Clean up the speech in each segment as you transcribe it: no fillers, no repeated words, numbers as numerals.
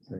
Sí.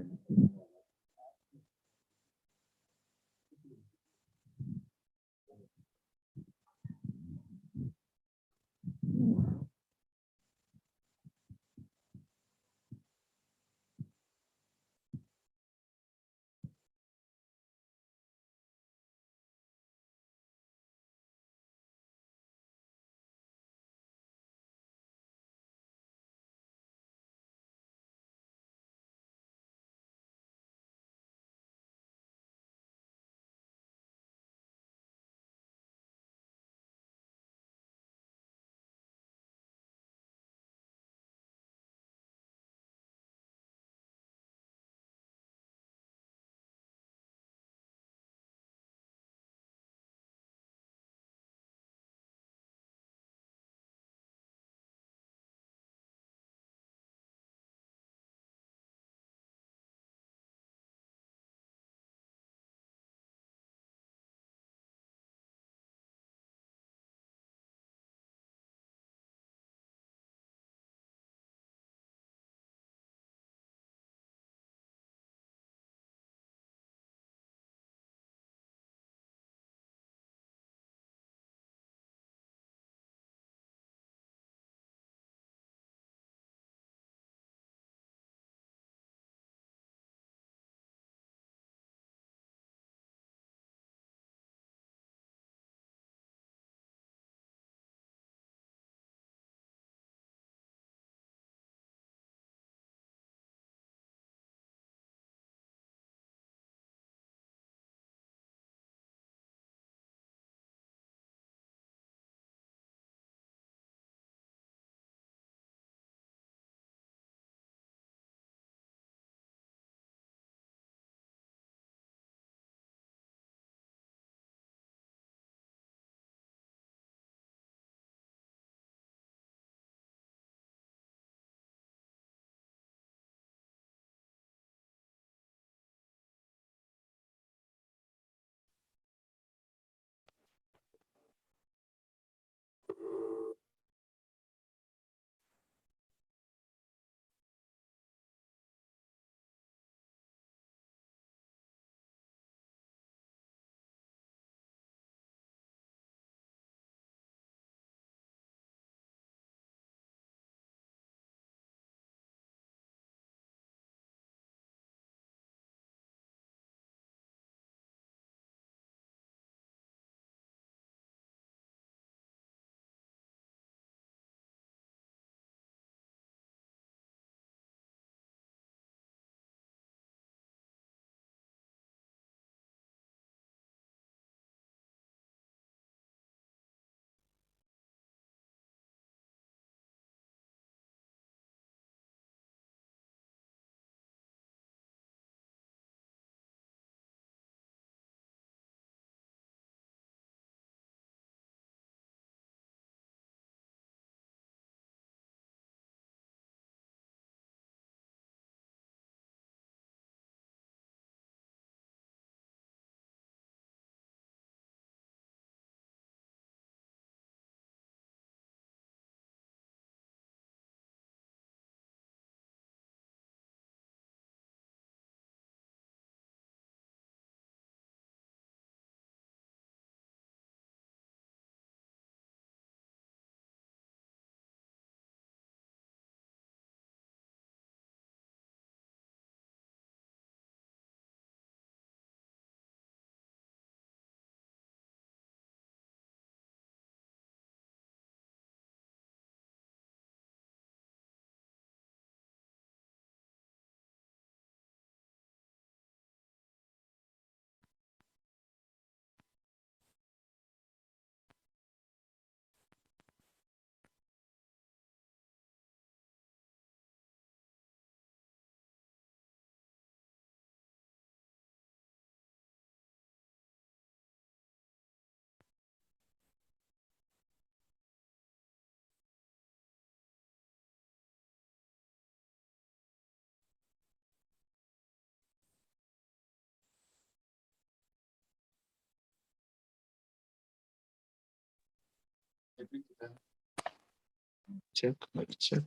Check, mic check.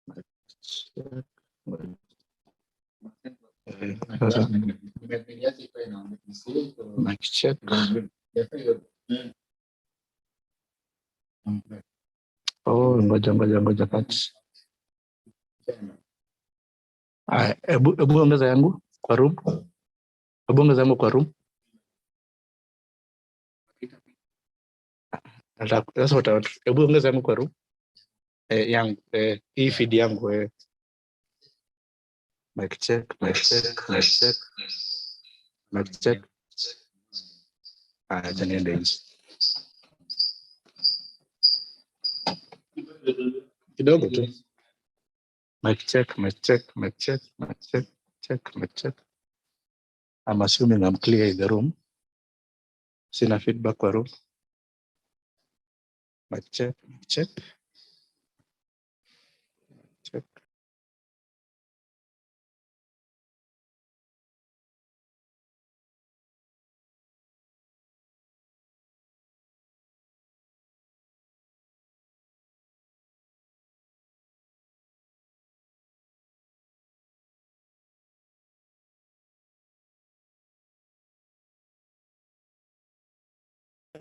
Mic check. Mic check. Oh, ngoja kati. Hebu ongeza yangu kwa room. Hebu ongeza yangu kwa room. Sasa hebu ongeza yangu kwa room. Yangu hii feed yangu mic check, mic check, mic check. Mic check. Acha niende hivi. Kidogo tu. Mic check, mic check, mic check, mic check, check, mic check. I'm assuming I'm clear in the room. Sina feedback kwa room. Mic check, mic check. Check.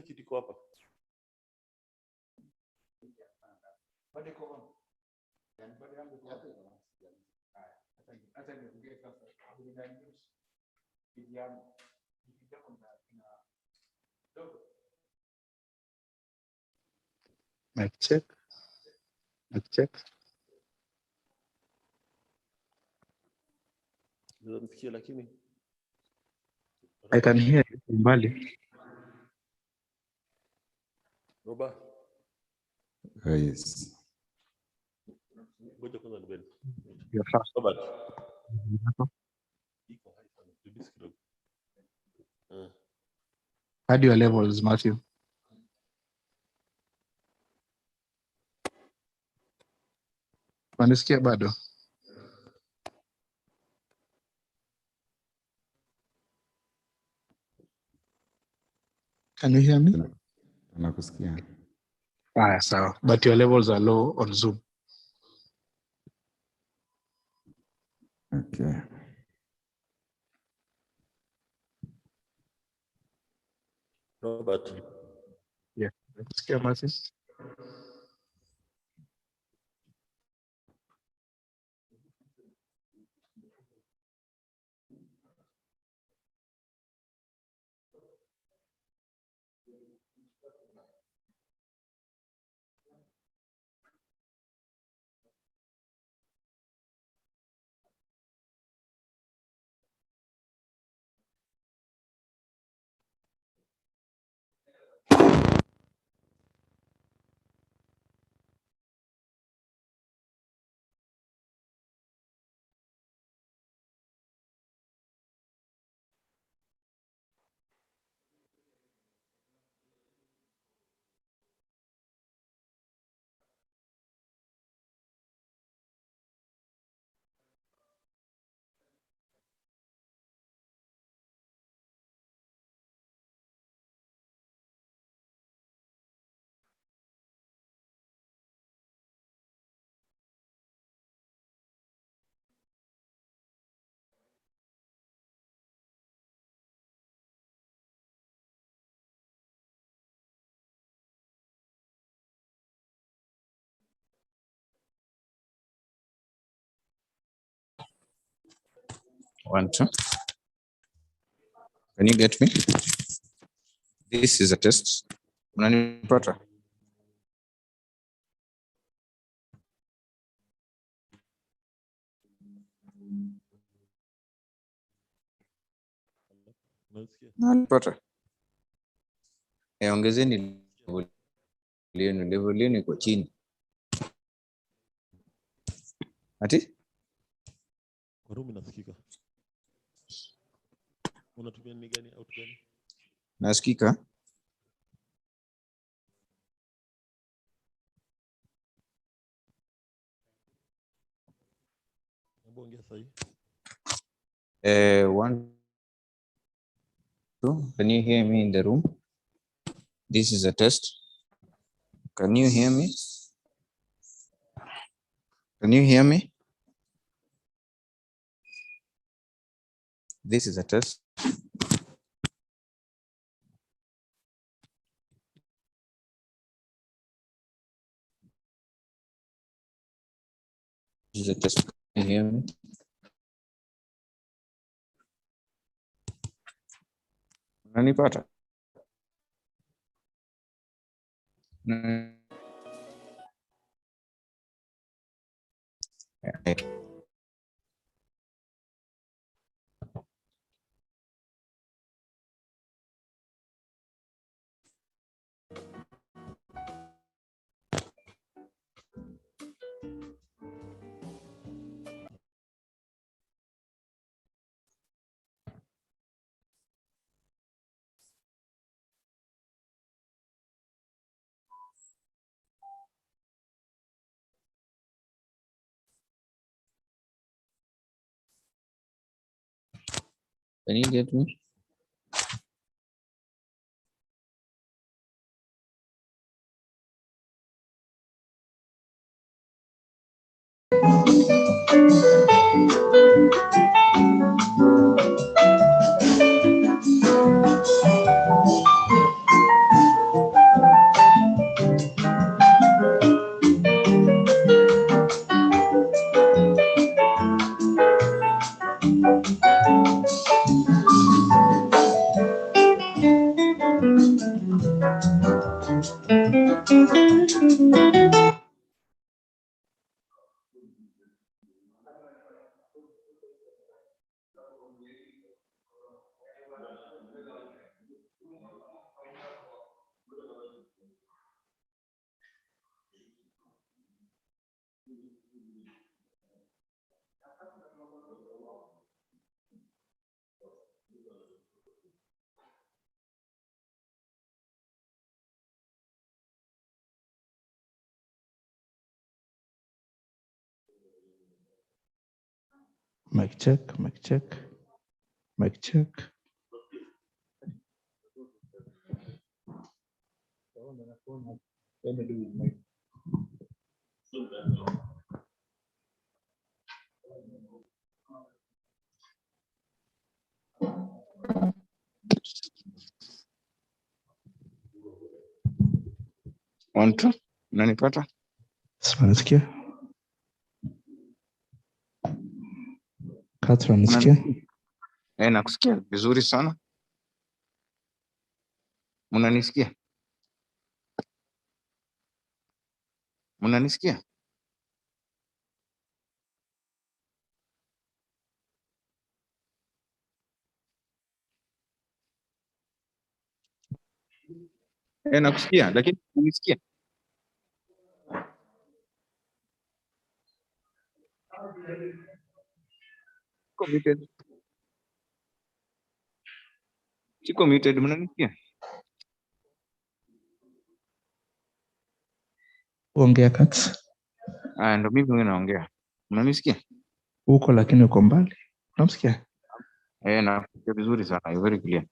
Kitu hapa. Mic check. Mic check. Unamsikia lakini I can hear you mbali. Roba. Yes. Ngoja kwanza nibeni. You're fast. Robert. Add your levels, Matthew. Unanisikia bado? Can you hear me? Nakusikia. Sawa. But your levels are low on Zoom. Okay. Robert. Yeah. Unanisikia Matthew? One, two. Can you get me? This is a test. Unanipata? Unanipata? Ongezeni level yenu iko chini. Ati? Kwa room inasikika. Unatumia ni gani out gani? Nasikika? Hebu ongea sahi. 1, 2. Can you hear me in the room? This is a test. Can you hear me? Can you hear me? This is a test. This is a test. Can you hear me? Unanipata? Can you get me? Mic check, mic check, mic check. One, two. Unanipata? Unanisikia? Katra, unanisikia? Nakusikia vizuri sana. Munanisikia? Munanisikia? Nakusikia lakini unanisikia? Siko muted. Siko muted, munanisikia? Ongea Kats. Ndo mimi mwenyewe naongea. Unanisikia? Uko lakini uko mbali. Unamsikia? Nakusikia vizuri sana. You're very clear.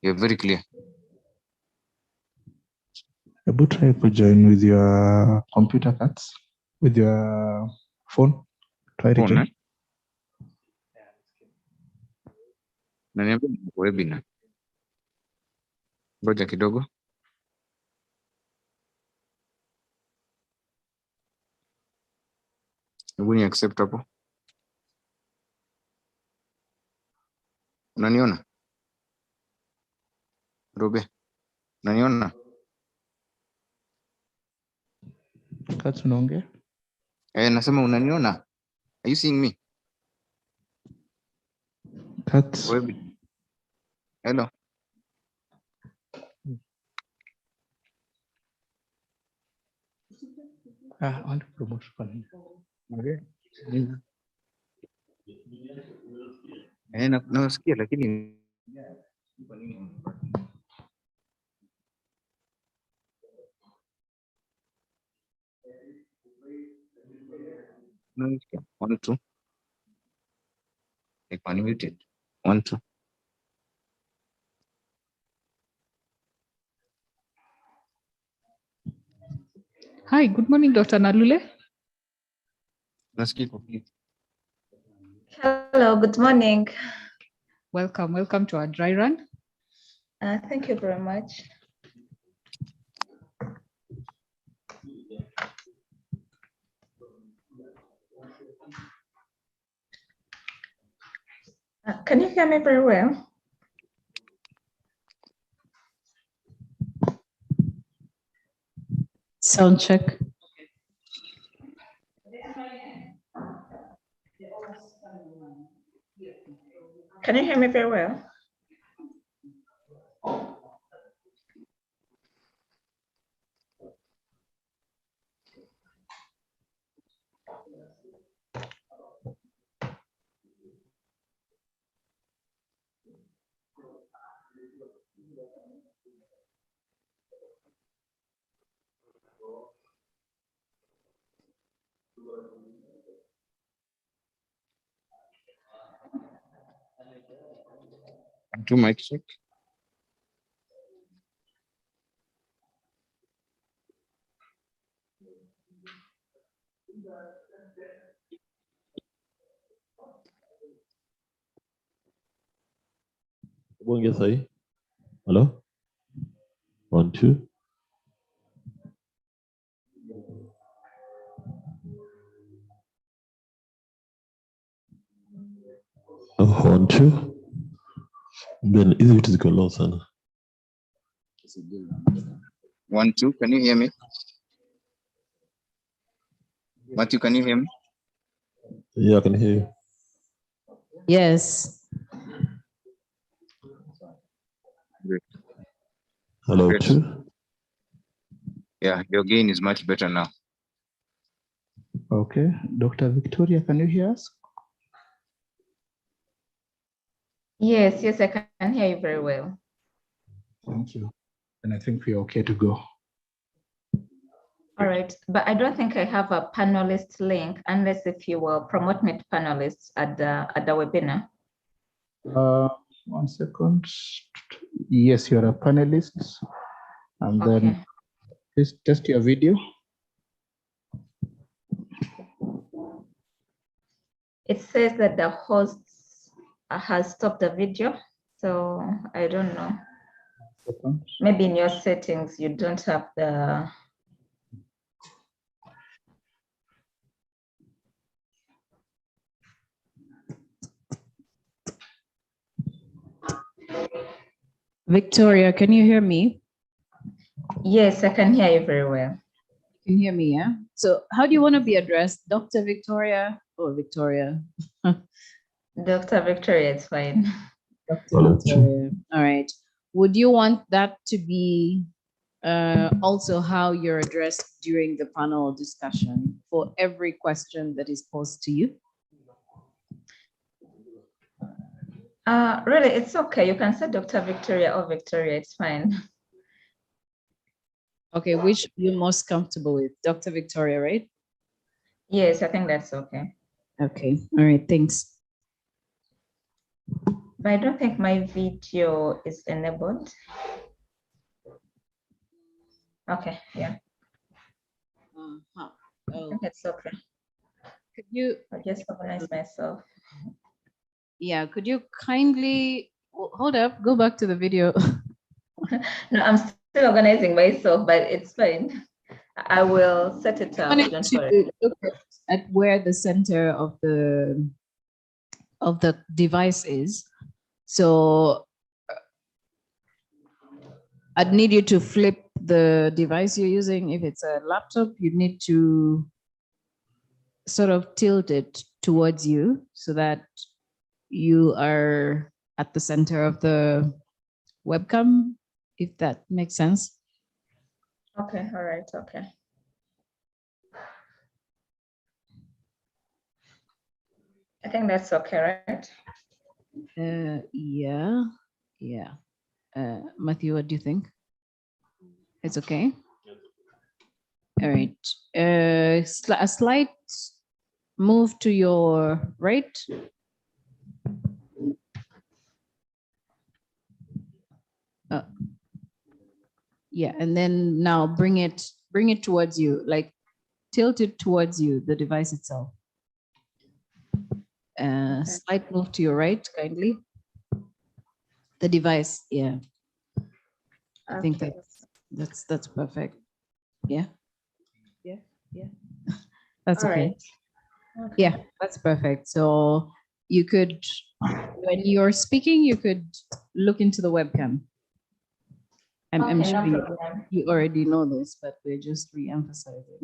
You're very clear. Hebu try kujoin with your computer Kats. With your phone. Try to Phone, join. Na niambia niko webinar. Ngoja kidogo. Hebu ni accept hapo. Unaniona? Robe. Unaniona? Kats, unaongea? Nasema unaniona? Are you seeing me? Kats. Webinar. Hello. I want to promote for me. Okay. Nasikia lakini unanisikia? 1 2. Unmuted. 1 2. Hi, good morning, Dr. Nalule. Hello, good morning. Welcome to our dry run. Thank you very much. Can you hear me very well? Sound check. Can you hear me very well? Two mic check. Bonge sahi. Hello? 1, 2. Oh, 1, 2. Then hizi vitu ziko low sana. 1, 2. Can you hear me? Matthew, can you hear me? Yeah, I can hear you. Yes. Great. Hello, Great. 2. Yeah, your gain is much better now. Okay, Dr. Victoria, can you hear us? Yes, I can hear you very well. Thank you. And I think we're okay to go. All right, but I don't think I have a panelist link unless if you will promote me to panelists at the webinar. 1 second. Yes, you're a panelist. And then Okay. please test your video. It says that the host has stopped the video, so I don't know. Second. Maybe in your settings, you don't have the. Victoria, can you hear me? Yes, I can hear you very well. You can hear me, yeah? So how do you want to be addressed? Dr. Victoria or Victoria? Dr. Victoria, it's fine. Dr. Victoria. All right. Would you want that to be also how you're addressed during the panel discussion for every question that is posed to you? Really, it's okay. You can say Dr. Victoria or Victoria, it's fine. Okay, which you're most comfortable with? Dr. Victoria, right? Yes, I think that's okay. Okay, all right, thanks. But I don't think my video is enabled. Okay, yeah, I Oh, think it's okay. could you, I'll just organize myself. yeah, could you kindly, hold up, go back to the video. No, I'm still organizing myself, but it's fine. I will set it I up. wanted Don't to worry. look at where the center of the device is. So I'd need you to flip the device you're using. If it's a laptop, you need to sort of tilt it towards you so that you are at the center of the webcam, if that makes sense. Okay, all right, okay. I think that's okay, right? Yeah. Matthew, what do you think? It's okay? All right. A slight move to your right. Yeah, and then now bring it bring it towards you, like tilt it towards you, the device itself. Slight move to your right, kindly. The device, yeah. I think Okay. that's perfect. Yeah. That's All okay. right. Yeah, that's perfect. So you could, when you're speaking, you could look into the webcam. I'm Okay, sure no problem. you already know this, but we're just re-emphasizing.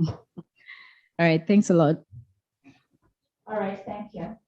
All right, thanks a lot. All right, thank you.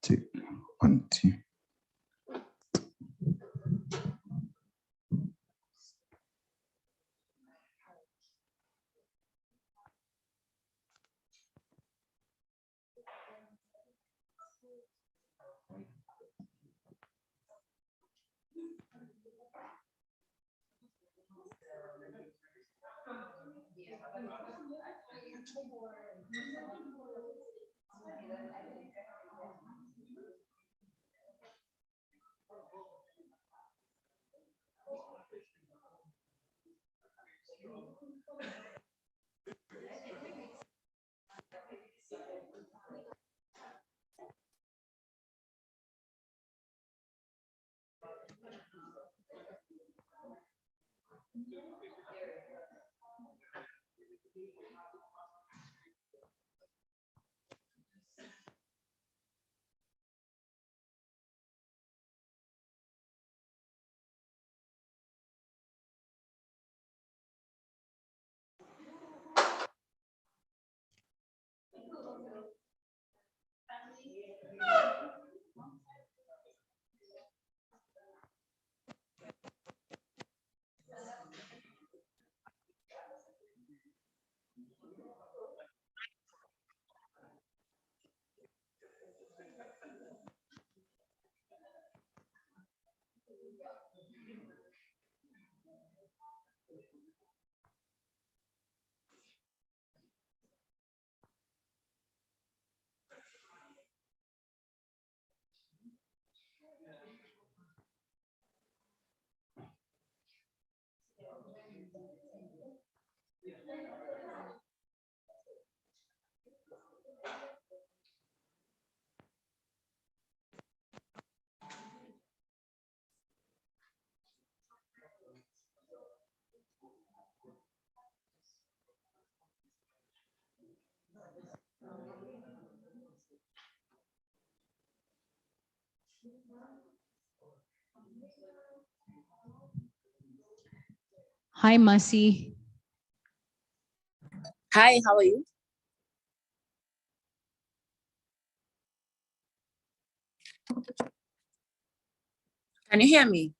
Two, 1, 2. Hi, Masi. Hi, how are you? Can you hear me?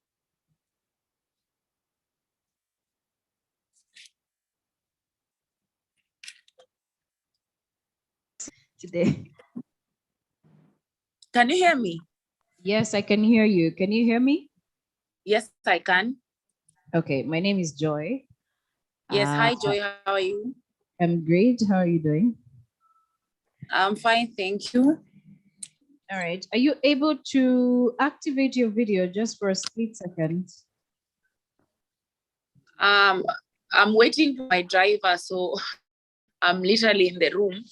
Today. Can you hear me? Yes, I can hear you. Can you hear me? Yes, I can. Okay, my name is Joy. Yes, hi Joy, how are you? I'm great. How are you doing? I'm fine, thank you. All right. Are you able to activate your video just for a split second? I'm waiting for my driver, so I'm literally in the room.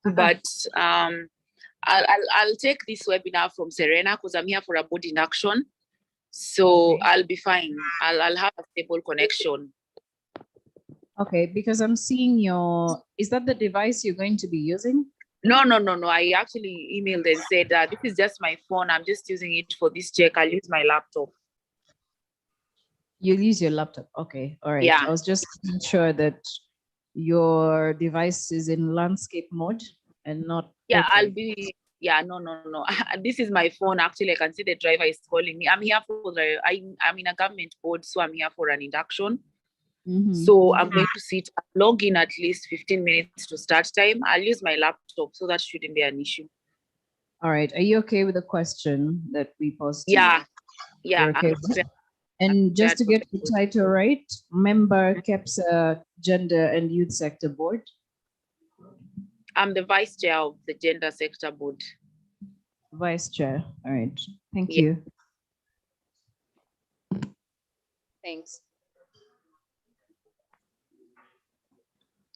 But I'll take this webinar from Serena because I'm here for a board induction. So Okay. I'll be fine. I'll have a stable connection. Okay, because I'm seeing is that the device you're going to be using? No. I actually emailed and said this is just my phone. I'm just using it for this check. I'll use my laptop. You'll use your laptop. Okay. All right. Yeah. I was just making sure that your device is in landscape mode and not. Yeah, portrait. I'll be. Yeah, no. This is my phone. Actually, I can see the driver is calling me. I'm here for I'm in a government board, so I'm here for an induction. So I'm going to log in at least 15 minutes to start time. I'll use my laptop, so that shouldn't be an issue. All right. Are you okay with the question that we posed? Yeah. You're okay with it? And just to get the title right, member KEPSA Gender and Youth Sector Board. I'm the vice chair of the Gender Sector Board. Vice chair. All right. Thank you. Thanks.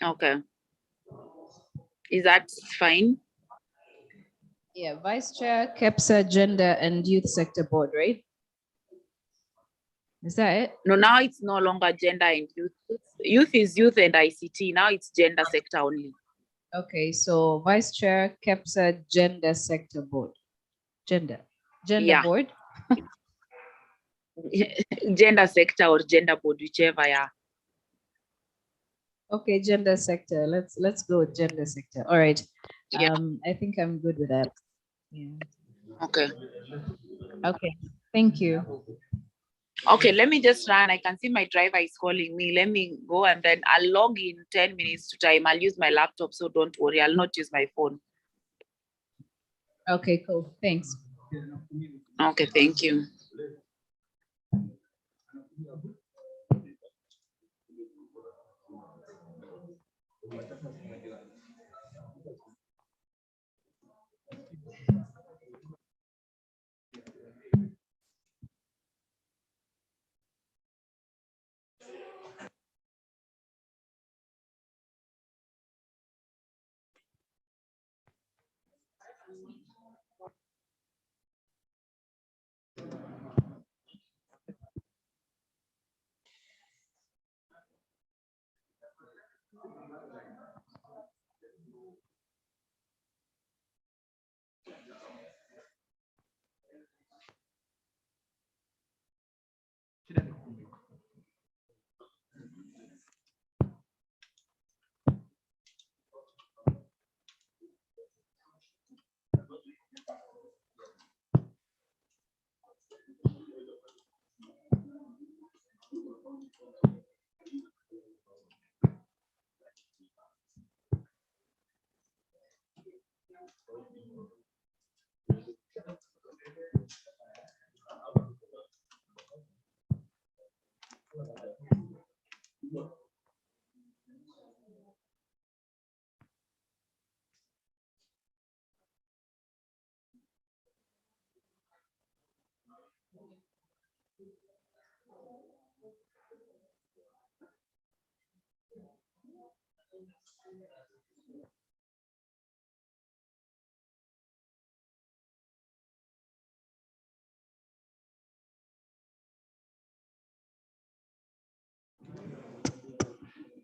Okay. Is that fine? Yeah, vice chair, KEPSA Gender and Youth Sector Board, right? Is that it? No, now it's no longer gender and youth. Youth is youth and ICT. Now it's gender sector only. Okay, so vice chair, KEPSA Gender Sector Board. Gender board. Gender sector or gender board, whichever. Yeah. Okay, gender sector. Let's go with gender sector. All right. Yeah. I think I'm good with that. Yeah. Okay. Okay. Thank you. Okay, let me just run. I can see my driver is calling me. Let me go and then I'll log in 10 minutes to time. I'll use my laptop, so don't worry. I'll not use my phone. Okay, cool. Thanks. Okay, thank you.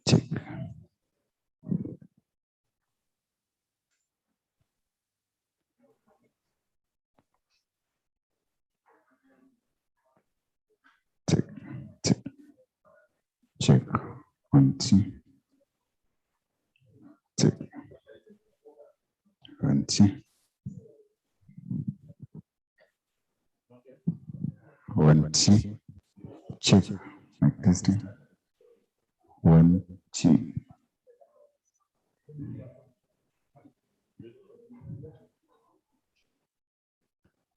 Check. Check. Check. Check. 1, 2. Check. 1, 2. 1, 2. Check. Like this thing. 1, 2.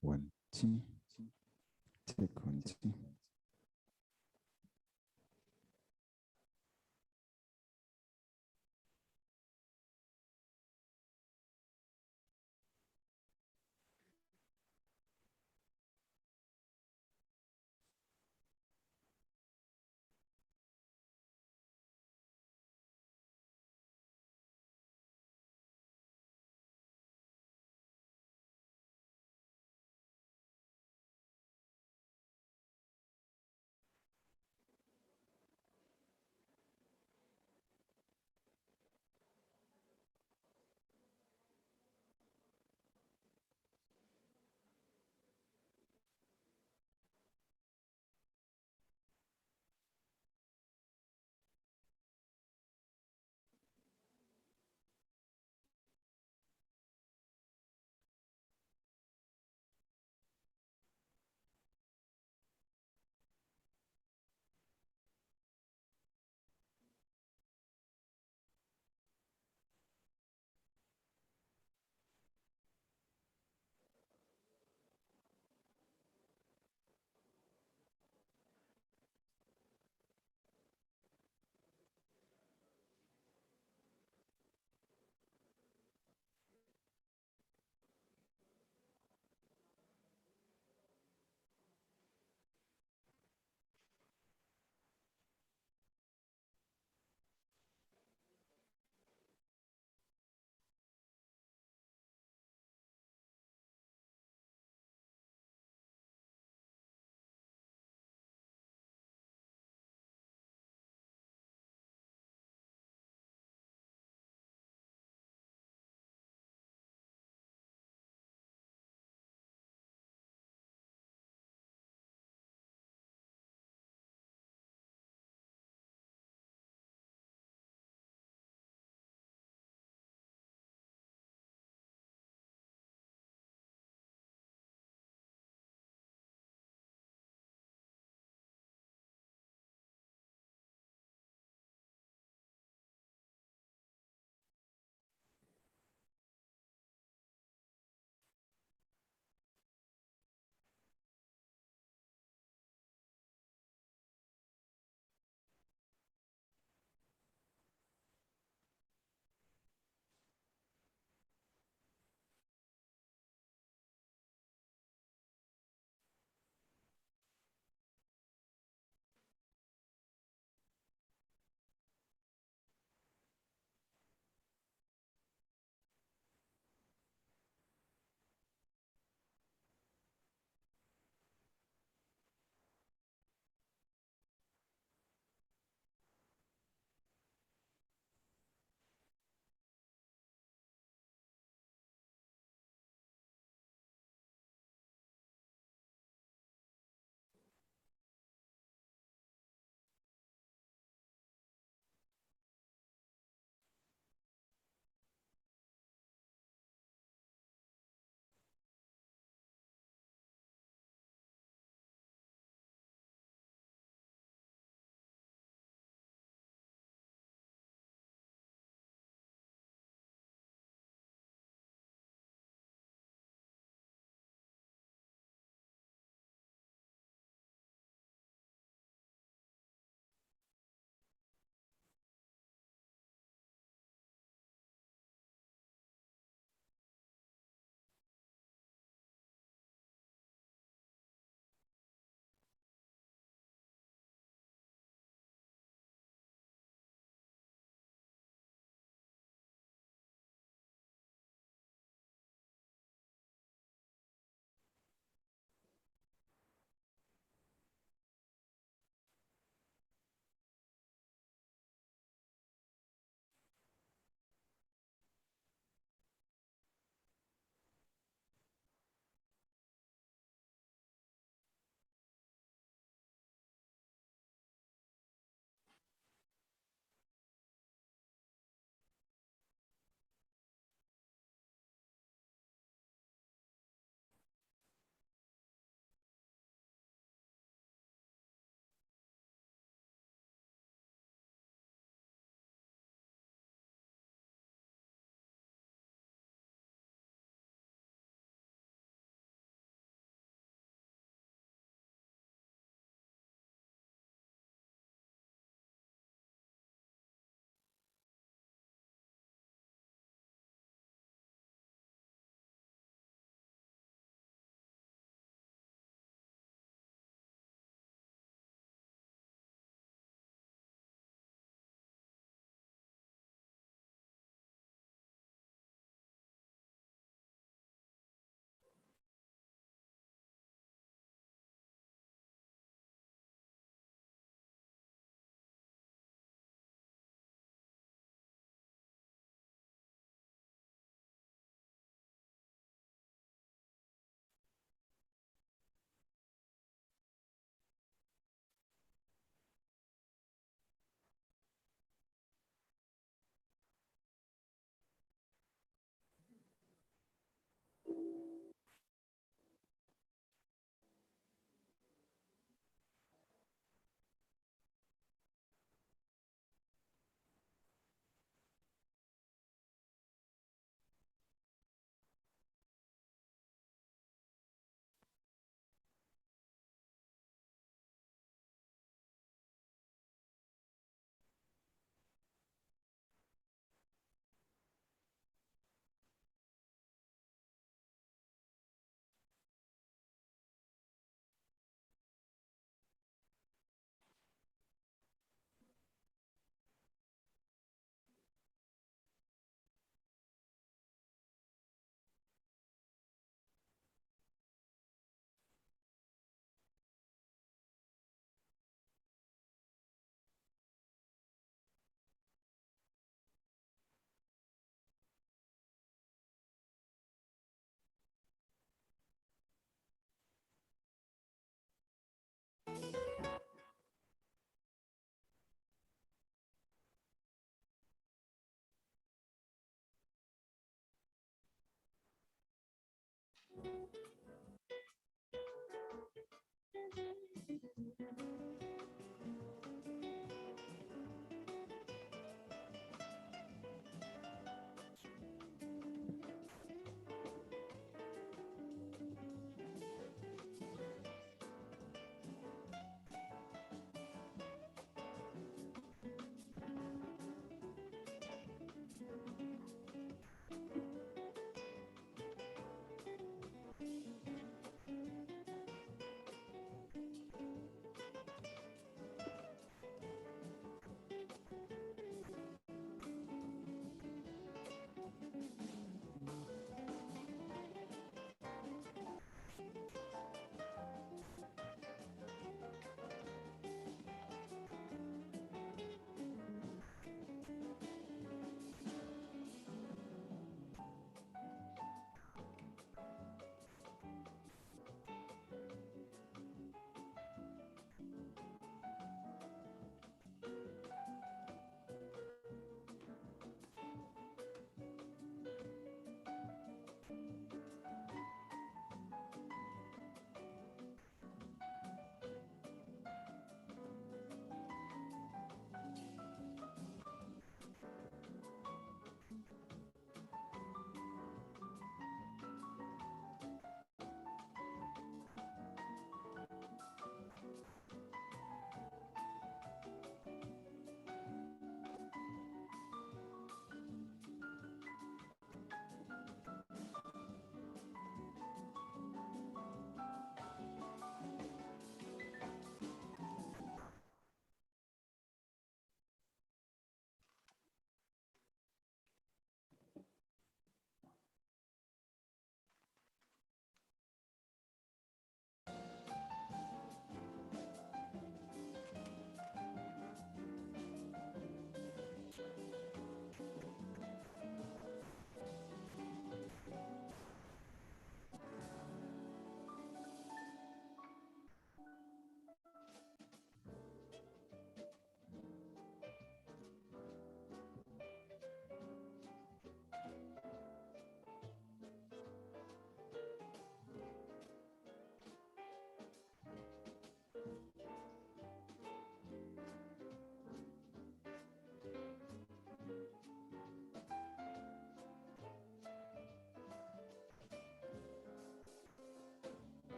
1, 2. Check. 1, 2.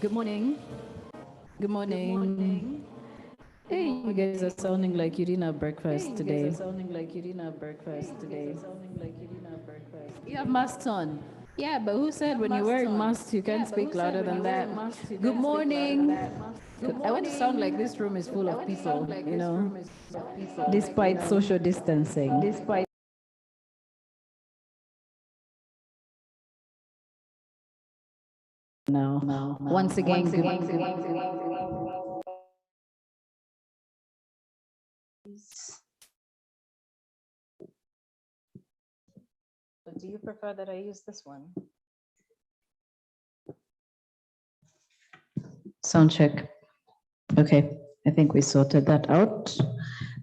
Good morning. Good morning. Hey, you guys are sounding like you didn't have breakfast today. You have masks on. Yeah, but who said when you're wearing masks you can't speak louder than that? Good morning. I want to sound like this room is full of people, you know, despite social distancing. Now, once again, But do you prefer that I use this one? Sound check. Okay, I think we sorted that out.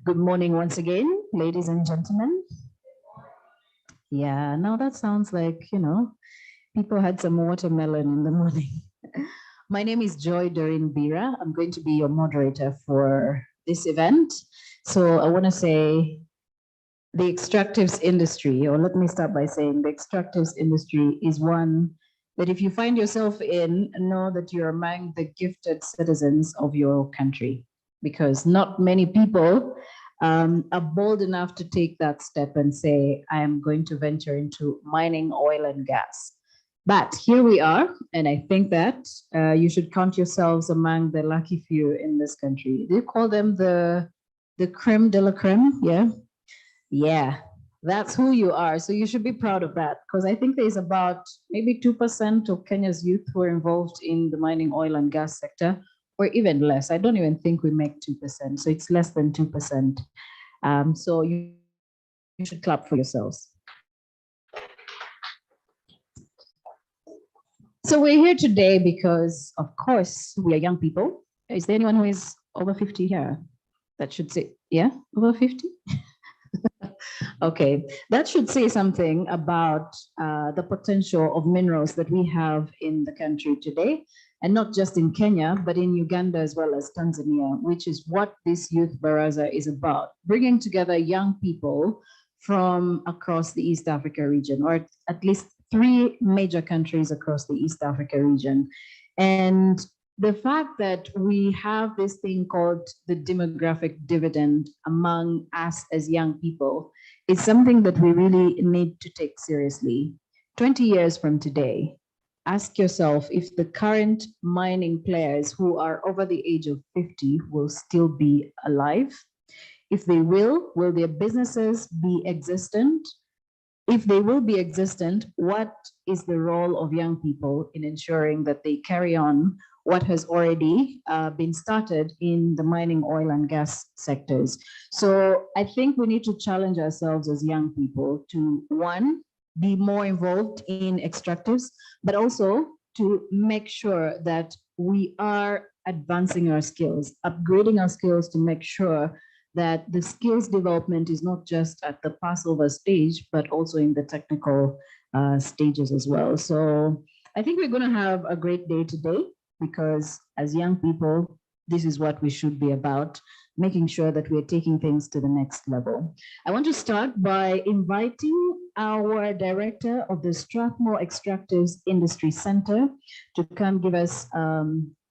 Good morning once again, ladies and gentlemen. Yeah, now that sounds like, you know, people had some watermelon in the morning. My name is Joy Doreen Bira. I'm going to be your moderator for this event. So I want to say the extractives industry, or let me start by saying the extractives industry is one that if you find yourself in, know that you're among the gifted citizens of your country, because not many people are bold enough to take that step and say, I am going to venture into mining oil and gas. But here we are, and I think that you should count yourselves among the lucky few in this country. Do you call them the creme de la creme? Yeah. Yeah, that's who you are. So you should be proud of that, because I think there's about maybe 2% of Kenya's youth who are involved in the mining oil and gas sector, or even less. I don't even think we make 2%. So it's less than 2%. So you should clap for yourselves. So we're here today because, of course, we are young people. Is there anyone who is over 50 here? That should say, yeah, over 50? Okay, that should say something about the potential of minerals that we have in the country today, and not just in Kenya, but in Uganda as well as Tanzania, which is what this Youth Baraza is about, bringing together young people from across the East Africa region, or at least 3 major countries across the East Africa region. And the fact that we have this thing called the demographic dividend among us as young people is something that we really need to take seriously. 20 years from today, ask yourself if the current mining players who are over the age of 50 will still be alive. If they will their businesses be existent? If they will be existent, what is the role of young people in ensuring that they carry on what has already been started in the mining, oil, and gas sectors? So I think we need to challenge ourselves as young people to, one, be more involved in extractives, but also to make sure that we are advancing our skills, upgrading our skills to make sure that the skills development is not just at the Passover stage, but also in the technical stages as well. So I think we're going to have a great day today, because as young people, this is what we should be about, making sure that we're taking things to the next level. I want to start by inviting our director of the Strathmore Extractives Industry Center to come give us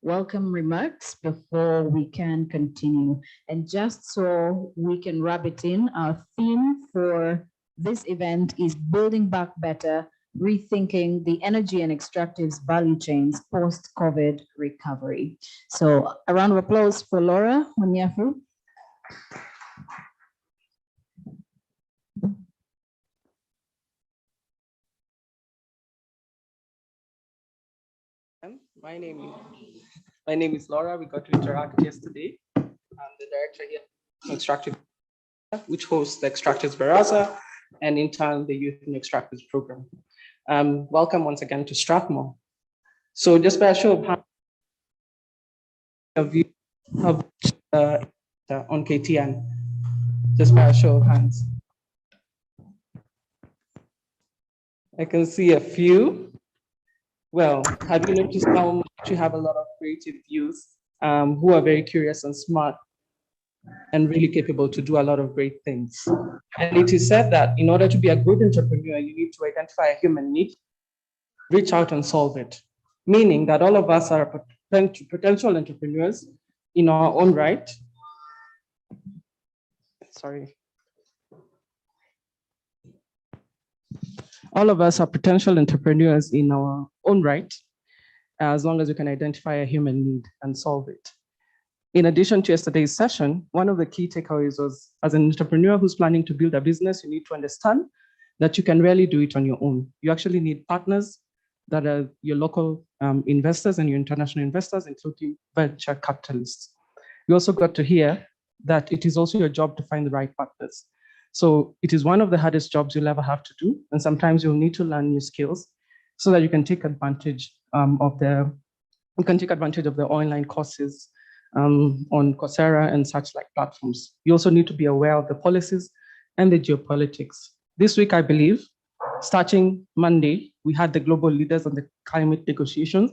welcome remarks before we can continue. And just so we can wrap it in, our theme for this event is Building Back Better, Rethinking the Energy and Extractives Value Chains Post-COVID Recovery. So a round of applause for Laura Munyafu. My name is Laura. We got to interact yesterday. I'm the director here of Extractive, which hosts the Extractives Baraza, and in turn, the Youth in Extractives program. Welcome once again to Strathmore. So just by a show of hands, of you have on KTN, just by a show of hands. I can see a few. Well, have you noticed how much you have a lot of creative youth who are very curious and smart and really capable to do a lot of great things? And it is said that in order to be a good entrepreneur, you need to identify a human need, reach out and solve it, meaning that all of us are potential entrepreneurs in our own right. Sorry. All of us are potential entrepreneurs in our own right, as long as we can identify a human need and solve it. In addition to yesterday's session, one of the key takeaways was, as an entrepreneur who's planning to build a business, you need to understand that you can rarely do it on your own. You actually need partners that are your local investors and your international investors, including venture capitalists. We also got to hear that it is also your job to find the right partners. So it is one of the hardest jobs you'll ever have to do. And sometimes you'll need to learn new skills so that you can take advantage of the online courses on Coursera and such like platforms. You also need to be aware of the policies and the geopolitics. This week, I believe, starting Monday, we had the global leaders on the climate negotiations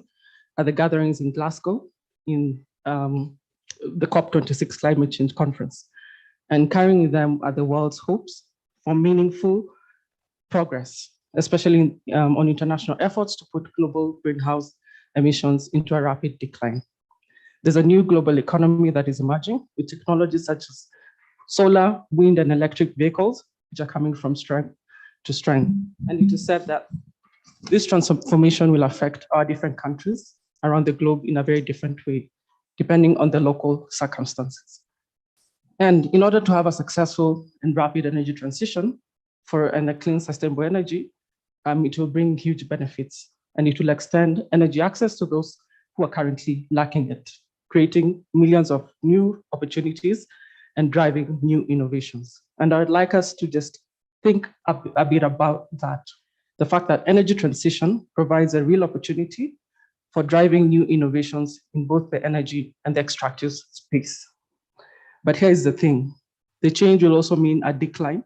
at the gatherings in Glasgow in the COP26 climate change conference, and carrying them are the world's hopes for meaningful progress, especially on international efforts to put global greenhouse emissions into a rapid decline. There's a new global economy that is emerging with technologies such as solar, wind, and electric vehicles, which are coming from strength to strength. And it is said that this transformation will affect our different countries around the globe in a very different way, depending on the local circumstances. And in order to have a successful and rapid energy transition and a clean, sustainable energy, it will bring huge benefits, and it will extend energy access to those who are currently lacking it, creating millions of new opportunities and driving new innovations. And I would like us to just think a bit about that. The fact that energy transition provides a real opportunity for driving new innovations in both the energy and the extractive space. But here's the thing, the change will also mean a decline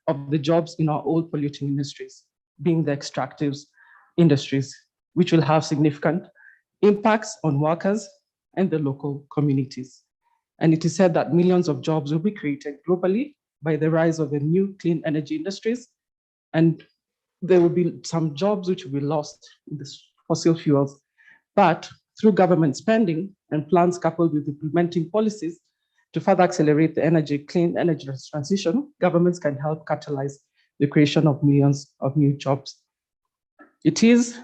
of the jobs in our old polluting industries, being the extractive industries, which will have significant impacts on workers and the local communities. And it is said that millions of jobs will be created globally by the rise of the new clean energy industries. And there will be some jobs which will be lost in the fossil fuels. But through government spending and plans coupled with implementing policies to further accelerate the clean energy transition, governments can help catalyze the creation of millions of new jobs. It is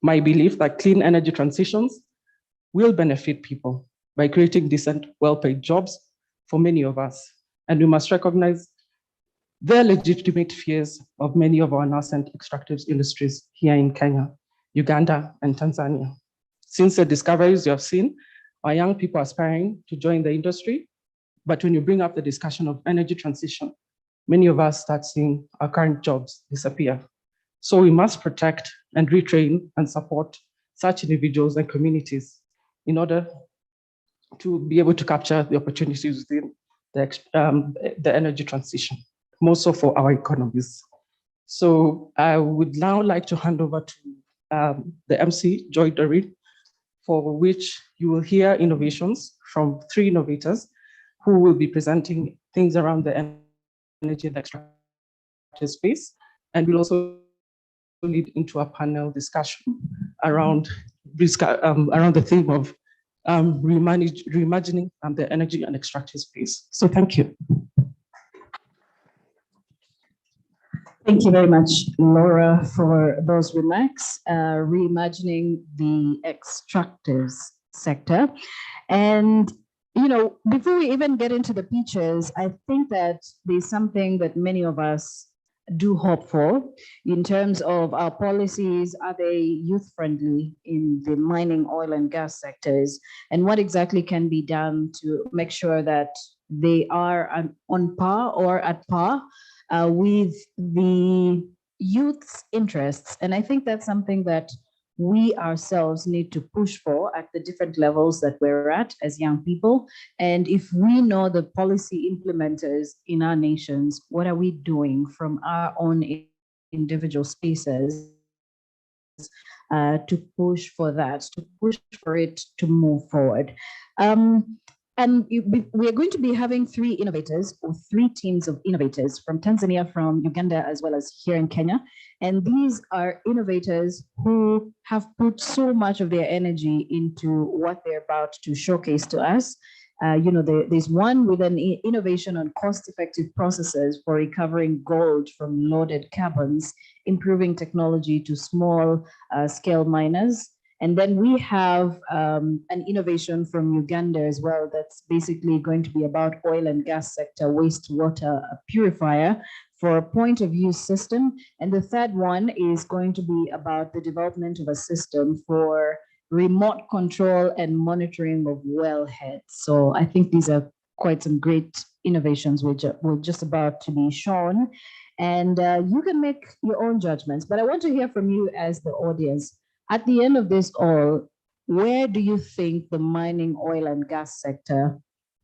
my belief that clean energy transitions will benefit people by creating decent, well-paid jobs for many of us. And we must recognize the legitimate fears of many of our nascent extractive industries here in Kenya, Uganda, and Tanzania. Since the discoveries you have seen, our young people are aspiring to join the industry, but when you bring up the discussion of energy transition, many of us start seeing our current jobs disappear. So we must protect and retrain and support such individuals and communities in order to be able to capture the opportunities within the energy transition, more so for our economies. So I would now like to hand over to the MC, Joy Doreen, for which you will hear innovations from 3 innovators who will be presenting things around the energy and extractive space. And we'll also lead into a panel discussion around the theme of reimagining the energy and extractive space. So thank you. Thank you very much, Laura, for those remarks, reimagining the extractive sector. And, you know, before we even get into the features, I think that there's something that many of us do hope for in terms of our policies. Are they youth friendly in the mining, oil and gas sectors? And what exactly can be done to make sure that they are on par or at par with the youth's interests? And I think that's something that we ourselves need to push for at the different levels that we're at as young people. And if we know the policy implementers in our nations, what are we doing from our own individual spaces to push for that, to push for it to move forward? And we are going to be having 3 innovators or 3 teams of innovators from Tanzania, from Uganda, as well as here in Kenya. And these are innovators who have put so much of their energy into what they're about to showcase to us. There's one with an innovation on cost-effective processes for recovering gold from loaded carbons, improving technology to small scale miners. And then we have an innovation from Uganda as well that's basically going to be about oil and gas sector wastewater purifier for a point of use system. And the third one is going to be about the development of a system for remote control and monitoring of wellheads. So I think these are quite some great innovations which are just about to be shown. And you can make your own judgments, but I want to hear from you as the audience. At the end of this all, where do you think the mining, oil and gas sector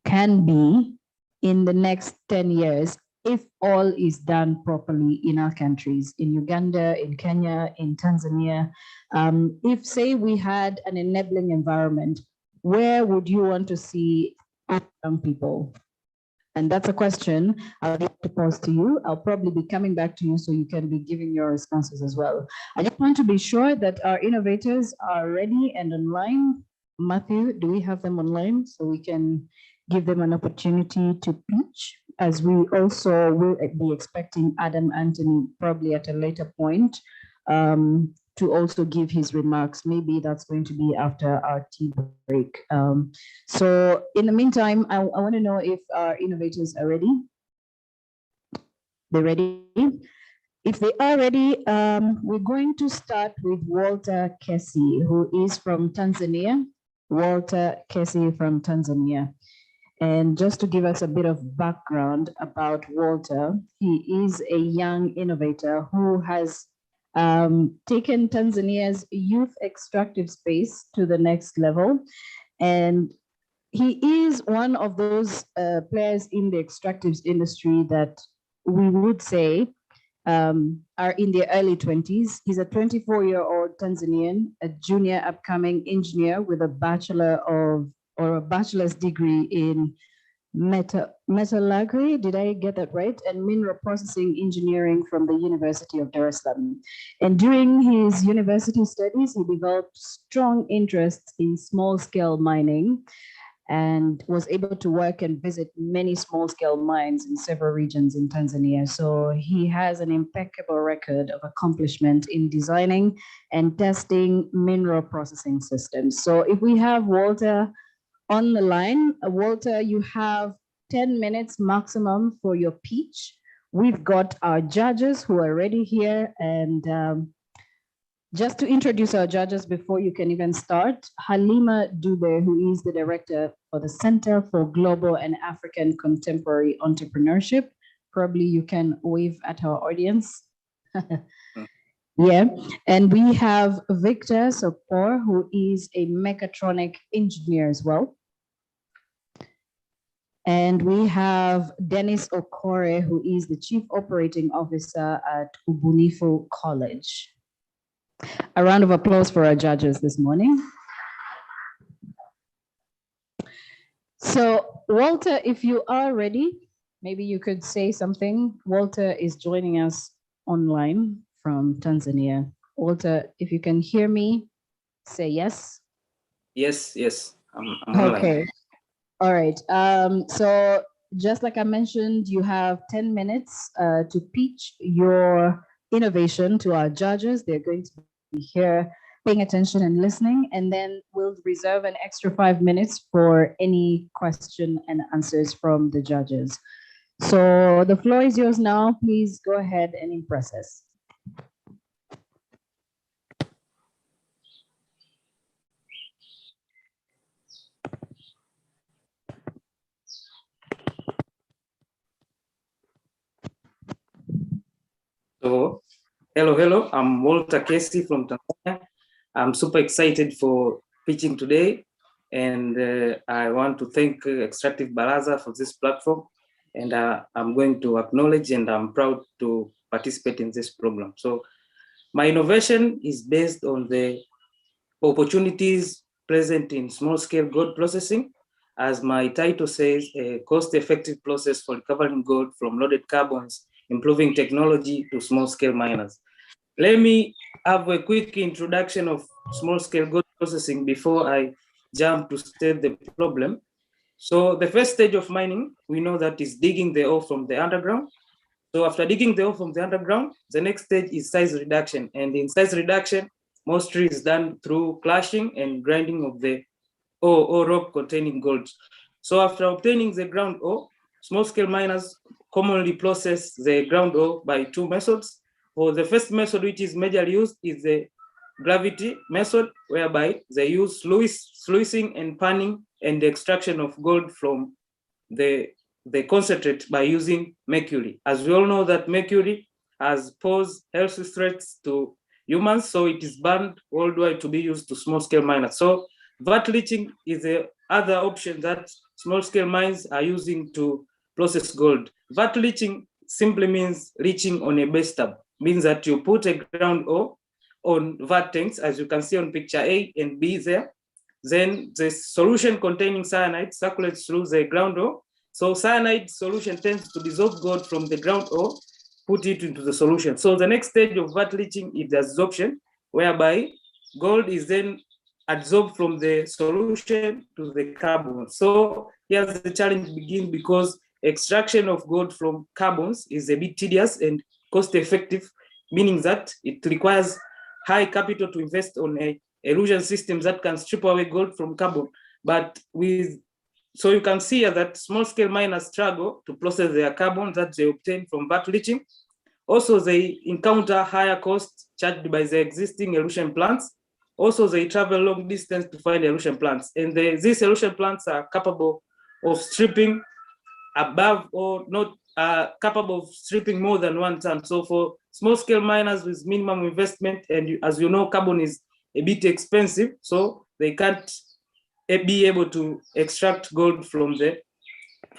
can be in the next 10 years if all is done properly in our countries, in Uganda, in Kenya, in Tanzania? If, say, we had an enabling environment, where would you want to see young people? And that's a question I'll have to pose to you. I'll probably be coming back to you so you can be giving your responses as well. I just want to be sure that our innovators are ready and online. Matthew, do we have them online so we can give them an opportunity to pitch? As we also will be expecting Adam Anthony probably at a later point to also give his remarks. Maybe that's going to be after our tea break. So in the meantime, I want to know if our innovators are ready. They're ready? If they are ready, we're going to start with Walter Kesi, who is from Tanzania. Walter Kesi from Tanzania. And just to give us a bit of background about Walter, he is a young innovator who has taken Tanzania's youth extractive space to the next level. And he is one of those players in the extractives industry that we would say are in their early 20s. He's a 24-year-old Tanzanian, a junior upcoming engineer with a bachelor's degree in metallurgy, did I get that right? And mineral processing engineering from the University of Dar es Salaam. And during his university studies, he developed strong interest in small-scale mining and was able to work and visit many small-scale mines in several regions in Tanzania. So he has an impeccable record of accomplishment in designing and testing mineral processing systems. So if we have Walter on the line, Walter, you have 10 minutes maximum for your pitch. We've got our judges who are already here. And just to introduce our judges before you can even start, Halima Dube, who is the director for the Center for Global and African Contemporary Entrepreneurship. Probably you can wave at our audience. Yeah, and we have Victor Sopor, who is a mechatronic engineer as well. And we have Dennis Okore, who is the Chief Operating Officer at Ubunifu College. A round of applause for our judges this morning. So Walter, if you are ready, maybe you could say something. Walter is joining us online from Tanzania. Walter, if you can hear me, say yes. Yes. I'm okay. online. All right. So just like I mentioned, you have 10 minutes to pitch your innovation to our judges. They're going to be here paying attention and listening, and then we'll reserve an extra 5 minutes for any question and answers from the judges. So the floor is yours now. Please go ahead and impress us. So, hello. I'm Walter Kesi from Tanzania. I'm super excited for pitching today, and I want to thank Extractive Baraza for this platform. And I'm going to acknowledge and I'm proud to participate in this program. So, my innovation is based on the opportunities present in small-scale gold processing as my title says, a cost-effective process for recovering gold from loaded carbons, improving technology to small-scale miners. Let me have a quick introduction of small-scale gold processing before I jump to state the problem. So the first stage of mining, we know that is digging the ore from the underground. So after digging the ore from the underground, the next stage is size reduction. And in size reduction, mostly is done through crushing and grinding of the ore or rock containing gold. So after obtaining the ground ore, small-scale miners commonly process the ground ore by two methods. For the first method, which is majorly used, is the gravity method, whereby they use sluicing and panning and the extraction of gold from the concentrate by using mercury. As we all know that mercury has posed health threats to humans, so it is banned worldwide to be used to small-scale miners. So vat leaching is the other option that small-scale mines are using to process gold. Vat leaching simply means leaching on a base tub, means that you put a ground ore on vat tanks, as you can see on picture A and B there. Then the solution containing cyanide circulates through the ground ore. So cyanide solution tends to dissolve gold from the ground ore, put it into the solution. So the next stage of vat leaching is the adsorption, whereby gold is then adsorbed from the solution to the carbon. So here's the challenge begins, because extraction of gold from carbons is a bit tedious and cost effective, meaning that it requires high capital to invest on a elution systems that can strip away gold from carbon. But so you can see here that small-scale miners struggle to process their carbon that they obtain from vat leaching. Also, they encounter higher costs charged by the existing elution plants. Also, they travel long distance to find elution plants. And these elution plants are capable of stripping above or not capable of stripping more than 1 ton. So for small-scale miners with minimum investment, and as you know, carbon is a bit expensive, so they can't be able to extract gold from the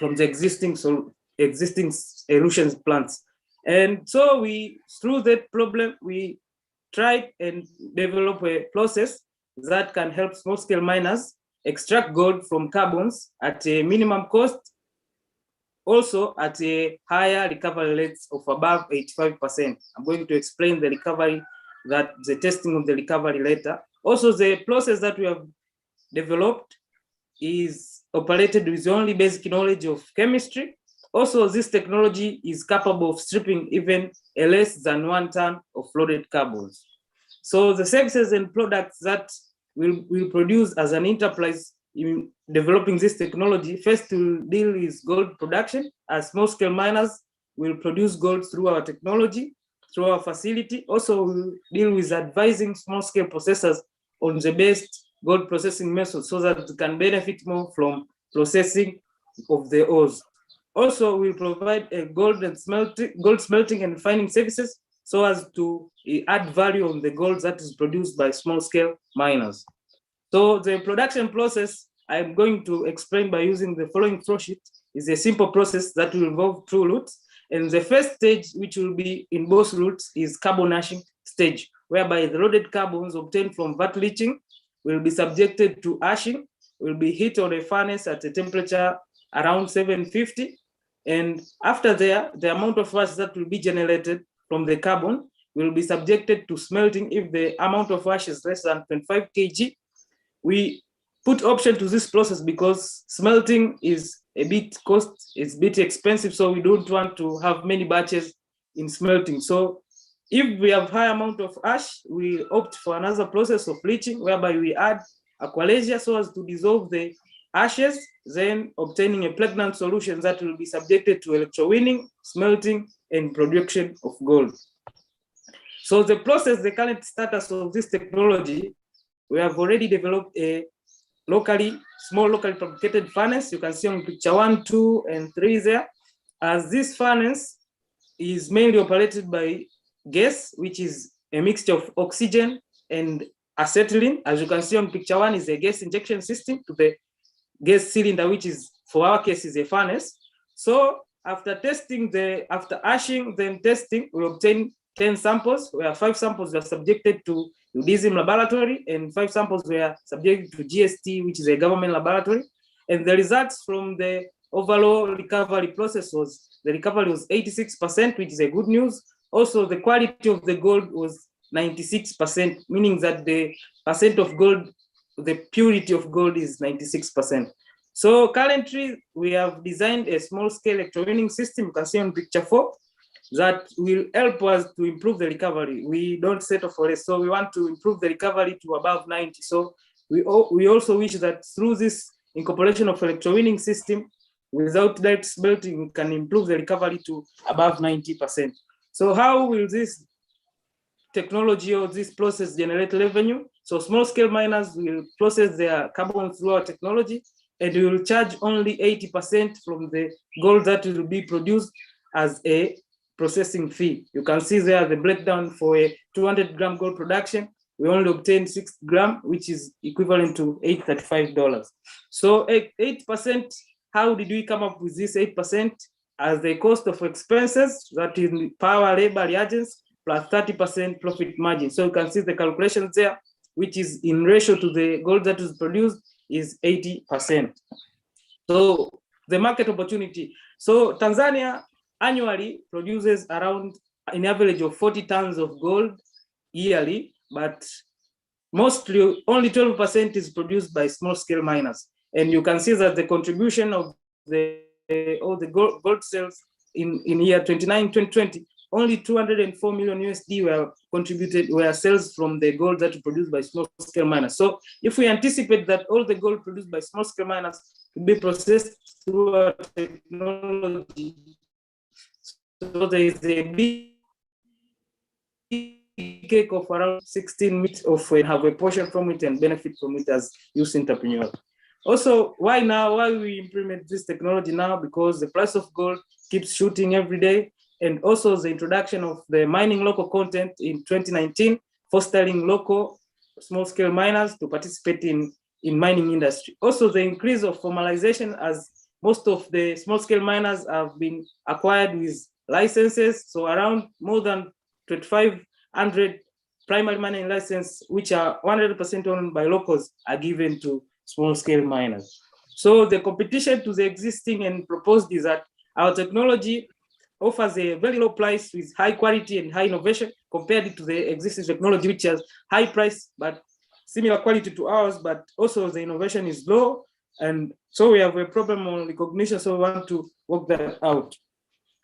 existing elution plants. And so through that problem, we tried and develop a process that can help small-scale miners extract gold from carbons at a minimum cost, also at a higher recovery rates of above 85%. I'm going to explain the testing of the recovery later. Also, the process that we have developed is operated with only basic knowledge of chemistry. Also, this technology is capable of stripping even a less than 1 ton of loaded carbons. So the services and products that we'll produce as an enterprise in developing this technology, first to deal with gold production, as small-scale miners will produce gold through our technology, through our facility. Also, we'll deal with advising small-scale processors on the best gold processing method so that they can benefit more from processing of the ores. Also, we'll provide a gold smelting and refining services so as to add value on the gold that is produced by small-scale miners. So the production process I'm going to explain by using the following flow sheet is a simple process that will involve 2 routes. And the first stage, which will be in both routes, is carbon ashing stage, whereby the loaded carbons obtained from vat leaching will be subjected to ashing, will be heated on a furnace at a temperature around 750. And after there, the amount of ash that will be generated from the carbon will be subjected to smelting. If the amount of ash is less than 25 kg, we put option to this process because smelting is a bit expensive, so we don't want to have many batches in smelting. So if we have high amount of ash, we opt for another process of leaching, whereby we add aqualasia so as to dissolve the ashes, then obtaining a pregnant solution that will be subjected to electrowinning, smelting, and production of gold. So the current status of this technology, we have already developed a small locally fabricated furnace. You can see on picture 1, 2, and 3 there. As this furnace is mainly operated by gas, which is a mixture of oxygen and acetylene. As you can see on picture 1 is a gas injection system to the gas cylinder, which is, for our case, is a furnace. So after ashing, then testing, we obtain 10 samples, where 5 samples were subjected to UDSM laboratory and 5 samples were subjected to GST, which is a government laboratory. And the results from the overall recovery process was, the recovery was 86%, which is a good news. Also, the quality of the gold was 96%, meaning that the percent of gold, the purity of gold is 96%. So currently, we have designed a small-scale electrowinning system, you can see on picture 4, that will help us to improve the recovery. We don't settle for it, so we want to improve the recovery to above 90. So we also wish that through this incorporation of electrowinning system, without direct smelting, we can improve the recovery to above 90%. So how will this technology or this process generate revenue? So small-scale miners will process their carbon through our technology, and we will charge only 80% from the gold that will be produced as a processing fee. You can see there the breakdown for a 200-gram gold production. We only obtain 6 grams, which is equivalent to $835. So 8%, how did we come up with this 8%? As the cost of expenses, that is power, labor, reagents, plus 30% profit margin. So you can see the calculations there, which is in ratio to the gold that is produced is 80%. So the market opportunity. So Tanzania annually produces around an average of 40 tons of gold yearly, but mostly only 12% is produced by small scale miners. And you can see that the contribution of all the gold sales in year 2020, only 204 million USD were sales from the gold that were produced by small scale miners. So if we anticipate that all the gold produced by small scale miners will be processed through our technology, so there is a big cake of around 16 minutes of have a portion from it and benefit from it as youth entrepreneurs. Also, why now? Why we implement this technology now? Because the price of gold keeps shooting every day, and also the introduction of the mining local content in 2019, fostering local small-scale miners to participate in mining industry. Also, the increase of formalization, as most of the small-scale miners have been acquired with licenses, so around more than 2,500 primary mining licenses, which are 100% owned by locals, are given to small-scale miners. So the competition to the existing and proposed is that our technology offers a very low price with high quality and high innovation compared to the existing technology, which has high price but similar quality to ours, but also the innovation is low. And so we have a problem on recognition, so we want to work that out.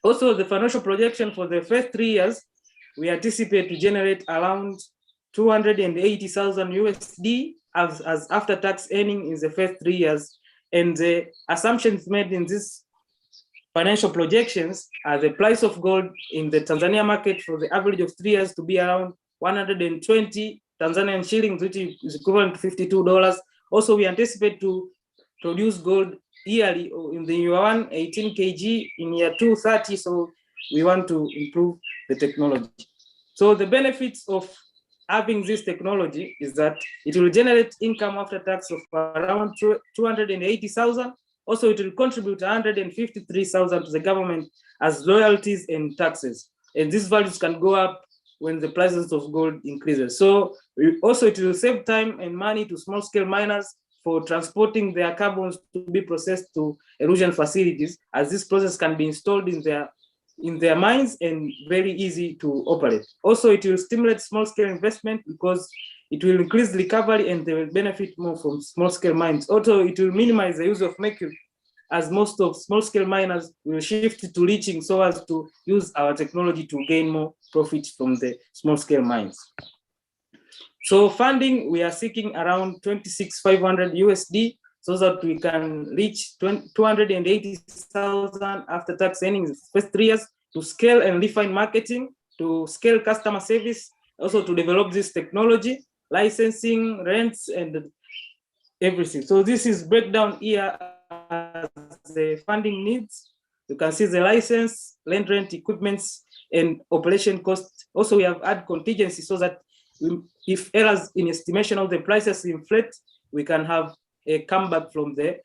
Also, the financial projection for the first 3 years, we anticipate to generate around 280,000 USD as after-tax earning in the first 3 years. And the assumptions made in this financial projections are the price of gold in the Tanzania market for the average of 3 years to be around 120 Tanzanian shillings, which is equivalent to $52. Also, we anticipate to produce gold yearly in the year 1, 18 kg, in year 2, 30. So we want to improve the technology. So the benefits of having this technology is that it will generate income after tax of around 280,000. Also, it will contribute 153,000 to the government as royalties and taxes. And these values can go up when the prices of gold increases. So also it will save time and money to small scale miners for transporting their carbons to be processed to erosion facilities, as this process can be installed in their mines and very easy to operate. Also, it will stimulate small-scale investment because it will increase recovery and they will benefit more from small-scale mines. Also, it will minimize the use of mercury, as most of small-scale miners will shift to leaching so as to use our technology to gain more profit from the small-scale mines. So funding, we are seeking around 26,500 USD so that we can reach 280,000 after tax earnings in the first 3 years to scale and refine marketing, to scale customer service, also to develop this technology, licensing, rents, and everything. So this is breakdown here as the funding needs. You can see the license, land rent, equipments, and operation costs. Also, we have add contingency so that if errors in estimation of the prices inflate, we can have a comeback from the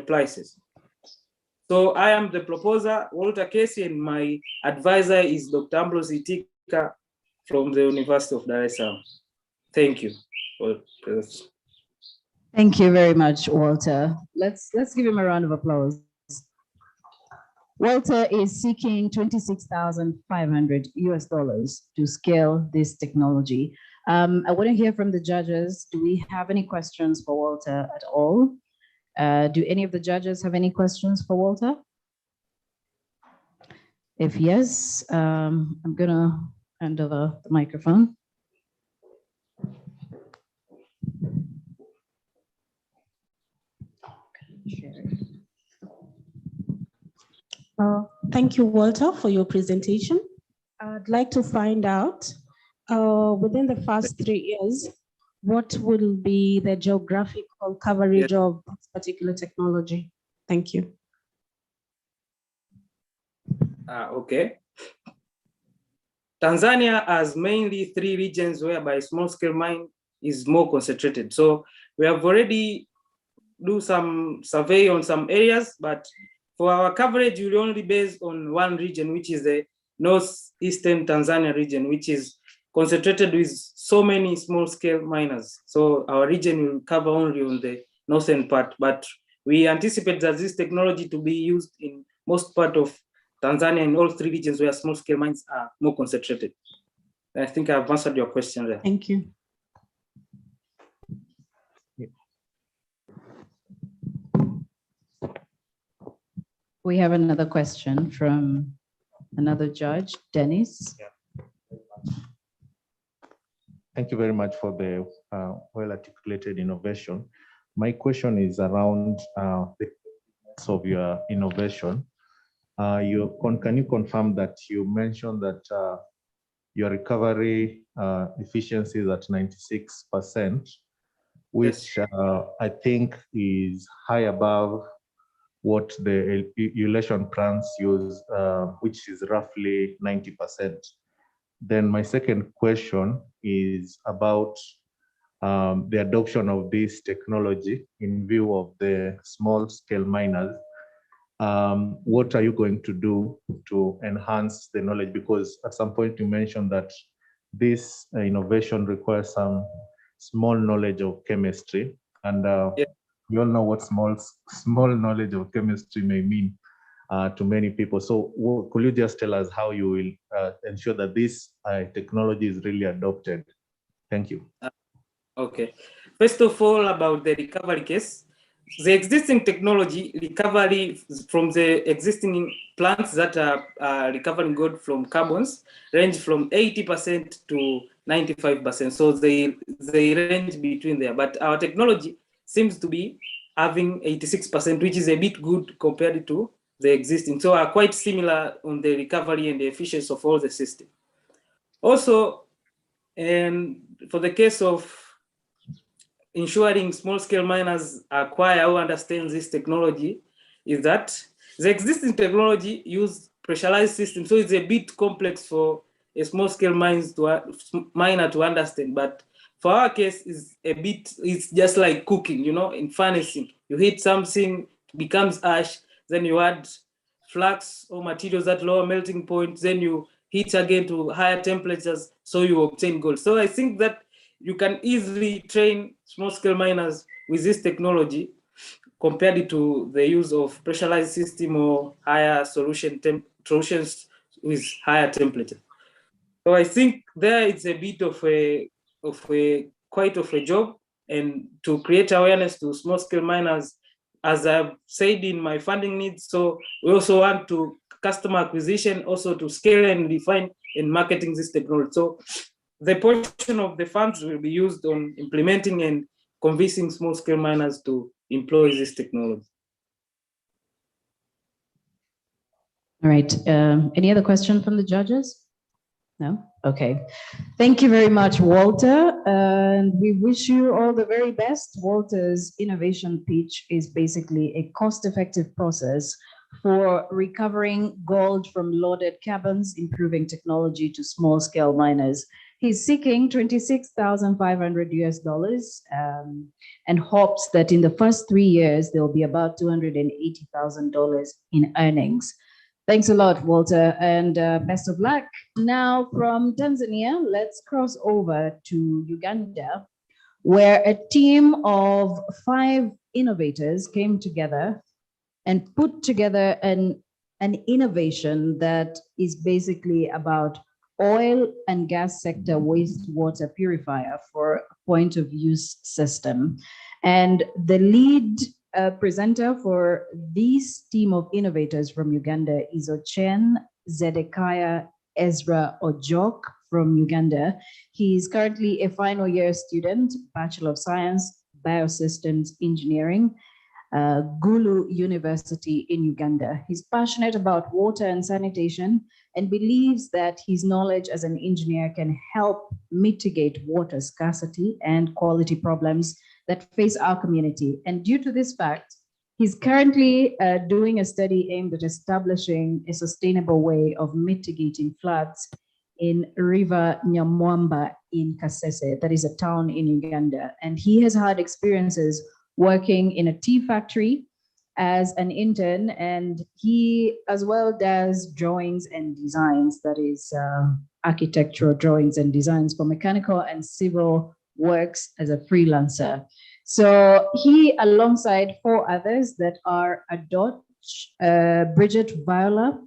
prices. So I am the proposer, Walter Casey, and my advisor is Dr. Ambrose Itika from the University of Dar es Salaam. Thank you. Thank you very much, Walter. Let's give him a round of applause. Walter is seeking $26,500 to scale this technology. I want to hear from the judges. Do we have any questions for Walter at all? Do any of the judges have any questions for Walter? If yes, I'm gonna hand over the microphone. Thank you, Walter, for your presentation. I'd like to find out, within the first 3 years, what will be the geographical coverage of this particular technology? Thank you. Okay. Tanzania has mainly 3 regions whereby small-scale mine is more concentrated. So we have already do some survey on some areas, but for our coverage, we'll only base on one region, which is the northeastern Tanzania region, which is concentrated with so many small-scale miners. So our region will cover only on the northern part, but we anticipate that this technology to be used in most part of Tanzania in all 3 regions where small-scale mines are more concentrated. I think I've answered your question there. Thank you. We have another question from another judge, Dennis. Yeah. Thank you very much for the well-articulated innovation. My question is around the of your innovation. Can you confirm that you mentioned that your recovery efficiency is at 96%, which I think is high above what the emulation plants use, which is roughly 90%. Then my second question is about the adoption of this technology in view of the small-scale miners. What are you going to do to enhance the knowledge? Because at some point you mentioned that this innovation requires some small knowledge of chemistry, and we all know what small knowledge of chemistry may mean to many people. So could you just tell us how you will ensure that this technology is really adopted? Thank you. Okay. First of all, about the recovery case, the existing technology recovery from the existing plants that are recovering gold from carbons range from 80% to 95%. So they range between there. But our technology seems to be having 86%, which is a bit good compared to the existing. So are quite similar on the recovery and the efficiency of all the system. Also, and for the case of ensuring small-scale miners acquire or understand this technology, is that the existing technology use pressurized systems, so it's a bit complex for a small-scale miner to understand. But for our case, it's just like cooking, you know, in furnace. You heat something, it becomes ash, then you add flux or materials at lower melting point, then you heat again to higher temperatures, so you obtain gold. So I think that you can easily train small-scale miners with this technology compared to the use of pressurized system or higher solutions with higher temperature. So I think there it's a bit of quite of a job, and to create awareness to small-scale miners, as I've said in my funding needs. So we also want to customer acquisition, also to scale and refine and marketing this technology. So the portion of the funds will be used on implementing and convincing small-scale miners to employ this technology. All right. Any other question from the judges? No? Okay. Thank you very much, Walter. And we wish you all the very best. Walter's innovation pitch is basically a cost-effective process for recovering gold from loaded caverns, improving technology to small-scale miners. He's seeking $26,500 and hopes that in the first 3 years, there will be about $280,000 in earnings. Thanks a lot, Walter, and best of luck. Now from Tanzania, let's cross over to Uganda, where a team of 5 innovators came together and put together an innovation that is basically about oil and gas sector wastewater purifier for a point of use system. And the lead presenter for this team of innovators from Uganda is Ochen Zedekiah Ezra Ojok from Uganda. He is currently a final year student, Bachelor of Science, Biosystems Engineering, Gulu University in Uganda. He's passionate about water and sanitation and believes that his knowledge as an engineer can help mitigate water scarcity and quality problems that face our community. And due to this fact, he's currently doing a study aimed at establishing a sustainable way of mitigating floods in River Nyamwamba in Kasese, that is a town in Uganda. And he has had experiences working in a tea factory as an intern, and he as well does drawings and designs, that is architectural drawings and designs for mechanical and civil works as a freelancer. So he, alongside 4 others that are Adot, Bridget Viola,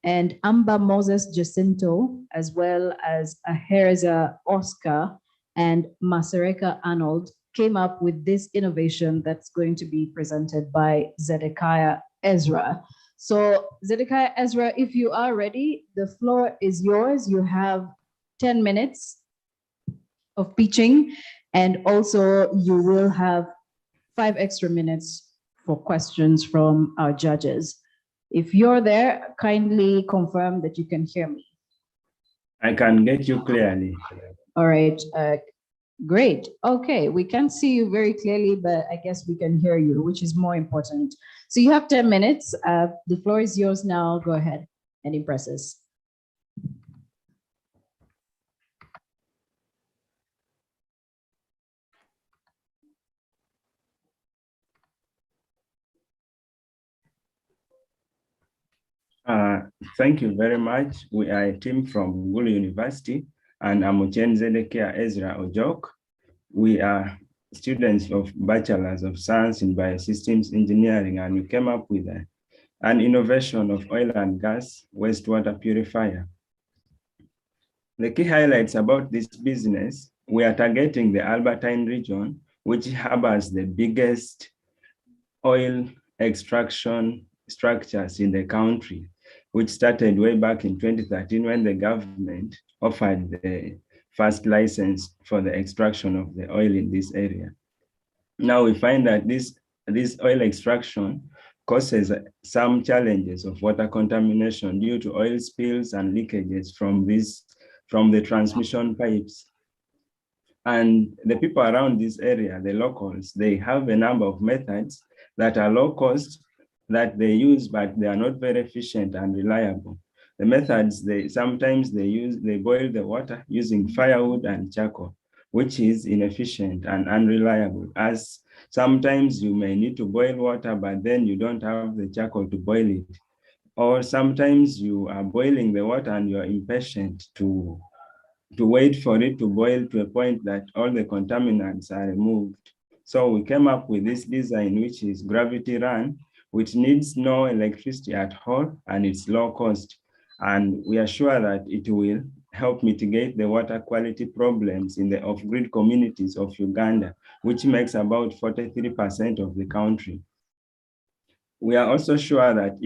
and Amba Moses Jacinto, as well as Ahereza Oscar and Masereka Arnold, came up with this innovation that's going to be presented by Zedekiah Ezra. So Zedekiah Ezra, if you are ready, the floor is yours. You have 10 minutes of pitching, and also you will have 5 extra minutes for questions from our judges. If you're there, kindly confirm that you can hear me. I can get you clearly. All right, great. Okay, we can't see you very clearly, but I guess we can hear you, which is more important. So you have 10 minutes. The floor is yours now. Go ahead and impress us. Thank you very much. We are a team from Gulu University, and I'm Ochen Zedekiah Ezra Ojok. We are students of Bachelors of Science in Biosystems Engineering, and we came up with an innovation of oil and gas wastewater purifier. The key highlights about this business: we are targeting the Albertine region, which harbors the biggest oil extraction structures in the country, which started way back in 2013 when the government offered the first license for the extraction of the oil in this area. Now we find that this oil extraction causes some challenges of water contamination due to oil spills and leakages from the transmission pipes. And the people around this area, the locals, they have a number of methods that are low cost that they use, but they are not very efficient and reliable. The methods, sometimes they boil the water using firewood and charcoal, which is inefficient and unreliable, as sometimes you may need to boil water, but then you don't have the charcoal to boil it. Or sometimes you are boiling the water and you're impatient to wait for it to boil to a point that all the contaminants are removed. So we came up with this design, which is gravity run, which needs no electricity at all, and it's low cost. And we are sure that it will help mitigate the water quality problems in the off-grid communities of Uganda, which makes about 43% of the country. We are also sure that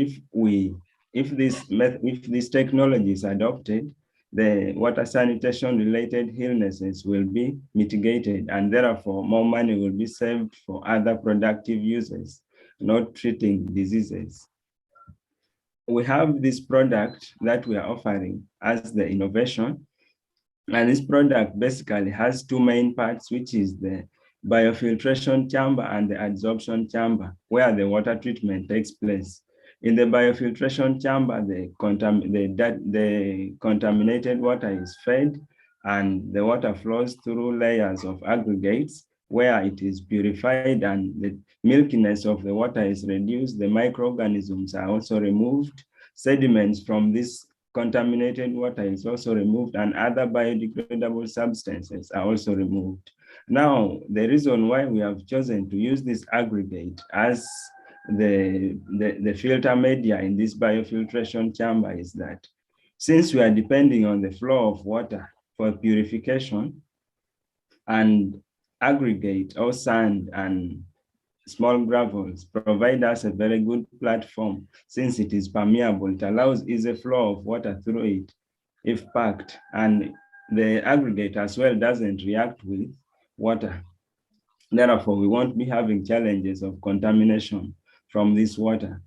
if this technology is adopted, the water sanitation related illnesses will be mitigated, and therefore more money will be saved for other productive uses, not treating diseases. We have this product that we are offering as the innovation, and this product basically has 2 main parts, which is the biofiltration chamber and the adsorption chamber, where the water treatment takes place. In the biofiltration chamber, the contaminated water is fed, and the water flows through layers of aggregates where it is purified and the milkiness of the water is reduced. The microorganisms are also removed. Sediments from this contaminated water is also removed, and other biodegradable substances are also removed. Now, the reason why we have chosen to use this aggregate as the filter media in this biofiltration chamber is that since we are depending on the flow of water for purification, and aggregate or sand and small gravels provide us a very good platform since it is permeable. It allows easy flow of water through it if packed, and the aggregate as well doesn't react with water. Therefore, we won't be having challenges of contamination from this water.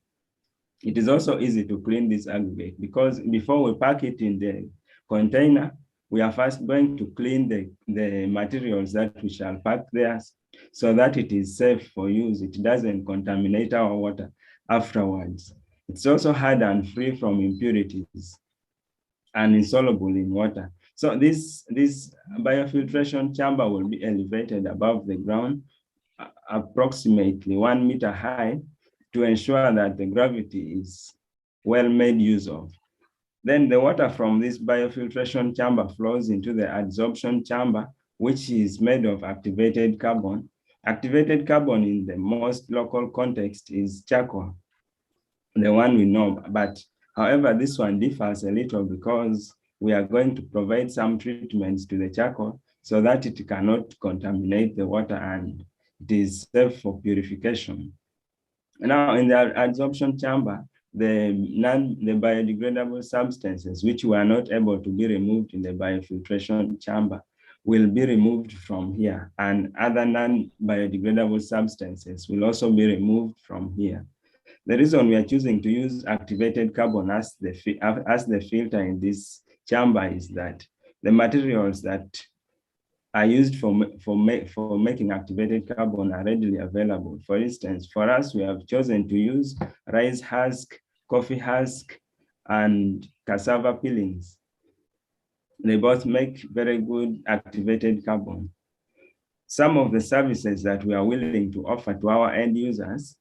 It is also easy to clean this aggregate because before we pack it in the container, we are first going to clean the materials that we shall pack there so that it is safe for use. It doesn't contaminate our water afterwards. It's also hard and free from impurities and insoluble in water. So this biofiltration chamber will be elevated above the ground, approximately 1 meter high, to ensure that the gravity is well made use of. Then the water from this biofiltration chamber flows into the adsorption chamber, which is made of activated carbon. Activated carbon in the most local context is charcoal, the one we know, but however, this one differs a little because we are going to provide some treatments to the charcoal so that it cannot contaminate the water and it is safe for purification. Now, in the adsorption chamber, the biodegradable substances which were not able to be removed in the biofiltration chamber will be removed from here, and other non-biodegradable substances will also be removed from here. The reason we are choosing to use activated carbon as the filter in this chamber is that the materials that are used for making activated carbon are readily available. For instance, for us, we have chosen to use rice husk, coffee husk, and cassava peelings. They both make very good activated carbon. Some of the services that we are willing to offer to our end users,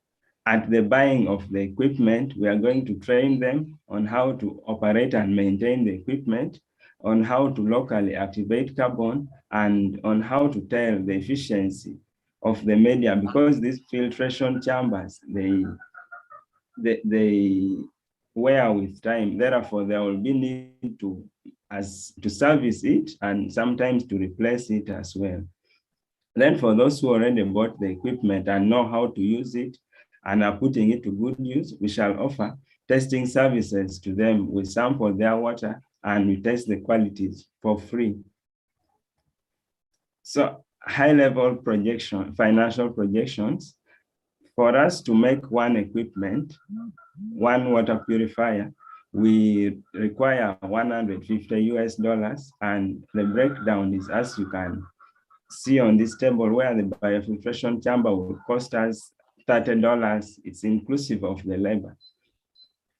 at the buying of the equipment, we are going to train them on how to operate and maintain the equipment, on how to locally activate carbon, and on how to tell the efficiency of the media, because these filtration chambers, they wear with time. Therefore, there will be need to service it and sometimes to replace it as well. Then for those who already bought the equipment and know how to use it and are putting it to good use, we shall offer testing services to them. We sample their water and we test the qualities for free. So high-level projection, financial projections, for us to make one equipment, one water purifier, we require $150 and the breakdown is as you can see on this table, where the biofiltration chamber will cost us $30. It's inclusive of the labor.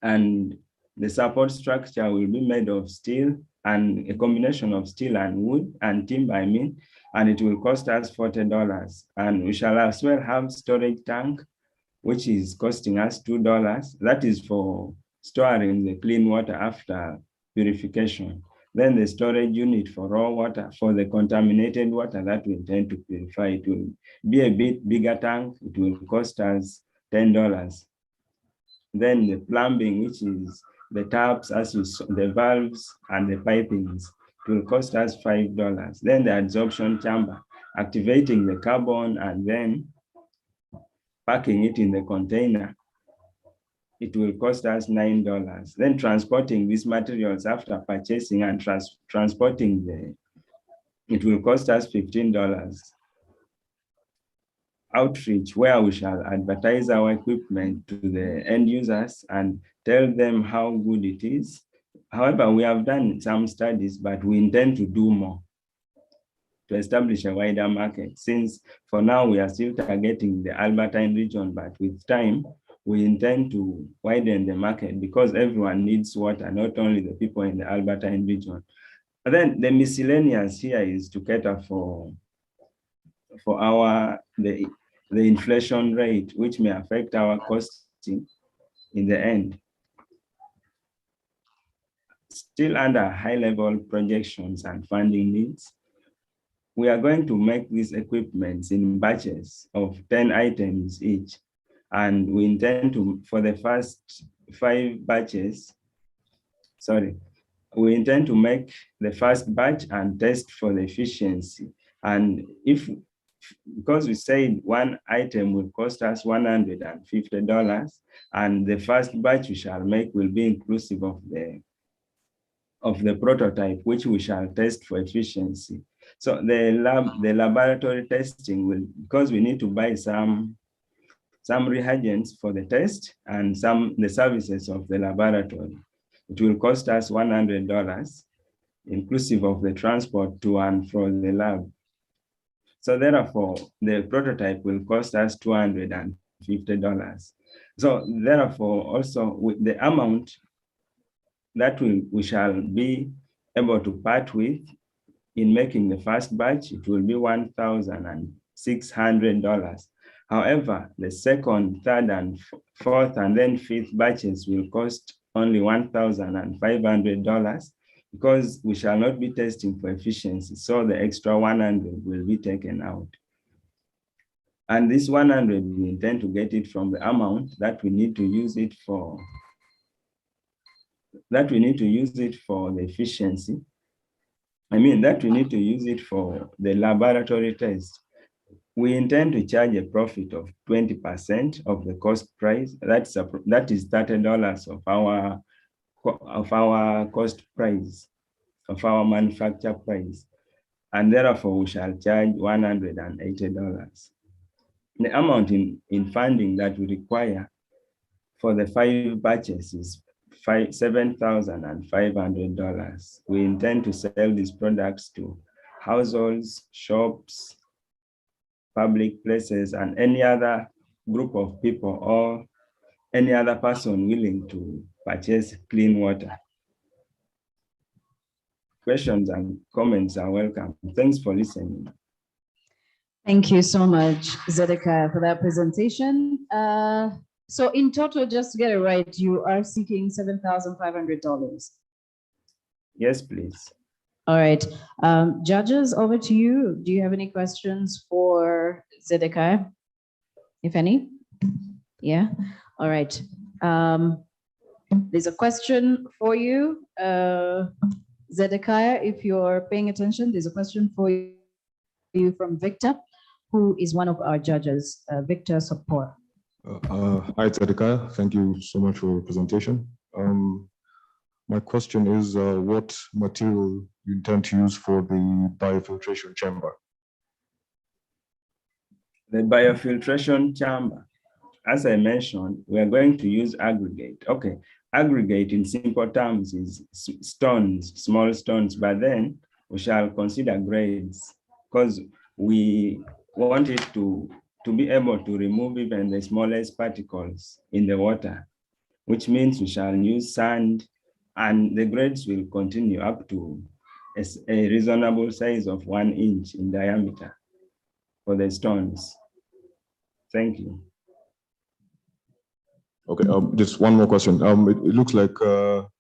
And the support structure will be made of steel and a combination of steel and wood and timber, and it will cost us $40. And we shall as well have storage tank, which is costing us $2. That is for storing the clean water after purification. Then the storage unit for raw water, for the contaminated water that we intend to purify, it will be a bit bigger tank. It will cost us $10. Then the plumbing, which is the taps, as you saw, the valves and the pipings, it will cost us $5. Then the adsorption chamber, activating the carbon and then packing it in the container, it will cost us $9. Then transporting these materials after purchasing and transporting it will cost us $15. Outreach, where we shall advertise our equipment to the end users and tell them how good it is. However, we have done some studies, but we intend to do more to establish a wider market, since for now we are still targeting the Albertine region, but with time, we intend to widen the market because everyone needs water, not only the people in the Albertine region. And then the miscellaneous here is to cater for the inflation rate, which may affect our costing in the end. Still under high-level projections and funding needs, we are going to make these equipments in batches of 10 items each. And we intend to, for the first 5 batches, we intend to make the first batch and test for the efficiency. And because we said one item will cost us $150, and the first batch we shall make will be inclusive of the prototype, which we shall test for efficiency. So the laboratory testing will, because we need to buy some reagents for the test and the services of the laboratory. It will cost us $100, inclusive of the transport to and from the lab. So therefore, the prototype will cost us $250. So therefore, also with the amount that we shall be able to part with in making the first batch, it will be $1,600. However, the second, third, and fourth, and then fifth batches will cost only $1,500 because we shall not be testing for efficiency. So the extra 100 will be taken out. And this 100, we intend to get it from the amount that we need to use it for, the efficiency. I mean, that we need to use it for the laboratory test. We intend to charge a profit of 20% of the cost price. That is $30 of our cost price, of our manufacture price. And therefore, we shall charge $180. The amount in funding that we require for the 5 batches is $7,500. We intend to sell these products to households, shops, public places, and any other group of people or any other person willing to purchase clean water. Questions and comments are welcome. Thanks for listening. Thank you so much, Zedekiah, for that presentation. So in total, just to get it right, you are seeking $7,500. Yes, please. All right. Judges, over to you. Do you have any questions for Zedekiah, if any? Yeah. All right. There's a question for you, Zedekiah. If you're paying attention, there's a question for you from Victor, who is one of our judges. Victor Support. Hi, Zedekiah. Thank you so much for your presentation. My question is, what material you intend to use for the biofiltration chamber? The biofiltration chamber, as I mentioned, we are going to use aggregate. Okay, aggregate in simple terms is stones, small stones, but then we shall consider grades because we want it to be able to remove even the smallest particles in the water, which means we shall use sand, and the grades will continue up to a reasonable size of 1 inch in diameter for the stones. Thank you. Okay, just one more question. It looks like, well,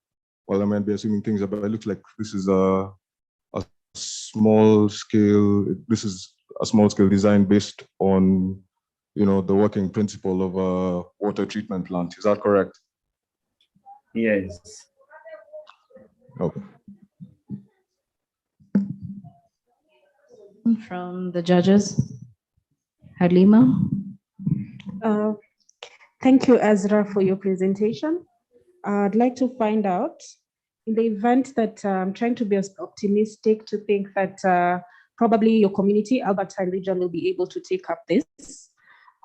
I might be assuming things, but it looks like this is a small scale. This is a small scale design based on, the working principle of a water treatment plant. Is that correct? Yes. Okay. From the judges, Halima. Thank you, Ezra, for your presentation. I'd like to find out, in the event that I'm trying to be optimistic to think that probably your community, Albertine region, will be able to take up this.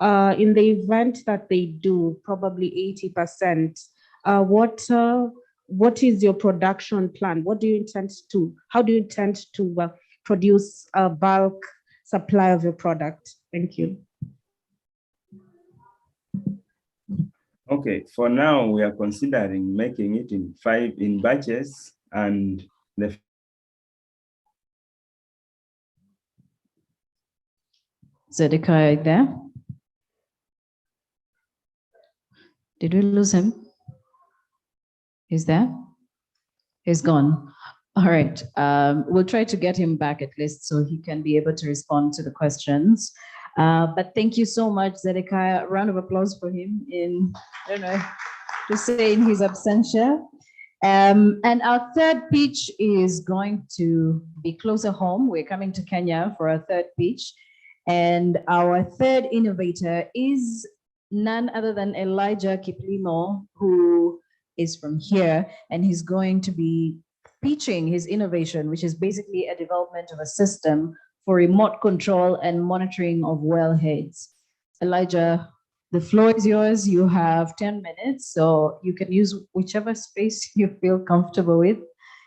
In the event that they do, probably 80%, what is your production plan? How do you intend to produce a bulk supply of your product? Thank you. Okay, for now, we are considering making it in 5 batches, and the Zedekiah there? Did we lose him? He's there? He's gone. All right. We'll try to get him back at least so he can be able to respond to the questions. But thank you so much, Zedekiah. A round of applause for him in, I don't know, to say in his absentia. And our third pitch is going to be closer home. We're coming to Kenya for our third pitch. And our third innovator is none other than Elijah Kiplimo, who is from here, and he's going to be pitching his innovation, which is basically a development of a system for remote control and monitoring of wellheads. Elijah, the floor is yours. You have 10 minutes, so you can use whichever space you feel comfortable with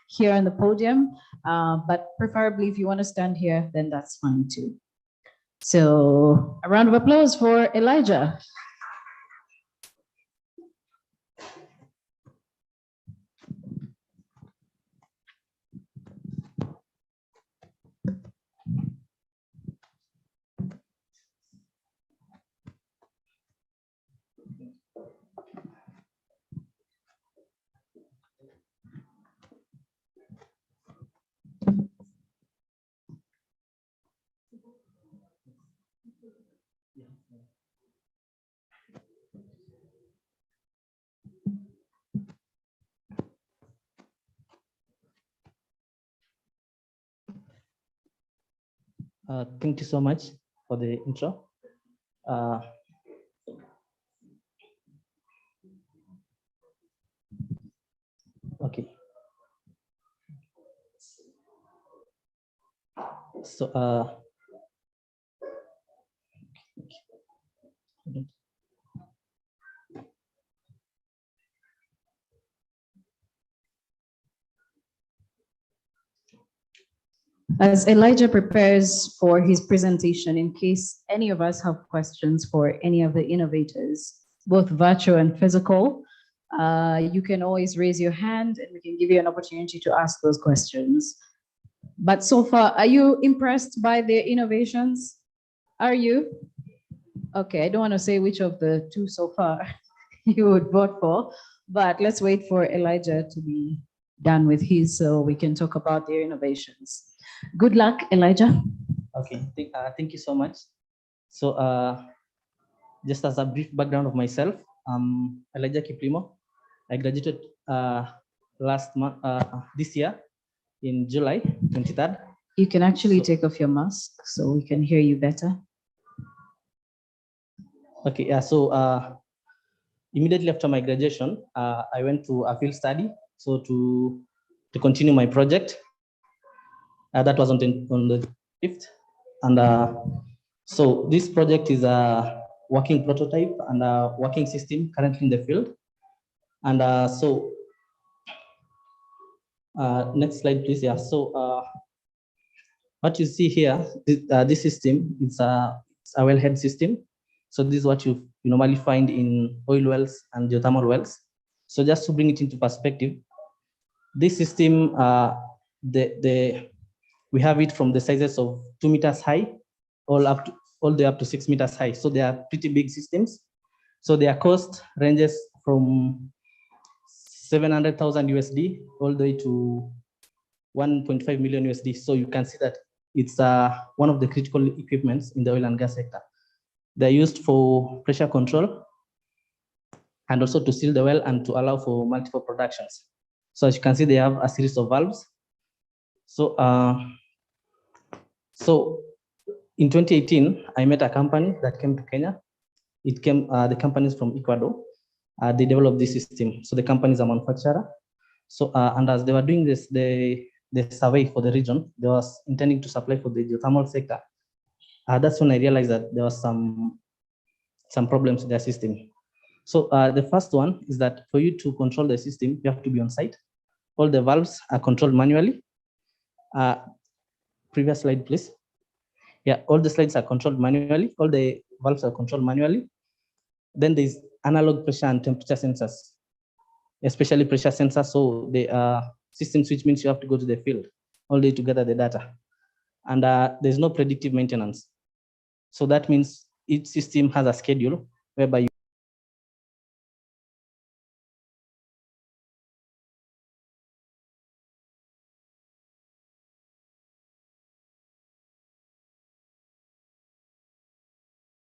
here on the podium. But preferably, if you want to stand here, then that's fine too. So a round of applause for Elijah. Thank you so much for the intro. Okay. So, As Elijah prepares for his presentation, in case any of us have questions for any of the innovators, both virtual and physical, you can always raise your hand and we can give you an opportunity to ask those questions. But so far, are you impressed by their innovations? Are you? Okay, I don't want to say which of the two so far you would vote for, but let's wait for Elijah to be done with his so we can talk about their innovations. Good luck, Elijah. okay, thank you so much. So, just as a brief background of myself, I'm Elijah Kiplimo. I graduated last month, this year in July 23rd. You can actually take off your mask so we can hear you better. Okay, yeah, so immediately after my graduation, I went to a field study, so to continue my project. That was on the 5th. And so this project is a working prototype and a working system currently in the field. And so next slide, please. Yeah, so what you see here, this system, it's a wellhead system. So this is what you normally find in oil wells and geothermal wells. So just to bring it into perspective, this system, we have it from the sizes of 2 meters high, all the way up to 6 meters high. So they are pretty big systems. So their cost ranges from 700,000 USD all the way to 1.5 million USD. So you can see that it's one of the critical equipments in the oil and gas sector. They're used for pressure control and also to seal the well and to allow for multiple productions. So as you can see, they have a series of valves. So, so in 2018, I met a company that came to Kenya. It came, the company is from Ecuador. They developed this system. So the company is a manufacturer. So, and as they were doing this, the survey for the region, they was intending to supply for the geothermal sector. That's when I realized that there was some problems with their system. So the first one is that for you to control the system, you have to be on site. All the valves are controlled manually. Previous slide, please. Yeah, all the slides are controlled manually. All the valves are controlled manually. Then there's analog pressure and temperature sensors, especially pressure sensors. So the system switch means you have to go to the field all day to gather the data. And there's no predictive maintenance. So that means each system has a schedule whereby you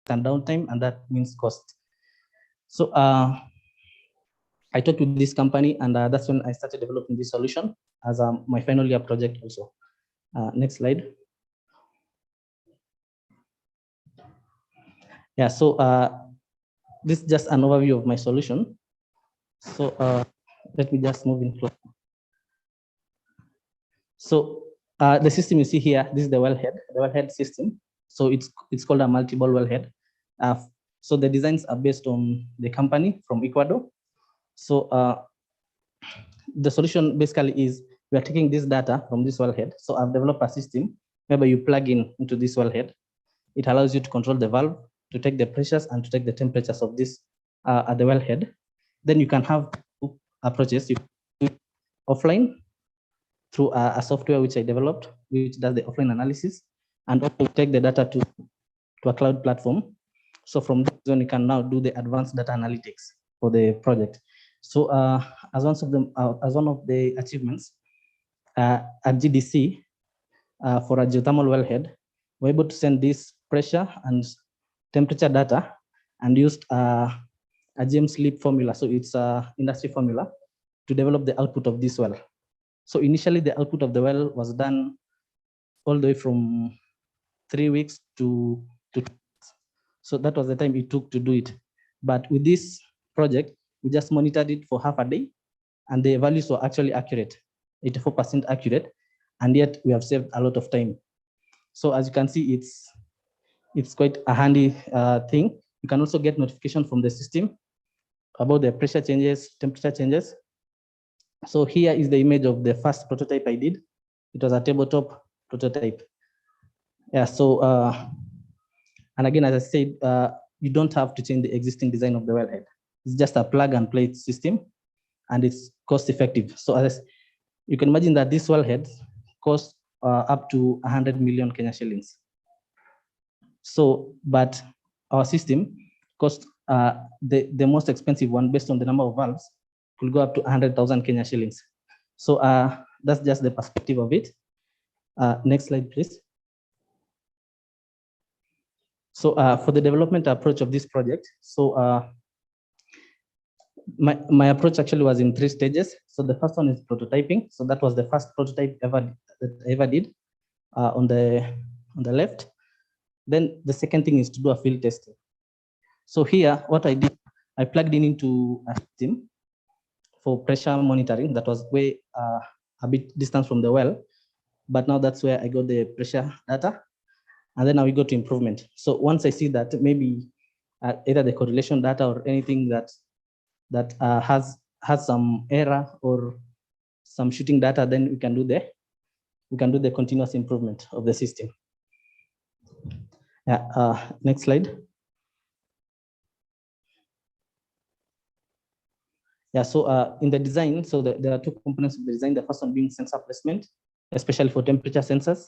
and downtime, and that means cost. So I talked with this company, and that's when I started developing this solution as my final year project also. Next slide. Yeah, so this is just an overview of my solution. So let me just move in close. So the system you see here, this is the wellhead system. So it's called a multi-ball wellhead. So the designs are based on the company from Ecuador. So the solution basically is we are taking this data from this wellhead. So I've developed a system whereby you plug into this wellhead. It allows you to control the valve, to take the pressures and to take the temperatures of this at the wellhead. Then you can have approaches. You can do offline through a software which I developed, which does the offline analysis, and also take the data to a cloud platform. So from this one, you can now do the advanced data analytics for the project. So as one of the achievements at GDC for a geothermal wellhead, we're able to send this pressure and temperature data and used a James Leap formula. So it's an industry formula to develop the output of this well. So initially the output of the well was done all the way from 3 weeks to so that was the time it took to do it. But with this project, we just monitored it for half a day, and the values were actually accurate, 84% accurate, and yet we have saved a lot of time. So as you can see, it's quite a handy thing. You can also get notification from the system about the pressure changes, temperature changes. So here is the image of the first prototype I did. It was a tabletop prototype. Yeah, so, and again, as I said, you don't have to change the existing design of the wellhead. It's just a plug and play system, and it's cost effective. So as you can imagine that this wellhead costs up to 100 million Kenya shillings. So, but our system cost the most expensive one based on the number of valves could go up to 100,000 Kenya shillings. So that's just the perspective of it. Next slide, please. So for the development approach of this project, so my approach actually was in 3 stages. So the first one is prototyping. So that was the first prototype that I ever did on the left. Then the second thing is to do a field testing. So here, what I did, I plugged into a system for pressure monitoring that was way a bit distant from the well, but now that's where I got the pressure data, and then now we go to improvement. So once I see that maybe either the correlation data or anything that has some error or some shooting data, then we can do the continuous improvement of the system. Yeah. Next slide. Yeah, so in the design, so there are 2 components of the design. The first one being sensor placement, especially for temperature sensors.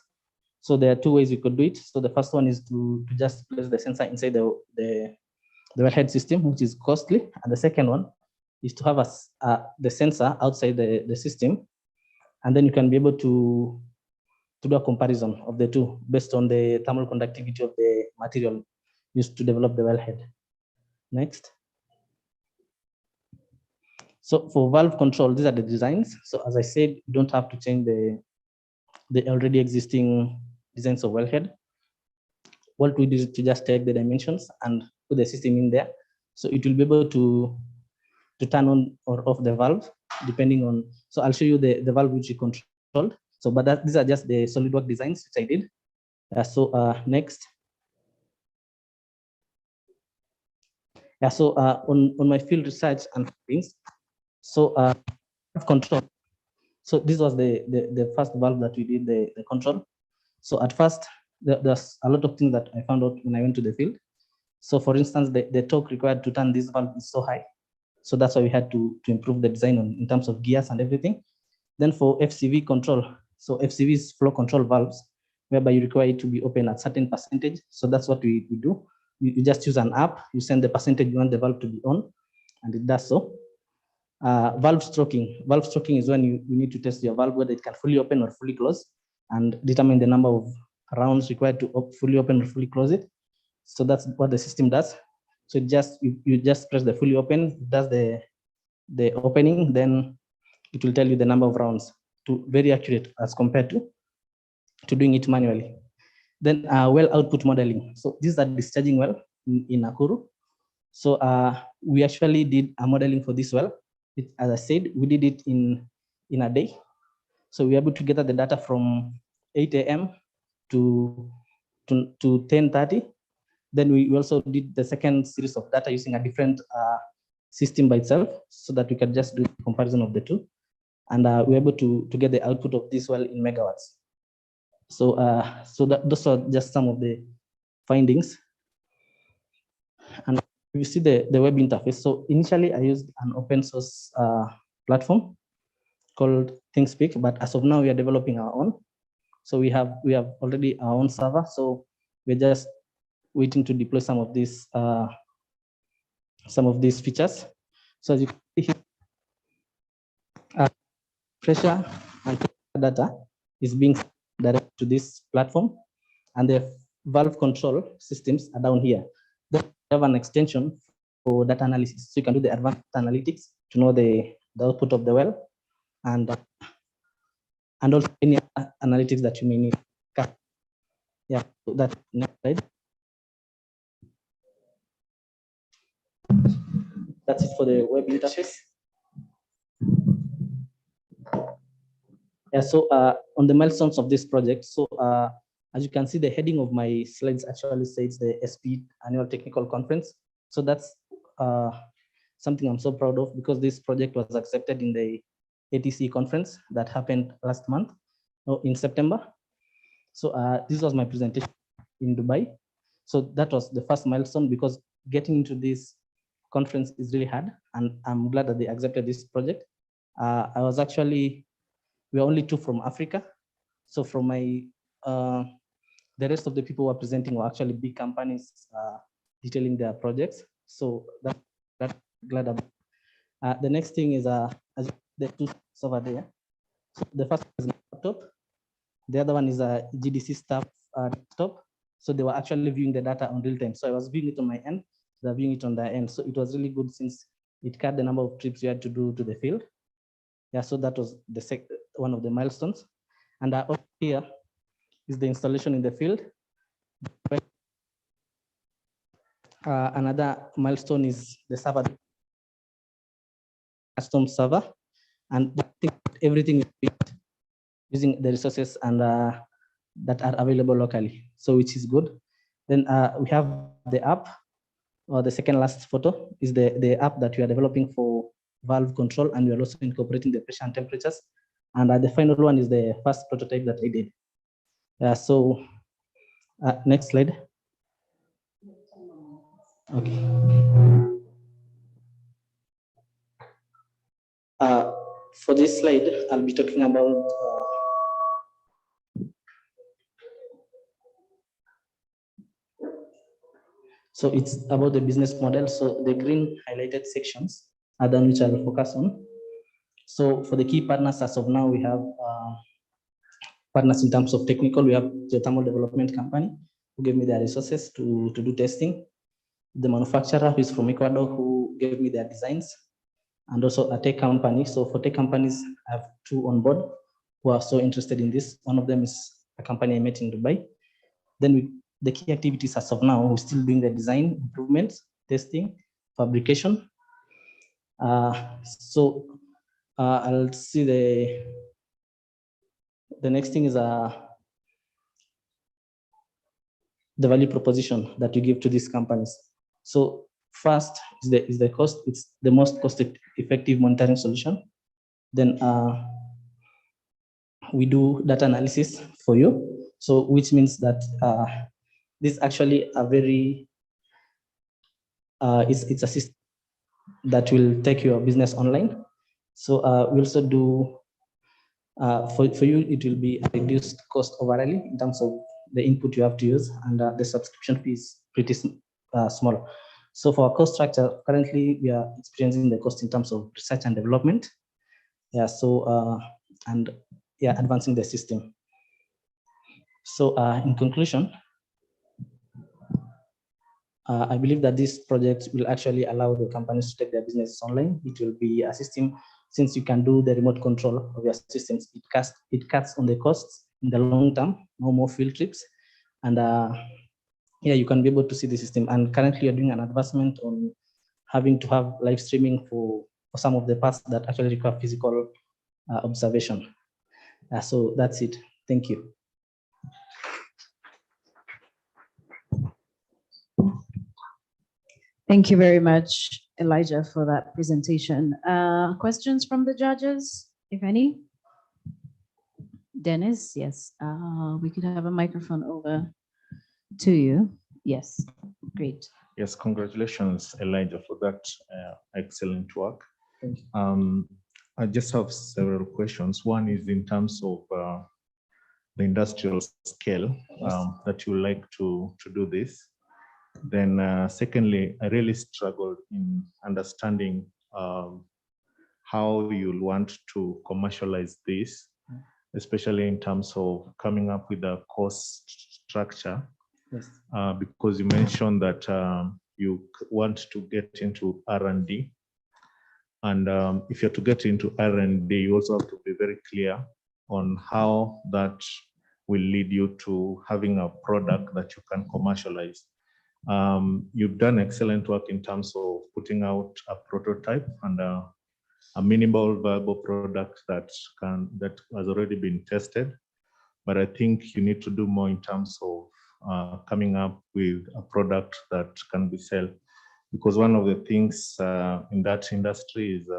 So there are 2 ways we could do it. So the first one is to just place the sensor inside the wellhead system, which is costly. And the second one is to have the sensor outside the system. And then you can be able to do a comparison of the 2 based on the thermal conductivity of the material used to develop the wellhead. Next. So for valve control, these are the designs. So as I said, you don't have to change the already existing designs of wellhead. What we do is to just take the dimensions and put the system in there. So it will be able to turn on or off the valve depending on, so I'll show you the valve which we controlled. So, but these are just the SolidWorks designs which I did. So next. Yeah, so on my field research and things, so control. So this was the first valve that we did the control. So at first, there's a lot of things that I found out when I went to the field. So for instance, the torque required to turn this valve is so high. So that's why we had to improve the design in terms of gears and everything. Then for FCV control, so FCV is flow control valves, whereby you require it to be open at certain percentage. So that's what we do. You just use an app, you send the percentage you want the valve to be on, and it does so. Valve stroking. Valve stroking is when you need to test your valve, whether it can fully open or fully close, and determine the number of rounds required to fully open or fully close it. So that's what the system does. So you just press the fully open, it does the opening, then it will tell you the number of rounds, to very accurate as compared to doing it manually. Then well output modeling. So these are discharging well in Nakuru. So we actually did a modeling for this well. As I said, we did it in a day. So we were able to gather the data from 8 a.m. to 10:30. Then we also did the second series of data using a different system by itself, so that we can just do a comparison of the two. And we were able to get the output of this well in megawatts. So those are just some of the findings. And you see the web interface. So initially I used an open source platform called ThinkSpeak, but as of now we are developing our own. So we have already our own server. So we're just waiting to deploy some of these features. So as you can see here, pressure and data is being directed to this platform, and the valve control systems are down here. Then we have an extension for data analysis, so you can do the advanced analytics to know the output of the well, and also any analytics that you may need. Yeah, so that next slide. That's it for the web interface. Yeah, so on the milestones of this project, so as you can see, the heading of my slides actually says the SP Annual Technical Conference. So that's something I'm so proud of, because this project was accepted in the ATC conference that happened last month, in September. So this was my presentation in Dubai. So that was the first milestone, because getting into this conference is really hard, and I'm glad that they accepted this project. We are only 2 from Africa. So from my, the rest of the people who are presenting were actually big companies detailing their projects. So that's glad about. The next thing is as the 2 over there. So the first is my laptop. The other one is a GDC staff desktop. So they were actually viewing the data on real time. So I was viewing it on my end, they're viewing it on their end. So it was really good, since it cut the number of trips you had to do to the field. Yeah, so that was one of the milestones. And up here is the installation in the field. Another milestone is the server, custom server, and everything is using the resources and that are available locally. So which is good. Then we have the app, or the second last photo is the app that we are developing for valve control, and we are also incorporating the pressure and temperatures. And the final one is the first prototype that I did. So next slide. Okay. For this slide, I'll be talking about so it's about the business model. So the green highlighted sections are the which I will focus on. So for the key partners, as of now, we have partners in terms of technical. We have the thermal development company who gave me their resources to do testing. The manufacturer who is from Ecuador who gave me their designs, and also a tech company. So for tech companies, I have 2 on board who are so interested in this. One of them is a company I met in Dubai. Then the key activities as of now, we're still doing the design, improvements, testing, fabrication. I'll see the next thing is the value proposition that you give to these companies. So first is the cost. It's the most cost-effective monitoring solution. Then we do data analysis for you. So which means that this is actually a very it's a system that will take your business online. So we also do for you, it will be a reduced cost overall in terms of the input you have to use, and the subscription fee is pretty small. So for our cost structure, currently we are experiencing the cost in terms of research and development. Yeah, so and yeah, advancing the system. So in conclusion, I believe that this project will actually allow the companies to take their business online. It will be a system, since you can do the remote control of your systems, it cuts on the costs in the long term, no more field trips. And yeah, you can be able to see the system. And currently you're doing an advancement on having to have live streaming for some of the parts that actually require physical observation. So that's it. Thank you. Thank you very much, Elijah, for that presentation. Questions from the judges, if any? Dennis, yes. We could have a microphone over to you. Yes, great. Yes, congratulations, Elijah, for that excellent work. Thank you. I just have several questions. One is in terms of the industrial scale that you like to do this. Then secondly, I really struggled in understanding how you'll want to commercialize this, especially in terms of coming up with a cost structure. Yes. Because you mentioned that you want to get into R&D. And if you're to get into R&D, you also have to be very clear on how that will lead you to having a product that you can commercialize. You've done excellent work in terms of putting out a prototype and a minimal viable product that has already been tested. But I think you need to do more in terms of coming up with a product that can be sold. Because one of the things in that industry is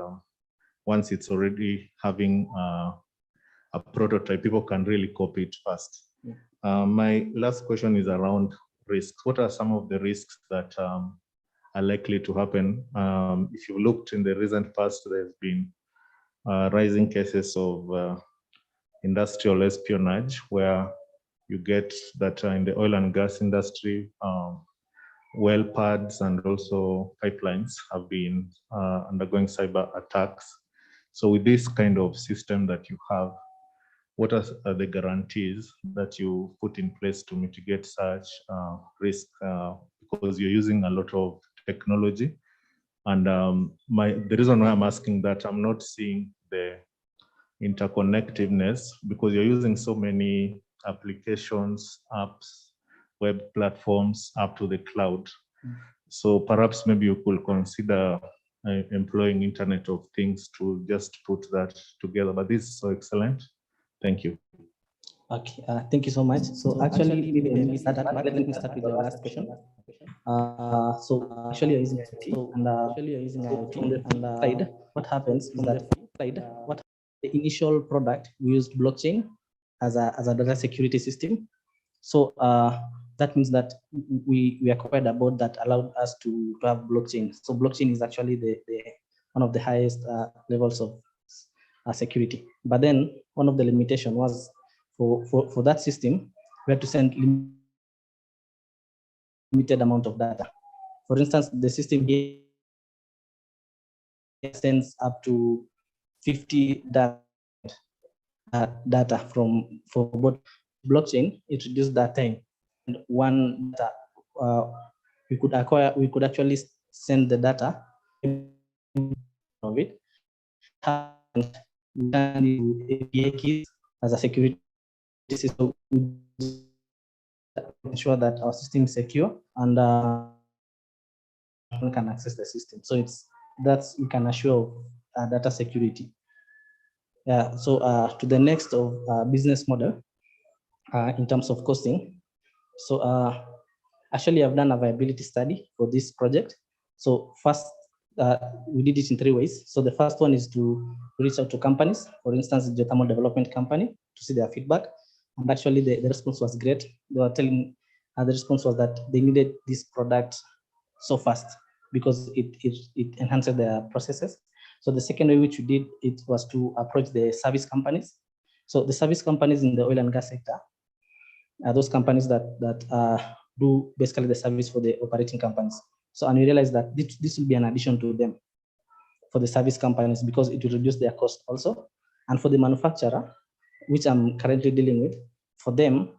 once it's already having a prototype, people can really copy it fast. Yeah. My last question is around risks. What are some of the risks that are likely to happen? If you looked in the recent past, there's been rising cases of industrial espionage, where you get that in the oil and gas industry, well pads and also pipelines have been undergoing cyber attacks. So with this kind of system that you have, what are the guarantees that you put in place to mitigate such risk? Because you're using a lot of technology. And the reason why I'm asking that, I'm not seeing the interconnectiveness, because you're using so many applications, apps, web platforms up to the cloud. So perhaps maybe you could consider employing Internet of Things to just put that together. But this is so excellent. Thank you. Okay, thank you so much. So actually, maybe let me start with the last question. So actually, you're using IoT, and from the side, what happens is that the initial product, we used blockchain as a data security system. So that means that we acquired a board that allowed us to have blockchain. So blockchain is actually the one of the highest levels of security. But then one of the limitation was for that system, we had to send limited amount of data. For instance, the system here sends up to 50 data for both blockchain. It reduced that time. And one data we could actually send the data of it. And we can use API keys as a security system to ensure that our system is secure and one can access the system. So we can assure data security. Yeah. So to the next of business model in terms of costing. So actually, I've done a viability study for this project. So first, we did it in 3 ways. So the first one is to reach out to companies, for instance, the geothermal development company, to see their feedback. And actually, the response was great. They were telling the response was that they needed this product so fast because it enhances their processes. So the second way which we did it was to approach the service companies. So the service companies in the oil and gas sector are those companies that do basically the service for the operating companies. So, and we realized that this will be an addition to them for the service companies because it will reduce their cost also. And for the manufacturer, which I'm currently dealing with, for them,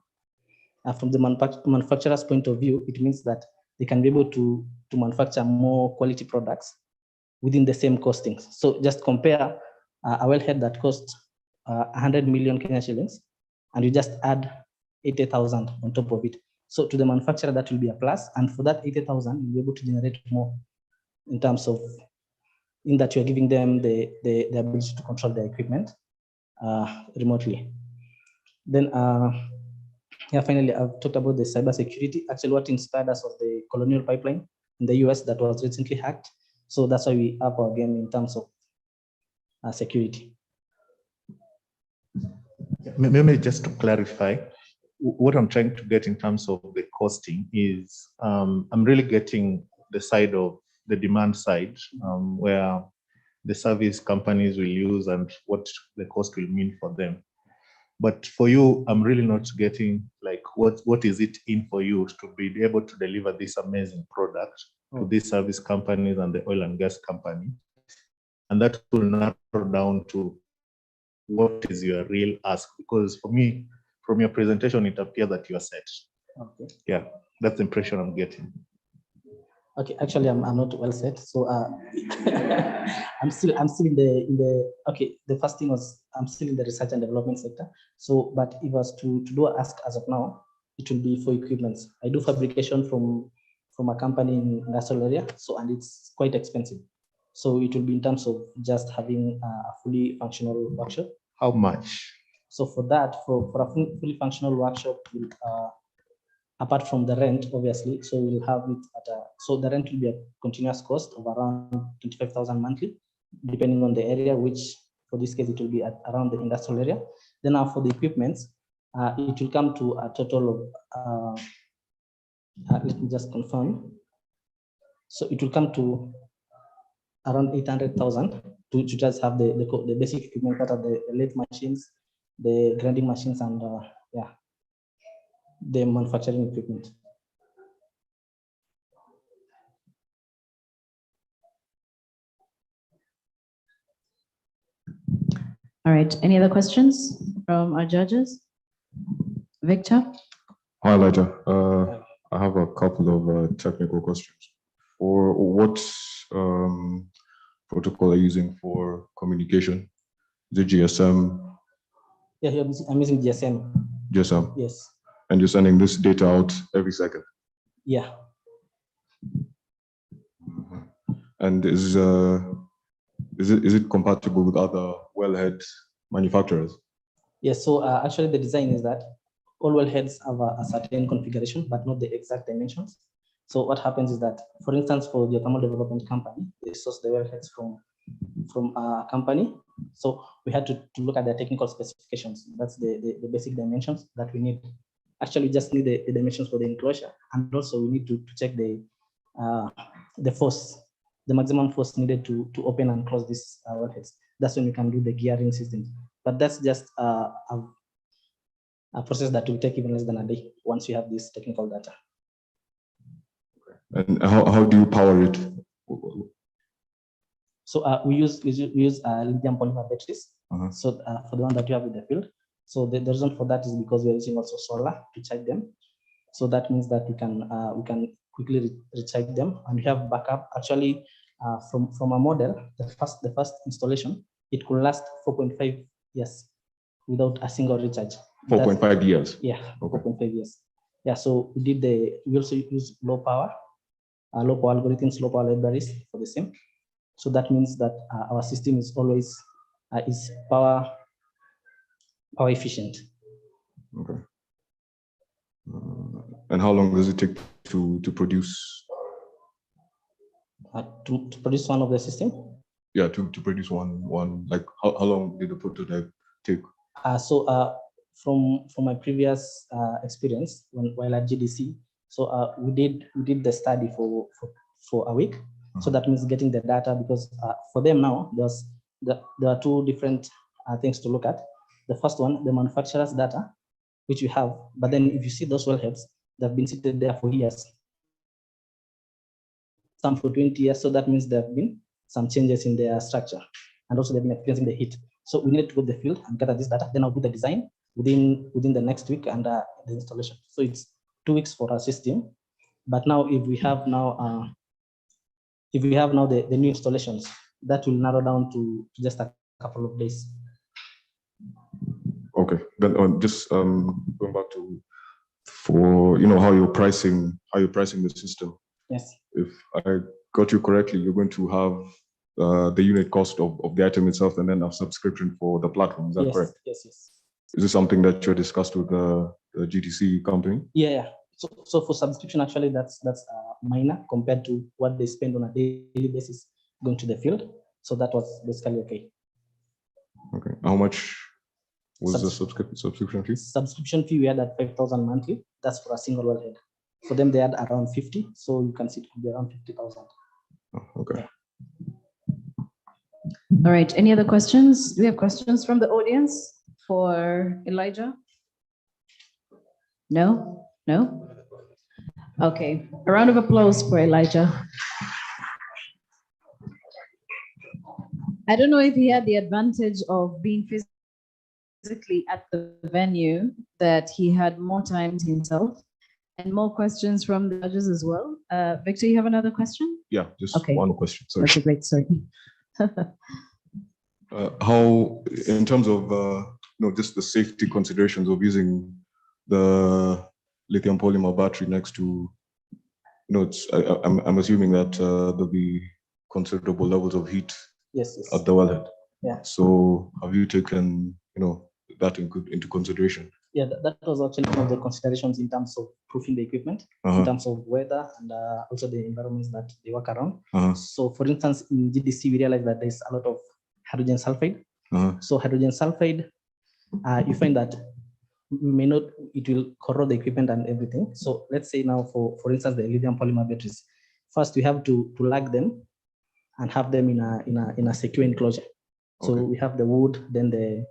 from the manufacturer's point of view, it means that they can be able to manufacture more quality products within the same costings. So just compare a wellhead that costs 100 million Kenya shillings, and you just add 80,000 on top of it. So to the manufacturer, that will be a plus. And for that 80,000, you'll be able to generate more in terms of, in that you're giving them the ability to control their equipment remotely. Then, yeah, finally, I've talked about the cybersecurity. Actually, what inspired us was the Colonial Pipeline in the US that was recently hacked. So that's why we up our game in terms of security. Maybe just to clarify, what I'm trying to get in terms of the costing is I'm really getting the side of the demand side, where the service companies will use and what the cost will mean for them. But for you, I'm really not getting like what is it in for you to be able to deliver this amazing product to these service companies and the oil and gas company. And that will narrow down to what is your real ask, because for me, from your presentation, it appears that you are set. Okay. Yeah, that's the impression I'm getting. Okay, actually, I'm not well set. So I'm still in the okay. The first thing was I'm still in the research and development sector. So, but if I was to do an ask as of now, it will be for equipments. I do fabrication from a company in industrial area. So, and it's quite expensive. So it will be in terms of just having a fully functional workshop. How much? So for that, for a fully functional workshop, apart from the rent, obviously, so we'll have it at so the rent will be a continuous cost of around 25,000 monthly, depending on the area, which for this case, it will be at around the industrial area. Then now for the equipments, it will come to a total of, let me just confirm. So it will come to around 800,000 to just have the basic equipment that are the lathe machines, the grinding machines, and yeah, the manufacturing equipment. All right, any other questions from our judges? Victor? Hi, Elijah. I have a couple of technical questions. For what protocol are you using for communication? Is it GSM? Yeah, I'm using GSM. GSM? Yes. And you're sending this data out every second? Yeah. And is it compatible with other wellhead manufacturers? Yes, so actually the design is that all wellheads have a certain configuration, but not the exact dimensions. So what happens is that, for instance, for the thermal development company, they source the wellheads from a company. So we had to look at the technical specifications. That's the basic dimensions that we need. Actually, we just need the dimensions for the enclosure, and also we need to check the force, the maximum force needed to open and close these wellheads. That's when we can do the gearing systems. But that's just a process that will take even less than a day once you have this technical data. And how do you power it? So we use lithium polymer batteries. So for the one that you have in the field. So the reason for that is because we're using also solar to charge them. So that means that we can quickly recharge them, and we have backup. Actually, from a model, the first installation, it could last 4.5 years without a single recharge. 4.5 years. Yeah, okay. 4.5 years. Yeah. So we also use low power algorithms, low power libraries for the same. So that means that our system is always is power efficient. Okay. And how long does it take to produce? To produce one of the system? Yeah, to produce one. Like how long did the prototype take? From my previous experience while at GDC, so we did the study for a week. So that means getting the data, because for them now there are two different things to look at. The first one, the manufacturer's data, which we have, but then if you see those wellheads, they've been seated there for years, some for 20 years. So that means there have been some changes in their structure, and also they've been experiencing the heat. So we need to go to the field and gather this data. Then I'll do the design within the next week and the installation. So it's 2 weeks for our system. But now, if we have now the new installations, that will narrow down to just a couple of days. Okay, then just going back to for how you're pricing the system. Yes. If I got you correctly, you're going to have the unit cost of the item itself and then a subscription for the platform. Is that Yes, correct? yes, yes. Is this something that you discussed with the GTC company? Yeah. So for subscription, actually, that's minor compared to what they spend on a daily basis going to the field. So that was basically okay. Okay. How much was the subscription fee? Subscription fee we had at 5,000 monthly. That's for a single wellhead. For them, they had around 50. So you can see it could be around 50,000. Oh, okay. Yeah. All right. Any other questions? Do we have questions from the audience for Elijah? No? No? Okay. A round of applause for Elijah. I don't know if he had the advantage of being physically at the venue, that he had more time to himself and more questions from the judges as well. Victor, you have another question? Yeah, just Okay. one question. Sorry. Okay, great. Sorry. How, in terms of just the safety considerations of using the lithium polymer battery next to, I'm assuming that there'll be considerable levels of heat Yes, yes. at the wellhead. Yeah. So have you taken that into consideration? Yeah, that was actually one of the considerations in terms of proofing the equipment, in terms of weather and also the environments that they work around. So for instance, in GDC, we realized that there's a lot of hydrogen sulfide. So hydrogen sulfide, you find that it will corrode the equipment and everything. So let's say now for instance, the lithium polymer batteries, first we have to lug them and have them in a secure enclosure. So we have the wood, then the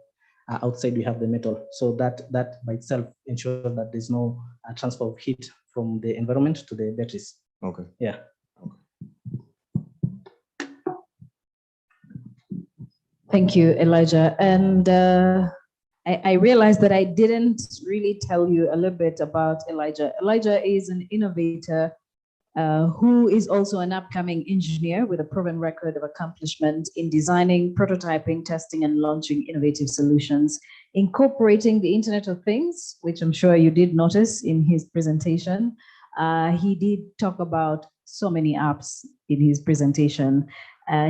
outside we have the metal. So that by itself ensures that there's no transfer of heat from the environment to the batteries. Okay. Yeah. Thank you, Elijah. And I realized that I didn't really tell you a little bit about Elijah. Elijah is an innovator who is also an upcoming engineer with a proven record of accomplishment in designing, prototyping, testing, and launching innovative solutions, incorporating the Internet of Things, which I'm sure you did notice in his presentation. He did talk about so many apps in his presentation.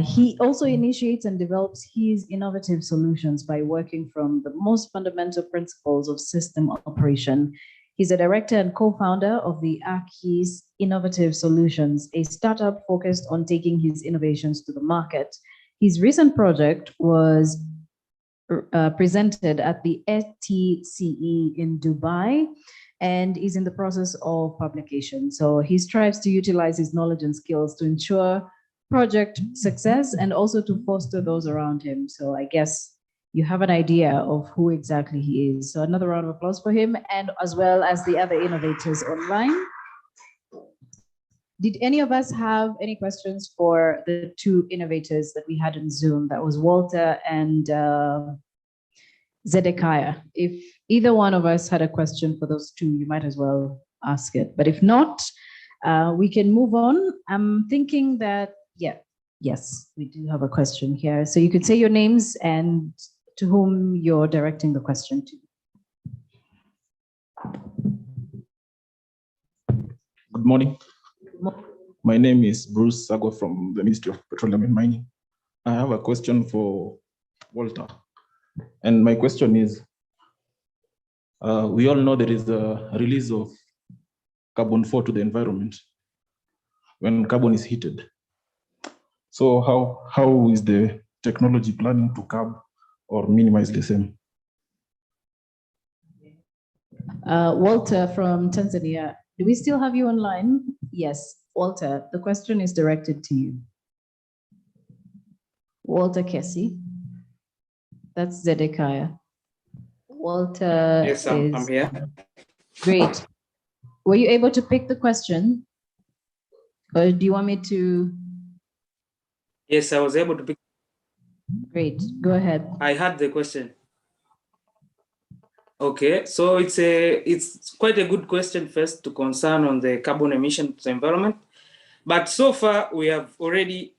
He also initiates and develops his innovative solutions by working from the most fundamental principles of system operation. He's a director and co-founder of the Aki's Innovative Solutions, a startup focused on taking his innovations to the market. His recent project was presented at the STCE in Dubai and is in the process of publication. So he strives to utilize his knowledge and skills to ensure project success and also to foster those around him. So I guess you have an idea of who exactly he is. So another round of applause for him, and as well as the other innovators online. Did any of us have any questions for the two innovators that we had in Zoom? That was Walter and Zedekiah. If either one of us had a question for those two, you might as well ask it. But if not, we can move on. I'm thinking that, yes, we do have a question here. So you could say your names and to whom you're directing the question to. Good morning. My name is Bruce Sago from the Ministry of Petroleum and Mining. I have a question for Walter. And my question is, we all know there is a release of carbon 4 to the environment when carbon is heated. So how is the technology planning to curb or minimize the same? Walter from Tanzania, do we still have you online? Yes, Walter, the question is directed to you. Walter Kessie, that's Zedekiah. Walter Yes, I'm here. Great. Were you able to pick the question? Or do you want me to? Yes, I was able to pick. Great, go ahead. I had the question. Okay, so it's quite a good question first to concern on the carbon emission to the environment. But so far we have already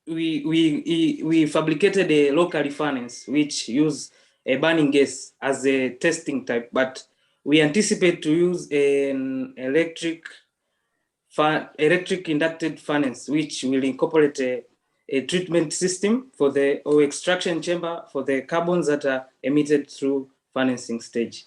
we fabricated a local furnace which use a burning gas as a testing type, but we anticipate to use an electric inducted furnace which will incorporate a treatment system for the or extraction chamber for the carbons that are emitted through furnancing stage.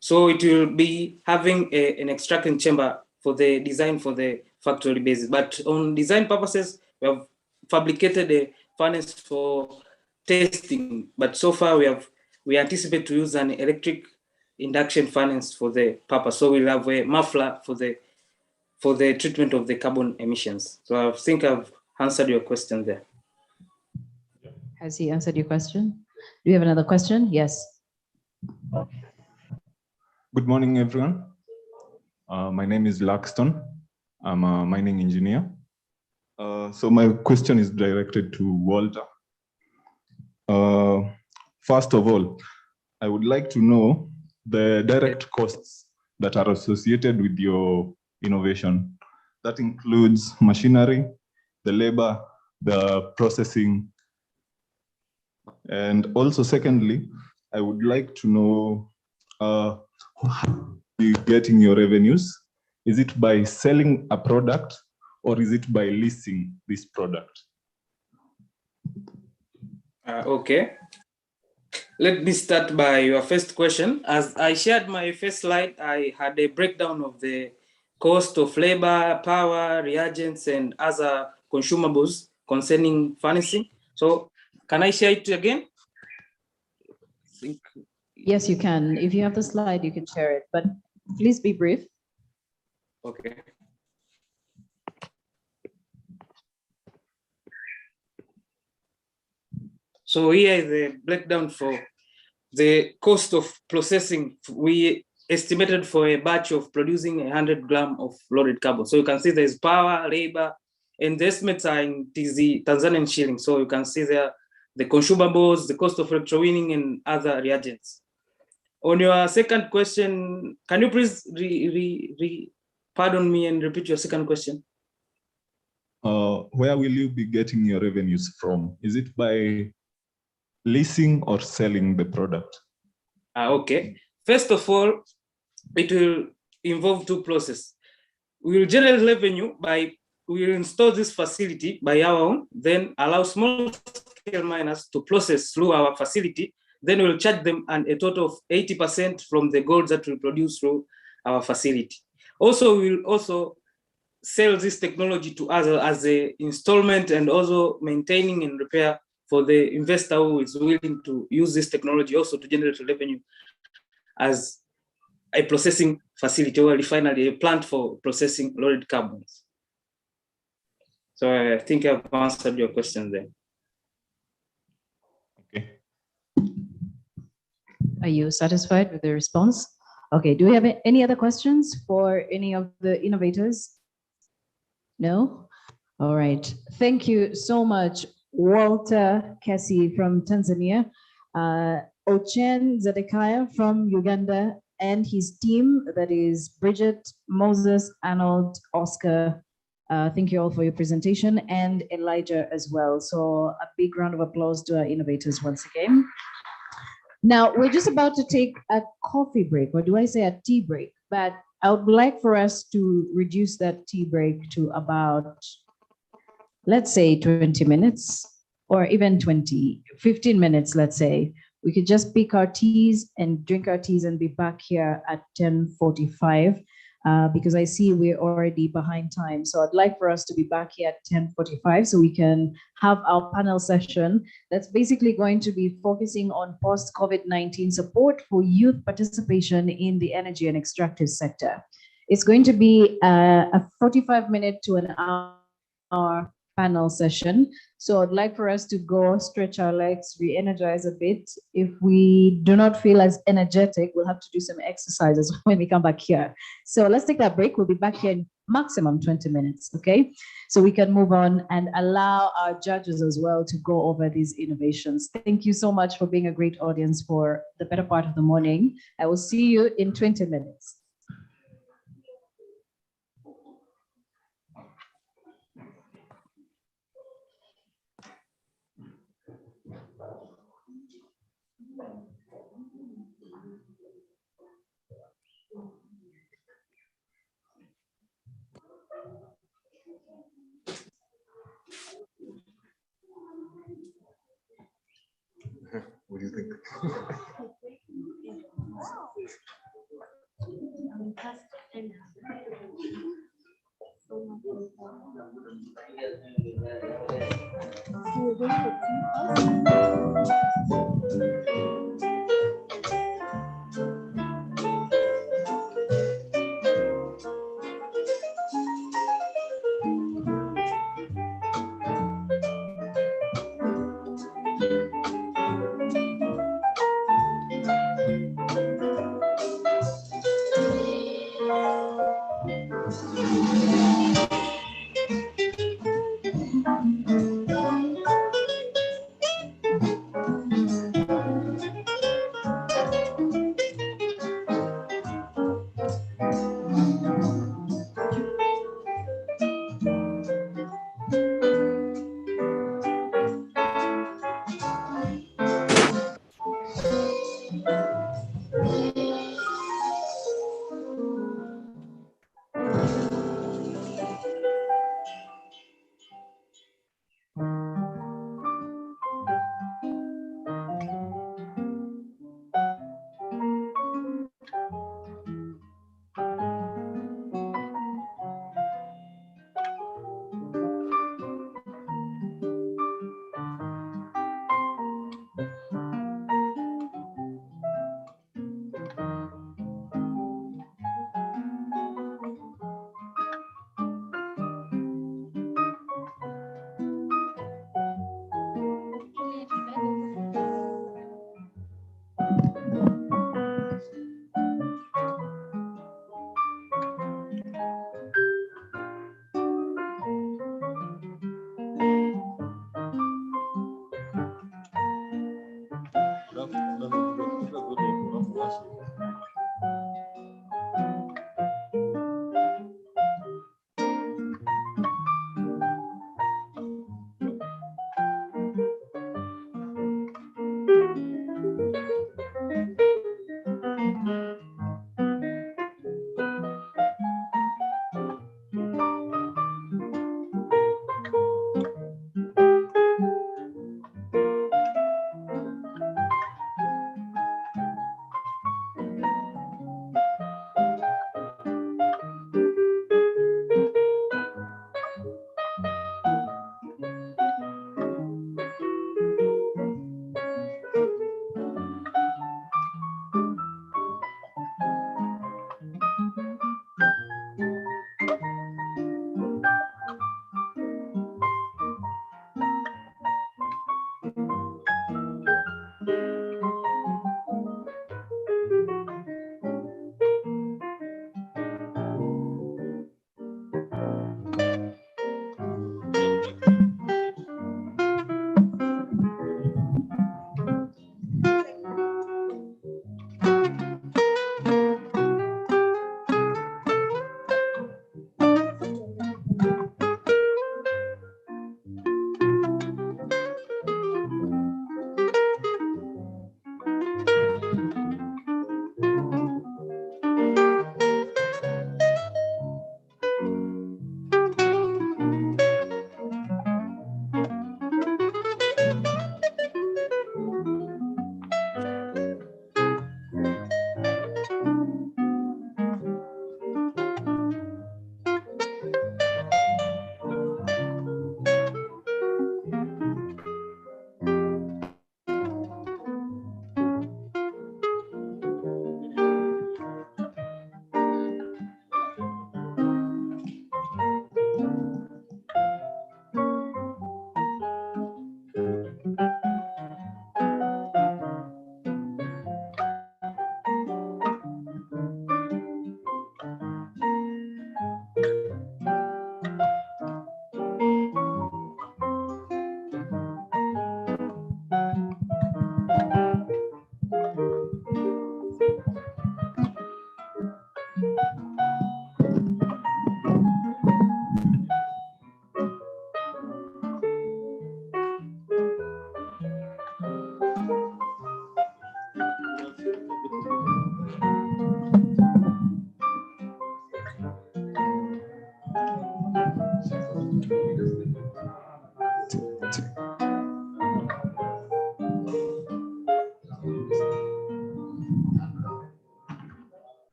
So it will be having an extraction chamber for the design for the factory basis. But on design purposes, we have fabricated a furnace for testing. But so far we anticipate to use an electric induction furnace for the purpose. So we'll have a muffler for the treatment of the carbon emissions. So I think I've answered your question there. Has he answered your question? Do you have another question? Yes. Good morning, everyone. My name is Laxton. I'm a mining engineer. So my question is directed to Walter. First of all, I would like to know the direct costs that are associated with your innovation. That includes machinery, the labor, the processing. And also secondly, I would like to know how you getting your revenues. Is it by selling a product or is it by leasing this product? Okay. Let me start by your first question. As I shared my first slide, I had a breakdown of the cost of labor, power, reagents, and other consumables concerning furnancing. So can I share it again? Yes, you can. If you have the slide, you can share it, but please be brief. Okay. So here is the breakdown for the cost of processing. We estimated for a batch of producing 100 grams of loaded carbon. So you can see there's power, labor, and the estimates are in Tanzanian shillings. So you can see there the consumables, the cost of electrowinning, and other reagents. On your second question, can you please pardon me and repeat your second question? Where will you be getting your revenues from? Is it by leasing or selling the product? Okay. First of all, it will involve two processes. We will generate revenue by, we will install this facility by our own, then allow small scale miners to process through our facility. Then we'll charge them a total of 80% from the gold that we produce through our facility. Also, we'll also sell this technology to others as an installment and also maintaining and repair for the investor who is willing to use this technology also to generate revenue as a processing facility or refinery, a plant for processing loaded carbons. So I think I've answered your question there. Okay. Are you satisfied with the response? Okay, do we have any other questions for any of the innovators? No? All right. Thank you so much, Walter Kesi from Tanzania, Ochen Zedekiah from Uganda, and his team, that is Bridget, Moses, Arnold, Oscar. Thank you all for your presentation, and Elijah as well. So a big round of applause to our innovators once again. Now, we're just about to take a coffee break, or do I say a tea break? But I would like for us to reduce that tea break to about, let's say 20 minutes, or even 15 minutes, let's say. We could just pick our teas and drink our teas and be back here at 10:45, because I see we're already behind time. So I'd like for us to be back here at 10:45 so we can have our panel session that's basically going to be focusing on post-COVID-19 support for youth participation in the energy and extractive sector. It's going to be a 45-minute to an hour panel session. So I'd like for us to go stretch our legs, re-energize a bit. If we do not feel as energetic, we'll have to do some exercises when we come back here. So let's take that break. We'll be back here in maximum 20 minutes, okay? So we can move on and allow our judges as well to go over these innovations. Thank you so much for being a great audience for the better part of the morning. I will see you in 20 minutes. What do you think?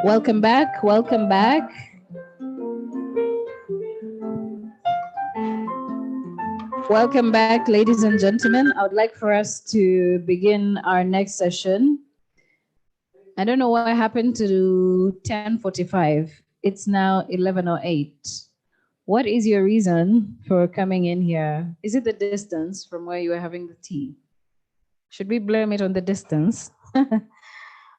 Welcome back. Welcome back. Welcome back, ladies and gentlemen. I would like for us to begin our next session. I don't know what happened to 10:45. It's now 11:08. What is your reason for coming in here? Is it the distance from where you were having the tea? Should we blame it on the distance?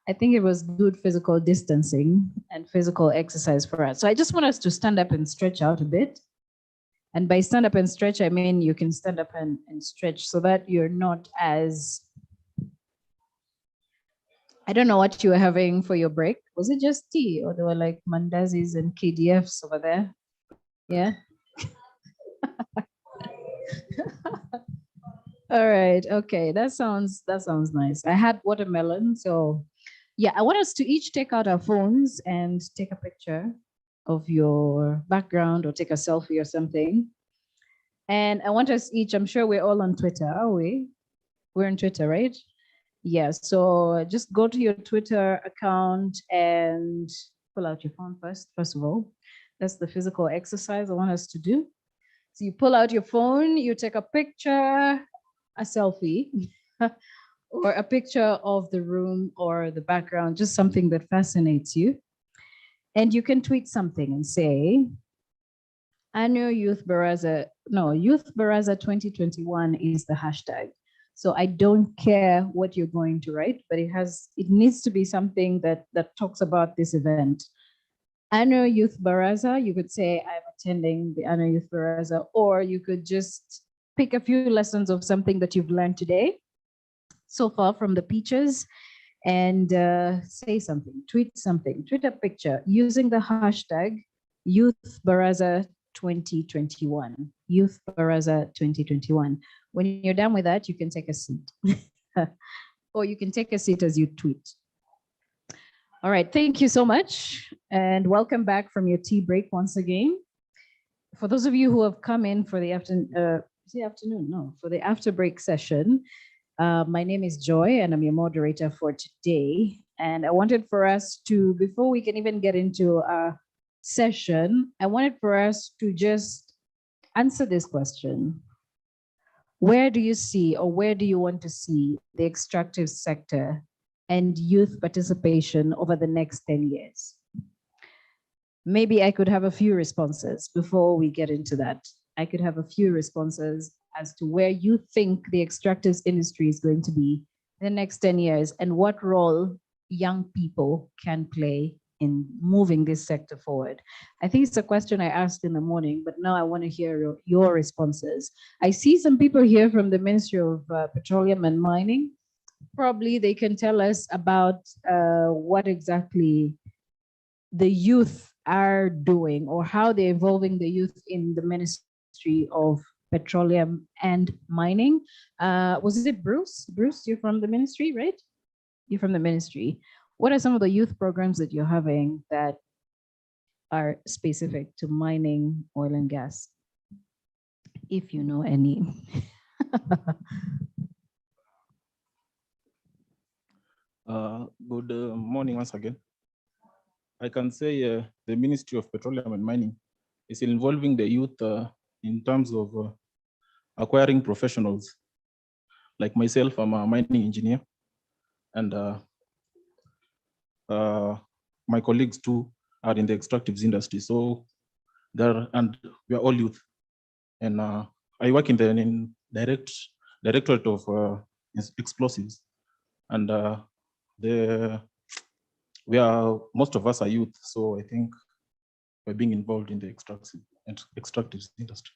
I think it was good physical distancing and physical exercise for us. So I just want us to stand up and stretch out a bit. And by stand up and stretch, I mean you can stand up and stretch so that you're not as, I don't know what you were having for your break. Was it just tea or there were like mandazis and KDFs over there? Yeah. All right. Okay. That sounds nice. I had watermelon. So yeah, I want us to each take out our phones and take a picture of your background or take a selfie or something. And I want us each, I'm sure we're all on Twitter, are we? We're on Twitter, right? Yeah, so just go to your Twitter account and pull out your phone first of all. That's the physical exercise I want us to do. So you pull out your phone, you take a picture, a selfie, or a picture of the room or the background, just something that fascinates you. And you can tweet something and say, Annual Youth Baraza, no, Youth Baraza 2021 is the hashtag. So I don't care what you're going to write, but it needs to be something that talks about this event. Annual Youth Baraza, you could say I'm attending the Annual Youth Baraza, or you could just pick a few lessons of something that you've learned today so far from the Peaches and say something, tweet a picture using the hashtag Youth Baraza 2021, Youth Baraza 2021. When you're done with that, you can take a seat or you can take a seat as you tweet. All right, thank you so much. And welcome back from your tea break once again. For those of you who have come in for the for the after break session, my name is Joy and I'm your moderator for today. And I wanted for us to, before we can even get into our session, I wanted for us to just answer this question. Where do you see, or where do you want to see the extractive sector and youth participation over the next 10 years? Maybe I could have a few responses before we get into that. I could have a few responses as to where you think the extractives industry is going to be in the next 10 years and what role young people can play in moving this sector forward. I think it's a question I asked in the morning, but now I want to hear your responses. I see some people here from the Ministry of Petroleum and Mining. Probably they can tell us about what exactly the youth are doing or how they're involving the youth in the Ministry of Petroleum and Mining. Was it Bruce? Bruce, you're from the ministry, right? You're from the ministry. What are some of the youth programs that you're having that are specific to mining, oil and gas? If you know any. Good morning once again. I can say the Ministry of Petroleum and Mining is involving the youth in terms of acquiring professionals. Like myself, I'm a mining engineer, and my colleagues too are in the extractives industry. So and we are all youth. And I work in the directorate of explosives, and most of us are youth. So I think we're being involved in the extractives industry.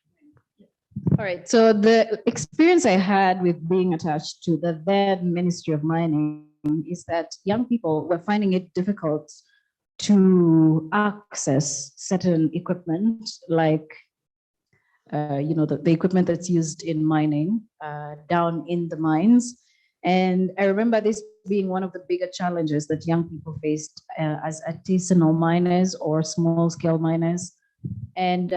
All right, so the experience I had with being attached to the then Ministry of Mining is that young people were finding it difficult to access certain equipment, like the equipment that's used in mining down in the mines. And I remember this being one of the bigger challenges that young people faced as artisanal miners or small scale miners. And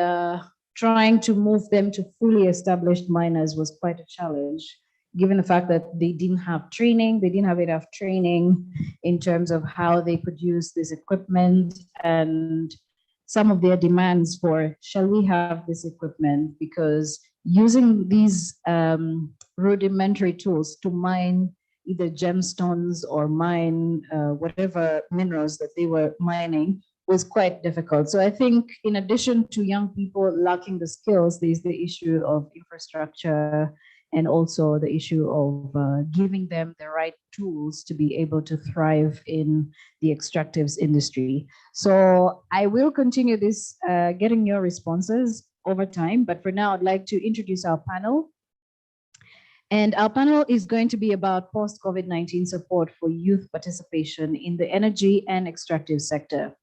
trying to move them to fully established miners was quite a challenge, given the fact that they didn't have training, they didn't have enough training in terms of how they could use this equipment, and some of their demands for, shall we have this equipment? Because using these rudimentary tools to mine either gemstones or mine whatever minerals that they were mining was quite difficult. So I think in addition to young people lacking the skills, there's the issue of infrastructure and also the issue of giving them the right tools to be able to thrive in the extractives industry. So I will continue this, getting your responses over time, but for now I'd like to introduce our panel. And our panel is going to be about post-COVID-19 support for youth participation in the energy and extractive sector.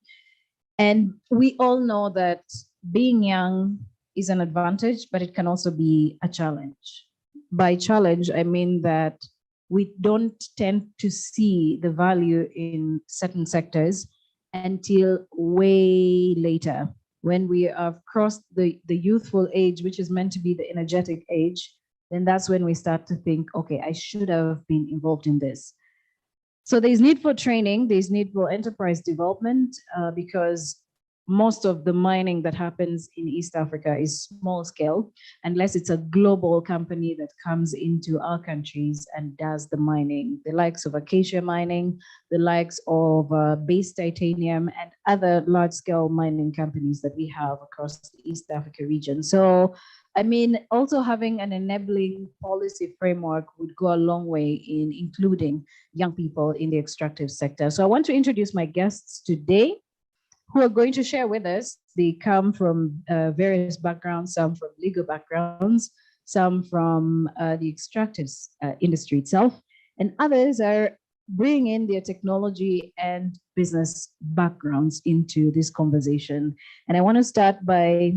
And we all know that being young is an advantage, but it can also be a challenge. By challenge, I mean that we don't tend to see the value in certain sectors until way later, when we have crossed the youthful age, which is meant to be the energetic age. Then that's when we start to think, okay, I should have been involved in this. So there's need for training, there's need for enterprise development, because most of the mining that happens in East Africa is small scale, unless it's a global company that comes into our countries and does the mining, the likes of Acacia Mining, the likes of Base Titanium, and other large scale mining companies that we have across the East Africa region. So, I mean, also having an enabling policy framework would go a long way in including young people in the extractive sector. So I want to introduce my guests today, who are going to share with us. They come from various backgrounds, some from legal backgrounds, some from the extractives industry itself, and others are bringing in their technology and business backgrounds into this conversation. And I want to start by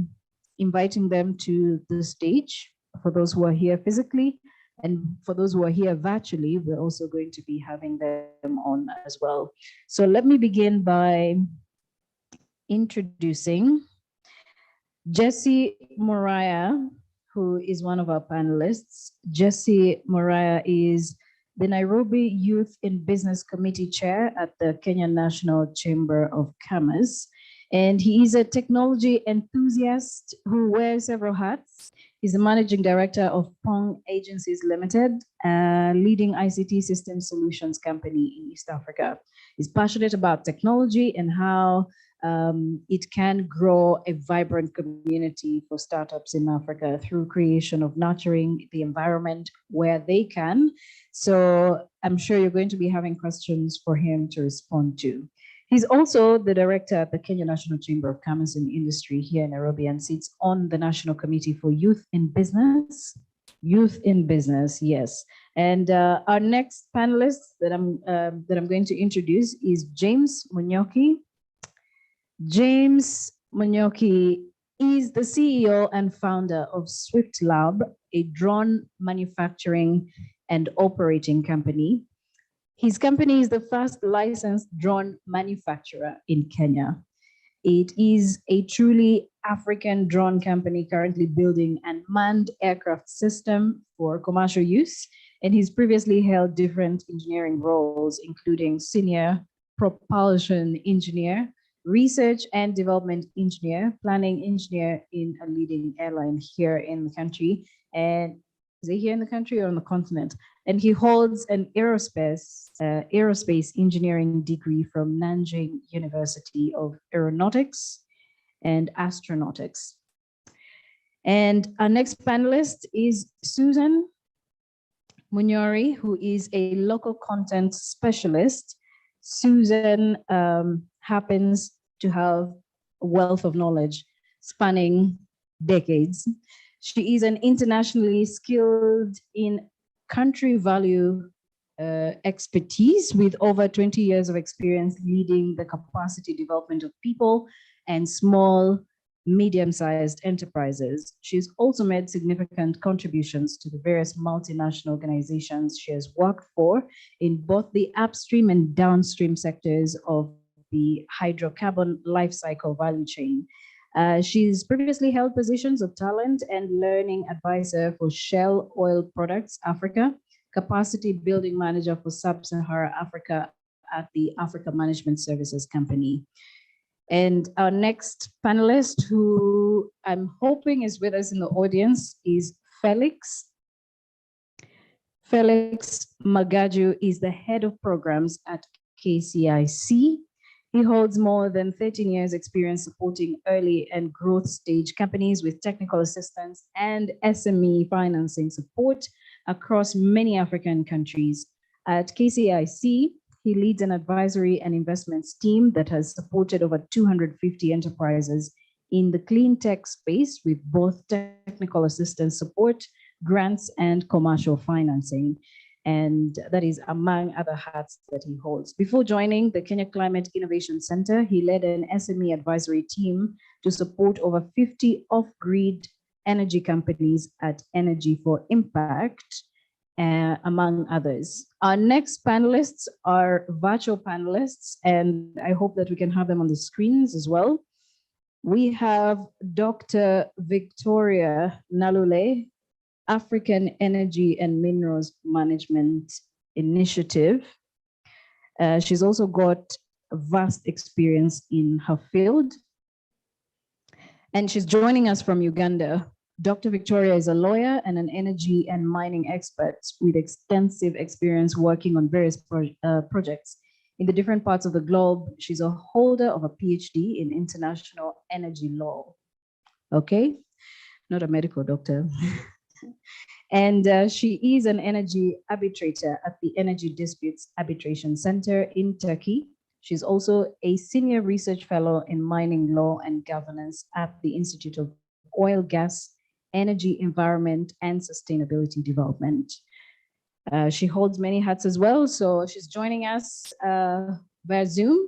inviting them to the stage, for those who are here physically, And for those who are here virtually, we're also going to be having them on as well. So let me begin by introducing Jesse Moriah, who is one of our panelists. Jesse Moriah is the Nairobi Youth in Business Committee Chair at the Kenya National Chamber of Commerce. And he is a technology enthusiast who wears several hats. He's the managing director of Pong Agencies Limited, a leading ICT system solutions company in East Africa. He's passionate about technology and how it can grow a vibrant community for startups in Africa through creation of nurturing the environment where they can. So I'm sure you're going to be having questions for him to respond to. He's also the director at the Kenya National Chamber of Commerce and Industry here in Nairobi and sits on the National Committee for Youth in Business. Youth in Business, yes. And our next panelist that I'm going to introduce is James Munyoki. James Munyoki is the CEO and founder of Swift Lab, a drone manufacturing and operating company. His company is the first licensed drone manufacturer in Kenya. It is a truly African drone company currently building an manned aircraft system for commercial use, and he's previously held different engineering roles, including senior propulsion engineer, research and development engineer, planning engineer in a leading airline here in the country. And is it here in the country or on the continent? And he holds an aerospace engineering degree from Nanjing University of Aeronautics and Astronautics. And our next panelist is Susan Munyori, who is a local content specialist. Susan happens to have a wealth of knowledge spanning decades. She is an internationally skilled in country value expertise with over 20 years of experience leading the capacity development of people and small, medium-sized enterprises. She's also made significant contributions to the various multinational organizations she has worked for in both the upstream and downstream sectors of the hydrocarbon life cycle value chain. She's previously held positions of talent and learning advisor for Shell Oil Products Africa, capacity building manager for Sub-Saharan Africa at the Africa Management Services Company. And our next panelist, who I'm hoping is with us in the audience, is Felix. Felix Magaju is the head of programs at KCIC. He holds more than 13 years experience supporting early and growth stage companies with technical assistance and SME financing support across many African countries. At KCIC, he leads an advisory and investments team that has supported over 250 enterprises in the clean tech space with both technical assistance support, grants, and commercial financing. And that is among other hats that he holds. Before joining the Kenya Climate Innovation Center, he led an SME advisory team to support over 50 off-grid energy companies at Energy for Impact, among others. Our next panelists are virtual panelists, and I hope that we can have them on the screens as well. We have Dr. Victoria Nalule, African Energy and Minerals Management Initiative. She's also got vast experience in her field. And she's joining us from Uganda. Dr. Victoria is a lawyer and an energy and mining expert with extensive experience working on various projects in the different parts of the globe. She's a holder of a PhD in international energy law. Okay, not a medical doctor. And she is an energy arbitrator at the Energy Disputes Arbitration Center in Turkey. She's also a senior research fellow in mining law and governance at the Institute of Oil, Gas, Energy, Environment, and Sustainability Development. She holds many hats as well, so she's joining us via Zoom.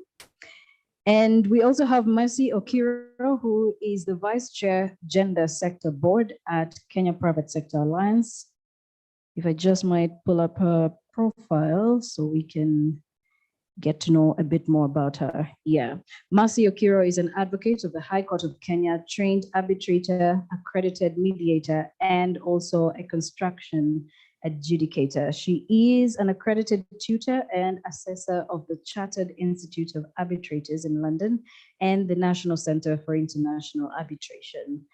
And we also have Mercy Okiro, who is the Vice Chair, Gender Sector Board at Kenya Private Sector Alliance. If I just might pull up her profile so we can get to know a bit more about her. Yeah. Mercy Okiro is an advocate of the High Court of Kenya, trained arbitrator, accredited mediator, and also a construction adjudicator. She is an accredited tutor and assessor of the Chartered Institute of Arbitrators in London and the National Center for International Arbitration.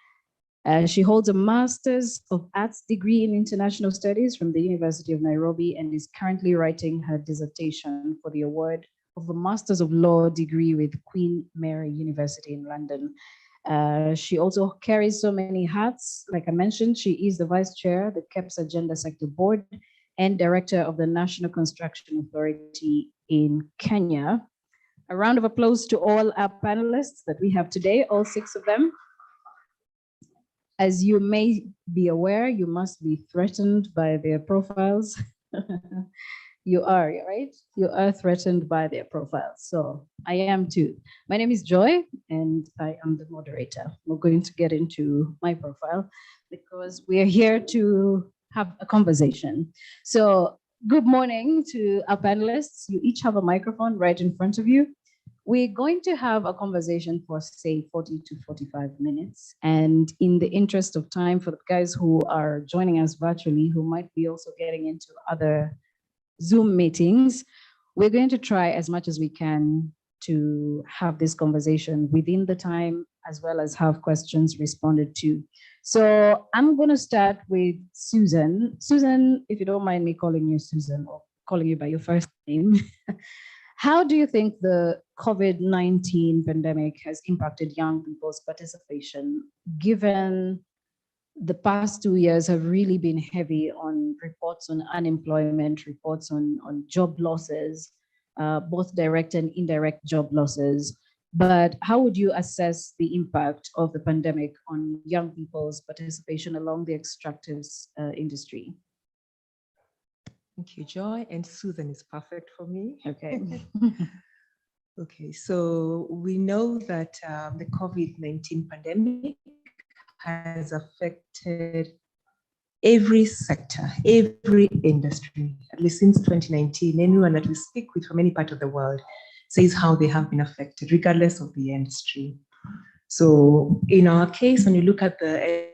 She holds a Master's of Arts degree in International Studies from the University of Nairobi and is currently writing her dissertation for the award of a Master's of Law degree with Queen Mary University in London. She also carries so many hats. Like I mentioned, she is the Vice Chair, the KEPS Agenda Sector Board, and Director of the National Construction Authority in Kenya. A round of applause to all our panelists that we have today, all 6 of them. As you may be aware, you must be threatened by their profiles. You are, right? You are threatened by their profiles. So I am too. My name is Joy and I am the moderator. We're going to get into my profile because we are here to have a conversation. So good morning to our panelists. You each have a microphone right in front of you. We're going to have a conversation for, say, 40 to 45 minutes. And in the interest of time, for the guys who are joining us virtually, who might be also getting into other Zoom meetings, we're going to try as much as we can to have this conversation within the time, as well as have questions responded to. So I'm going to start with Susan. Susan, if you don't mind me calling you Susan or calling you by your first name. How do you think the COVID-19 pandemic has impacted young people's participation, given the past 2 years have really been heavy on reports on unemployment, reports on job losses, both direct and indirect job losses. But how would you assess the impact of the pandemic on young people's participation along the extractives industry? Thank you, Joy. And Susan is perfect for me. Okay. Okay, so we know that the COVID-19 pandemic has affected every sector, every industry, at least since 2019. Anyone that we speak with from any part of the world says how they have been affected, regardless of the industry. So in our case, when you look at the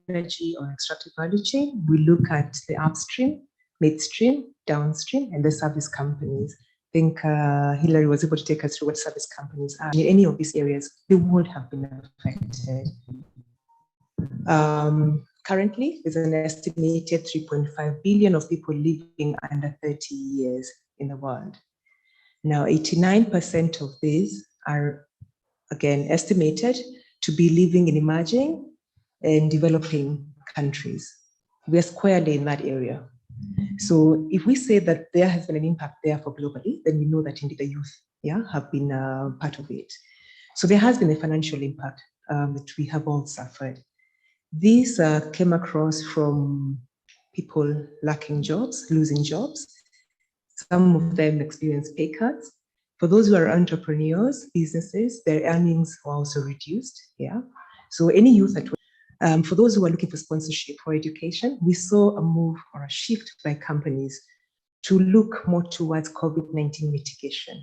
energy or extractive value chain, we look at the upstream, midstream, downstream, and the service companies. I think Hilary was able to take us through what service companies are. In any of these areas, they would have been affected. Currently, there's an estimated 3.5 billion of people living under 30 years in the world. Now, 89% of these are, again, estimated to be living in emerging and developing countries. We are squarely in that area. So if we say that there has been an impact there for globally, then we know that indeed the youth have been part of it. So there has been a financial impact that we have all suffered. These came across from people lacking jobs, losing jobs. Some of them experienced pay cuts. For those who are entrepreneurs, businesses, their earnings were also reduced. Yeah. So any youth that for those who are looking for sponsorship for education, we saw a move or a shift by companies to look more towards COVID-19 mitigation.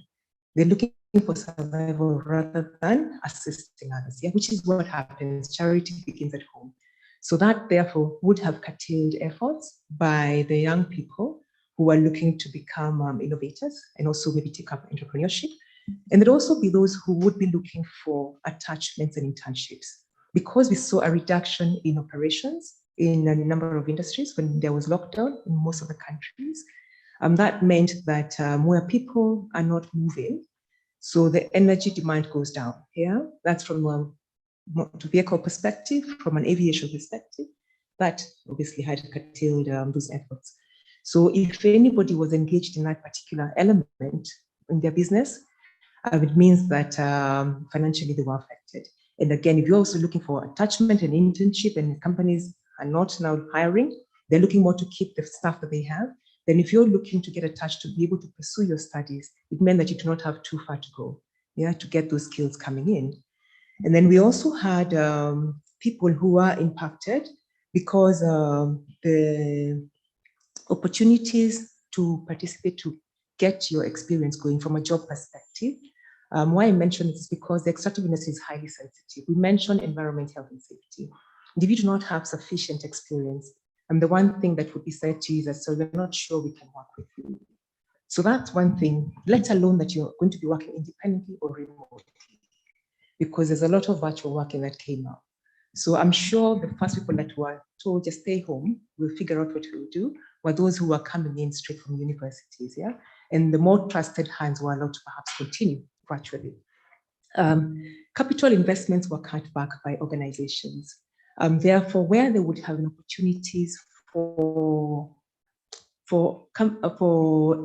They're looking for survival rather than assisting others, yeah, which is what happens. Charity begins at home. So that therefore would have curtailed efforts by the young people who are looking to become innovators and also maybe take up entrepreneurship. And there'd also be those who would be looking for attachments and internships. Because we saw a reduction in operations in a number of industries when there was lockdown in most of the countries, that meant that where people are not moving, so the energy demand goes down. Yeah, that's from a motor vehicle perspective, from an aviation perspective, that obviously had curtailed those efforts. So if anybody was engaged in that particular element in their business, it means that financially they were affected. And again, if you're also looking for attachment and internship and companies are not now hiring, they're looking more to keep the staff that they have. Then if you're looking to get attached to be able to pursue your studies, it meant that you do not have too far to go, yeah, to get those skills coming in. And then we also had people who are impacted because the opportunities to participate, to get your experience going from a job perspective. Why I mention this is because the extractive industry is highly sensitive. We mentioned environment, health, and safety. And if you do not have sufficient experience, the one thing that would be said to you is that, so we're not sure we can work with you. So that's one thing, let alone that you're going to be working independently or remotely, because there's a lot of virtual working that came out. So I'm sure the first people that were told just stay home, we'll figure out what we'll do, were those who were coming in straight from universities, yeah? And the more trusted hands were allowed to perhaps continue virtually. Capital investments were cut back by organizations. Therefore, where they would have opportunities for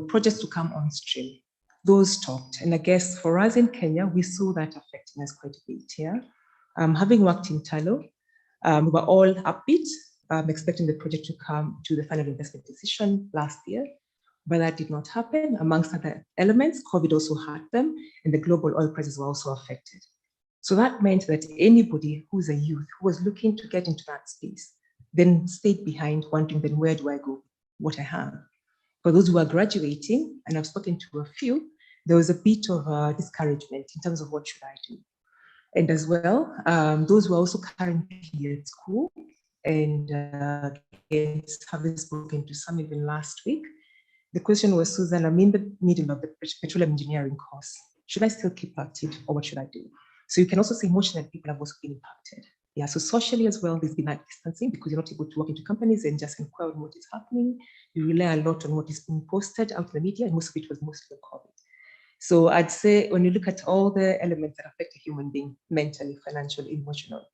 projects to come on stream, those stopped. And I guess for us in Kenya, we saw that affecting us quite a bit here. Having worked in Talo, we were all upbeat, expecting the project to come to the final investment decision last year, but that did not happen. Amongst other elements, COVID also hurt them, and the global oil prices were also affected. So that meant that anybody who's a youth who was looking to get into that space then stayed behind, wondering, then where do I go? What I have. For those who are graduating, and I've spoken to a few, there was a bit of discouragement in terms of what should I do. And as well, those who are also currently at school, and again, having spoken to some even last week, the question was, Susan, I'm in the middle of the petroleum engineering course. Should I still keep active, or what should I do? So you can also see emotionally people have also been impacted. Yeah, so socially as well, there's been that distancing because you're not able to walk into companies and just inquire on what is happening. You rely a lot on what is being posted out in the media, and most of it was mostly COVID. So I'd say when you look at all the elements that affect a human being, mentally, financially, emotional,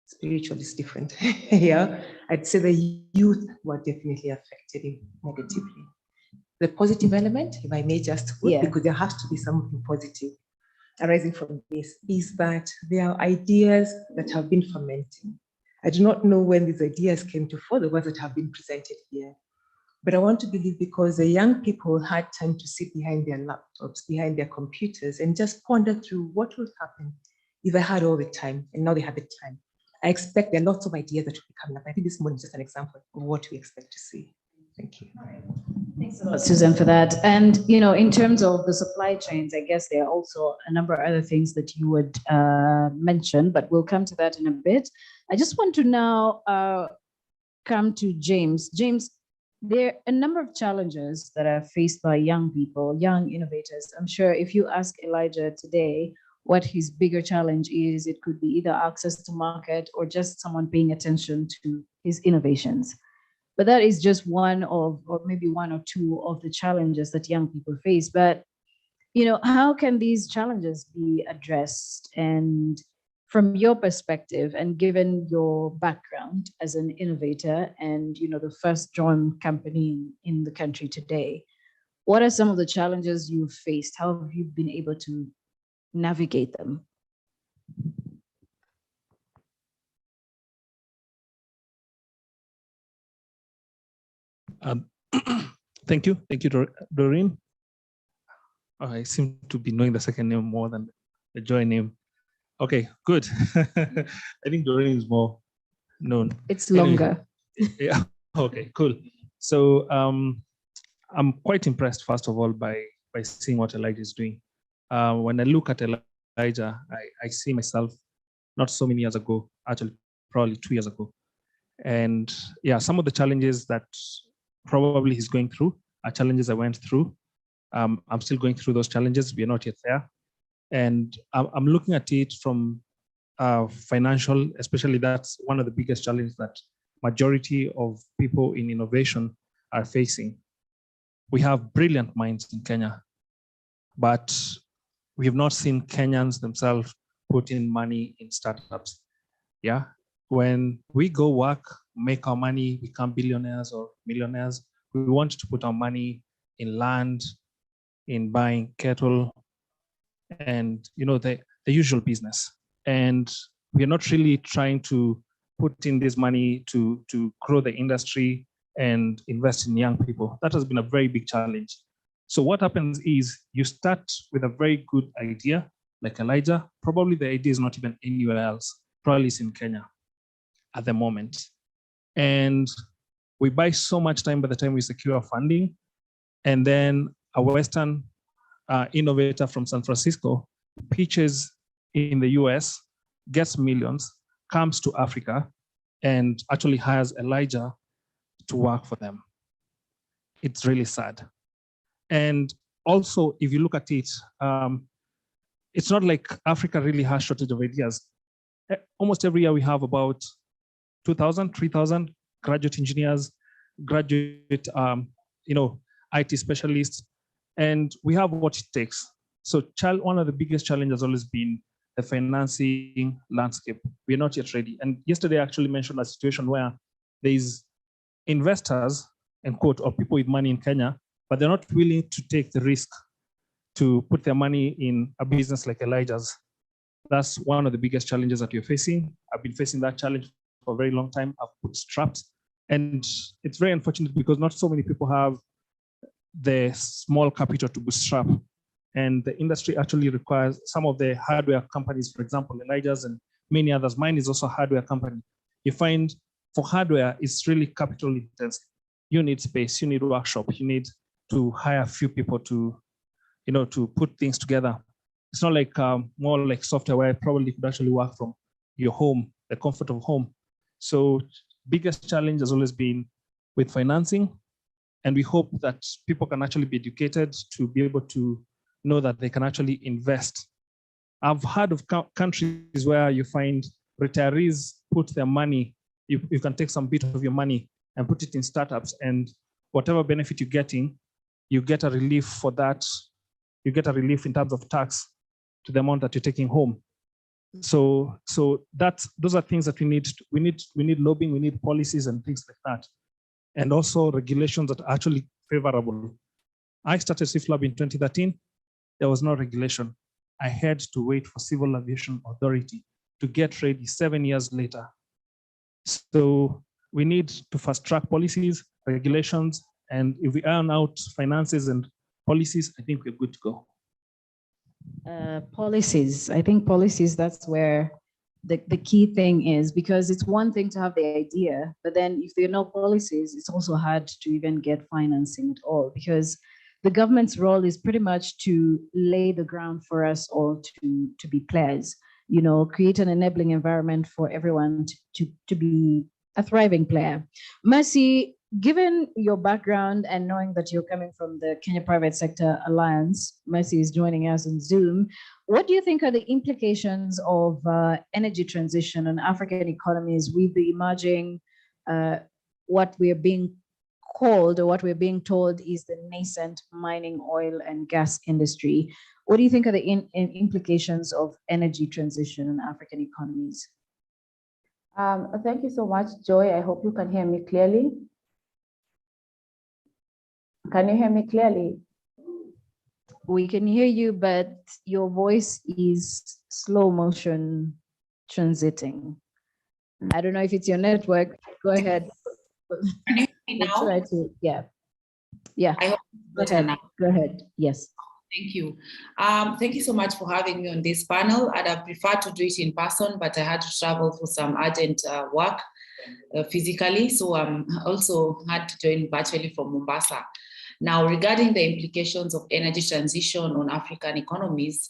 spiritual is different. Yeah, I'd say the youth were definitely affected negatively. The positive element, if I may just put, because there has to be something positive arising from this, is that there are ideas that have been fermenting. I do not know when these ideas came to fore, the ones that have been presented here. But I want to believe because the young people had time to sit behind their laptops, behind their computers, and just ponder through what would happen if I had all the time, and now they have the time. I expect there are lots of ideas that will be coming up. I think this morning is just an example of what we expect to see. Thank you. Thanks a lot, Susan, for that. And, you know, in terms of the supply chains, I guess there are also a number of other things that you would mention, but we'll come to that in a bit. I just want to now come to James. James, there are a number of challenges that are faced by young people, young innovators. I'm sure if you ask Elijah today what his bigger challenge is, it could be either access to market or just someone paying attention to his innovations. But that is just one of, or maybe one or two of the challenges that young people face. But, you know, how can these challenges be addressed? And from your perspective, and given your background as an innovator and, you know, the first drone company in the country today, what are some of the challenges you've faced? How have you been able to navigate them? Thank you, Doreen. I seem to be knowing the second name more than the joint name. Okay, good. I think Doreen is more known. It's longer. Anyway, yeah. Okay, cool. So I'm quite impressed, first of all, by seeing what Elijah is doing. When I look at Elijah, I see myself not so many years ago, actually probably 2 years ago. And yeah, some of the challenges that probably he's going through are challenges I went through. I'm still going through those challenges. We're not yet there. And I'm looking at it from financial, especially that's one of the biggest challenges that majority of people in innovation are facing. We have brilliant minds in Kenya, but we have not seen Kenyans themselves put in money in startups. Yeah. When we go work, make our money, become billionaires or millionaires, we want to put our money in land, in buying cattle, and you know the usual business. And we're not really trying to put in this money to grow the industry and invest in young people. That has been a very big challenge. So what happens is you start with a very good idea, like Elijah. Probably the idea is not even anywhere else. Probably it's in Kenya at the moment. And we buy so much time by the time we secure funding. And then a Western innovator from San Francisco pitches in the US, gets millions, comes to Africa, and actually hires Elijah to work for them. It's really sad. And also, if you look at it, it's not like Africa really has shortage of ideas. Almost every year we have about 2,000, 3,000 graduate engineers, graduate, IT specialists, and we have what it takes. So one of the biggest challenges has always been the financing landscape. We're not yet ready. And yesterday I actually mentioned a situation where there's investors, and quote, or people with money in Kenya, but they're not willing to take the risk to put their money in a business like Elijah's. That's one of the biggest challenges that we're facing. I've been facing that challenge for a very long time. I've bootstrapped, and it's very unfortunate because not so many people have the small capital to bootstrap. And the industry actually requires some of the hardware companies, for example, Elijah's and many others. Mine is also a hardware company. You find for hardware, it's really capital intensive. You need space, you need workshop, you need to hire a few people to, to put things together. It's not like more like software where it probably could actually work from your home, the comfort of home. So biggest challenge has always been with financing. And we hope that people can actually be educated to be able to know that they can actually invest. I've heard of countries where you find retirees put their money, you can take some bit of your money and put it in startups, and whatever benefit you're getting, you get a relief for that. You get a relief in terms of tax to the amount that you're taking home. So those are things that we need. We need lobbying, we need policies and things like that. And also regulations that are actually favorable. I started CIFLAB in 2013. There was no regulation. I had to wait for Civil Aviation Authority to get ready 7 years later. So we need to fast track policies, regulations, and if we iron out finances and policies, I think we're good to go. Policies, I think policies, that's where the key thing is, because it's one thing to have the idea, but then if there are no policies, it's also hard to even get financing at all, because the government's role is pretty much to lay the ground for us all to be players, create an enabling environment for everyone to be a thriving player. Mercy, given your background and knowing that you're coming from the Kenya Private Sector Alliance, Mercy is joining us on Zoom. What do you think are the implications of energy transition on African economies with the emerging, what we're being called or what we're being told is the nascent mining, oil and gas industry? What do you think are the implications of energy transition on African economies? Thank you so much, Joy. I hope you can hear me clearly. Can you hear me clearly? We can hear you, but your voice is slow motion transiting. I don't know if it's your network. Go ahead. Can you hear me now? We'll try to, yeah. I hope Go ahead. now. Go ahead. Yes. Thank you. Thank you so much for having me on this panel. I'd have preferred to do it in person, but I had to travel for some urgent work physically. So I'm also had to join virtually from Mombasa. Now, regarding the implications of energy transition on African economies,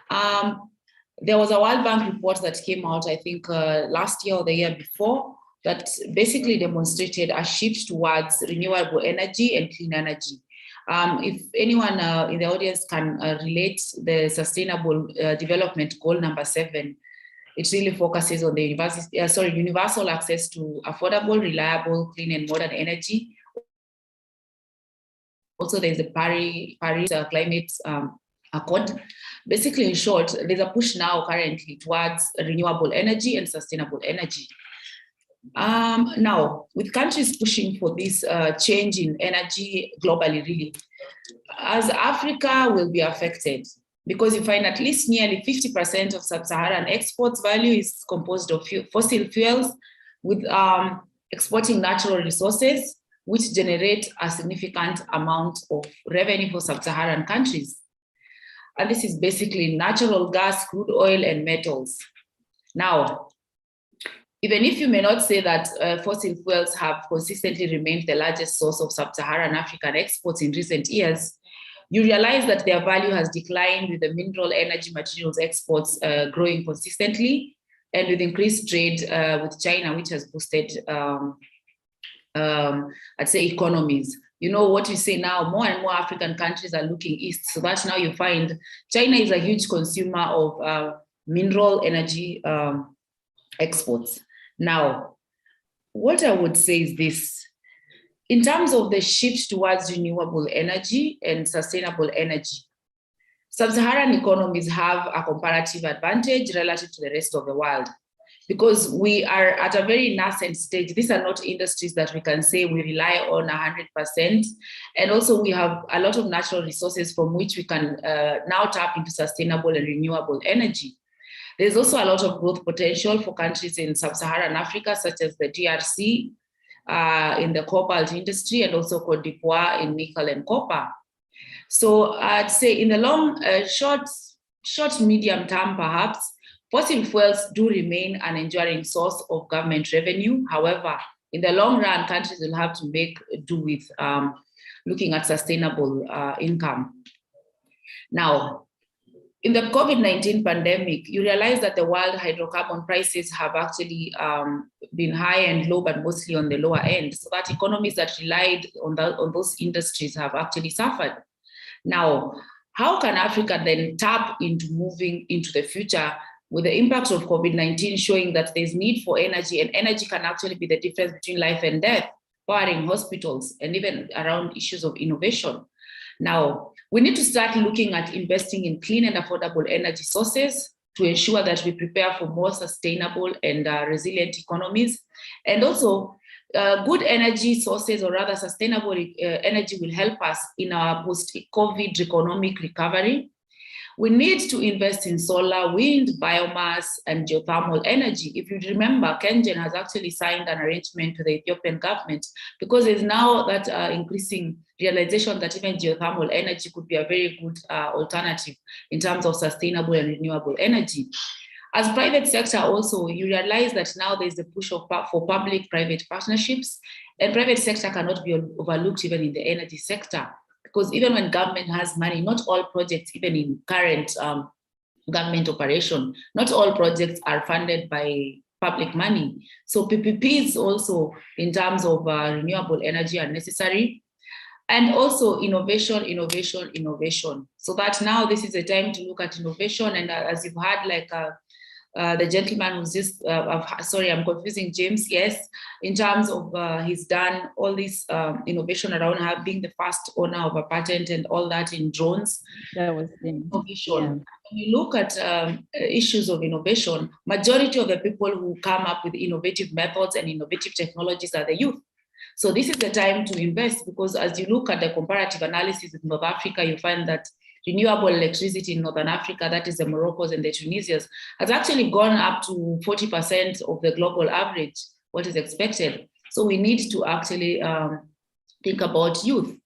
there was a World Bank report that came out, I think last year or the year before, that basically demonstrated a shift towards renewable energy and clean energy. If anyone in the audience can relate the Sustainable Development Goal number 7, it really focuses on the universal access to affordable, reliable, clean and modern energy. Also, there's the Paris Climate Accord. Basically, in short, there's a push now currently towards renewable energy and sustainable energy. Now, with countries pushing for this change in energy globally, really, as Africa will be affected, because you find at least nearly 50% of sub-Saharan exports value is composed of fossil fuels, with exporting natural resources, which generate a significant amount of revenue for sub-Saharan countries. And this is basically natural gas, crude oil, and metals. Now, even if you may not say that fossil fuels have consistently remained the largest source of sub-Saharan African exports in recent years, you realize that their value has declined with the mineral energy materials exports growing consistently and with increased trade with China, which has boosted, I'd say, economies. You know what you say now, more and more African countries are looking east. So that now you find China is a huge consumer of mineral energy exports. Now, what I would say is this. In terms of the shift towards renewable energy and sustainable energy, sub-Saharan economies have a comparative advantage relative to the rest of the world because we are at a very nascent stage. These are not industries that we can say we rely on 100%. And also we have a lot of natural resources from which we can now tap into sustainable and renewable energy. There's also a lot of growth potential for countries in sub-Saharan Africa, such as the DRC, in the cobalt industry, and also Cote d'Ivoire in nickel and copper. So I'd say in the long, short, medium term, perhaps, fossil fuels do remain an enduring source of government revenue. However, in the long run, countries will have to make do with looking at sustainable income. Now, in the COVID-19 pandemic, you realize that the world hydrocarbon prices have actually been high and low, but mostly on the lower end. So that economies that relied on those industries have actually suffered. Now, how can Africa then tap into moving into the future with the impact of COVID-19 showing that there's need for energy, and energy can actually be the difference between life and death, powering hospitals, and even around issues of innovation. Now, we need to start looking at investing in clean and affordable energy sources to ensure that we prepare for more sustainable and resilient economies. And also, good energy sources, or rather sustainable energy, will help us in our post-COVID economic recovery. We need to invest in solar, wind, biomass, and geothermal energy. If you remember, KenGen has actually signed an arrangement with the Ethiopian government because there's now that increasing realization that even geothermal energy could be a very good alternative in terms of sustainable and renewable energy. As private sector also, you realize that now there's the push for public-private partnerships, and private sector cannot be overlooked even in the energy sector. Because even when government has money, not all projects, even in current government operation, not all projects are funded by public money. So PPPs also in terms of renewable energy are necessary. And also innovation. So that now this is a time to look at innovation. And as you've had, like the gentleman who's just, sorry, I'm confusing James, yes, in terms of he's done all this innovation around being the first owner of a patent and all that in drones. That was innovation. Yeah. When you look at issues of innovation, majority of the people who come up with innovative methods and innovative technologies are the youth. So this is the time to invest, because as you look at the comparative analysis in North Africa, you find that renewable electricity in Northern Africa, that is the Moroccos and the Tunisias, has actually gone up to 40% of the global average, what is expected. So we need to actually think about youth.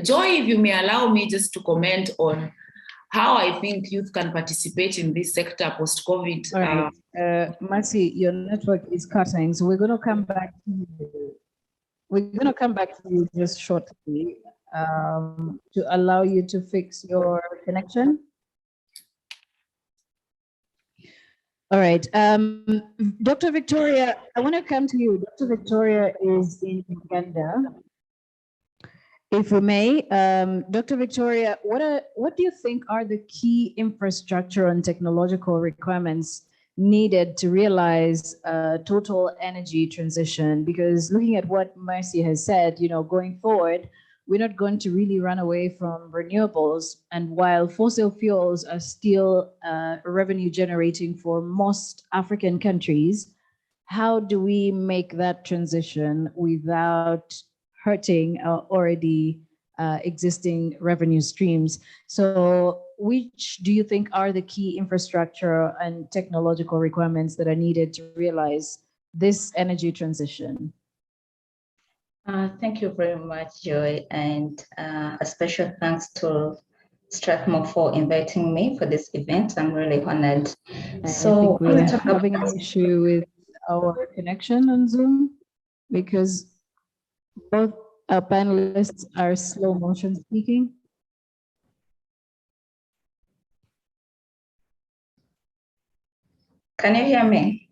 Joy, if you may allow me just to comment on how I think youth can participate in this sector post-COVID. All right, Mercy, your network is cutting, so we're going to come back to you. We're going to come back to you just shortly to allow you to fix your connection. All right. Dr. Victoria, I want to come to you. Dr. Victoria is in Uganda. If we may, Dr. Victoria, what do you think are the key infrastructure and technological requirements needed to realize total energy transition? Because looking at what Mercy has said, going forward, we're not going to really run away from renewables. And while fossil fuels are still revenue generating for most African countries, how do we make that transition without hurting already existing revenue streams? So which do you think are the key infrastructure and technological requirements that are needed to realize this energy transition? Thank you very much, Joy, and a special thanks to Strathmore for inviting me for this event. I'm really honored. I think we're having an issue with our connection on Zoom because both our panelists are slow motion speaking. Can you hear me?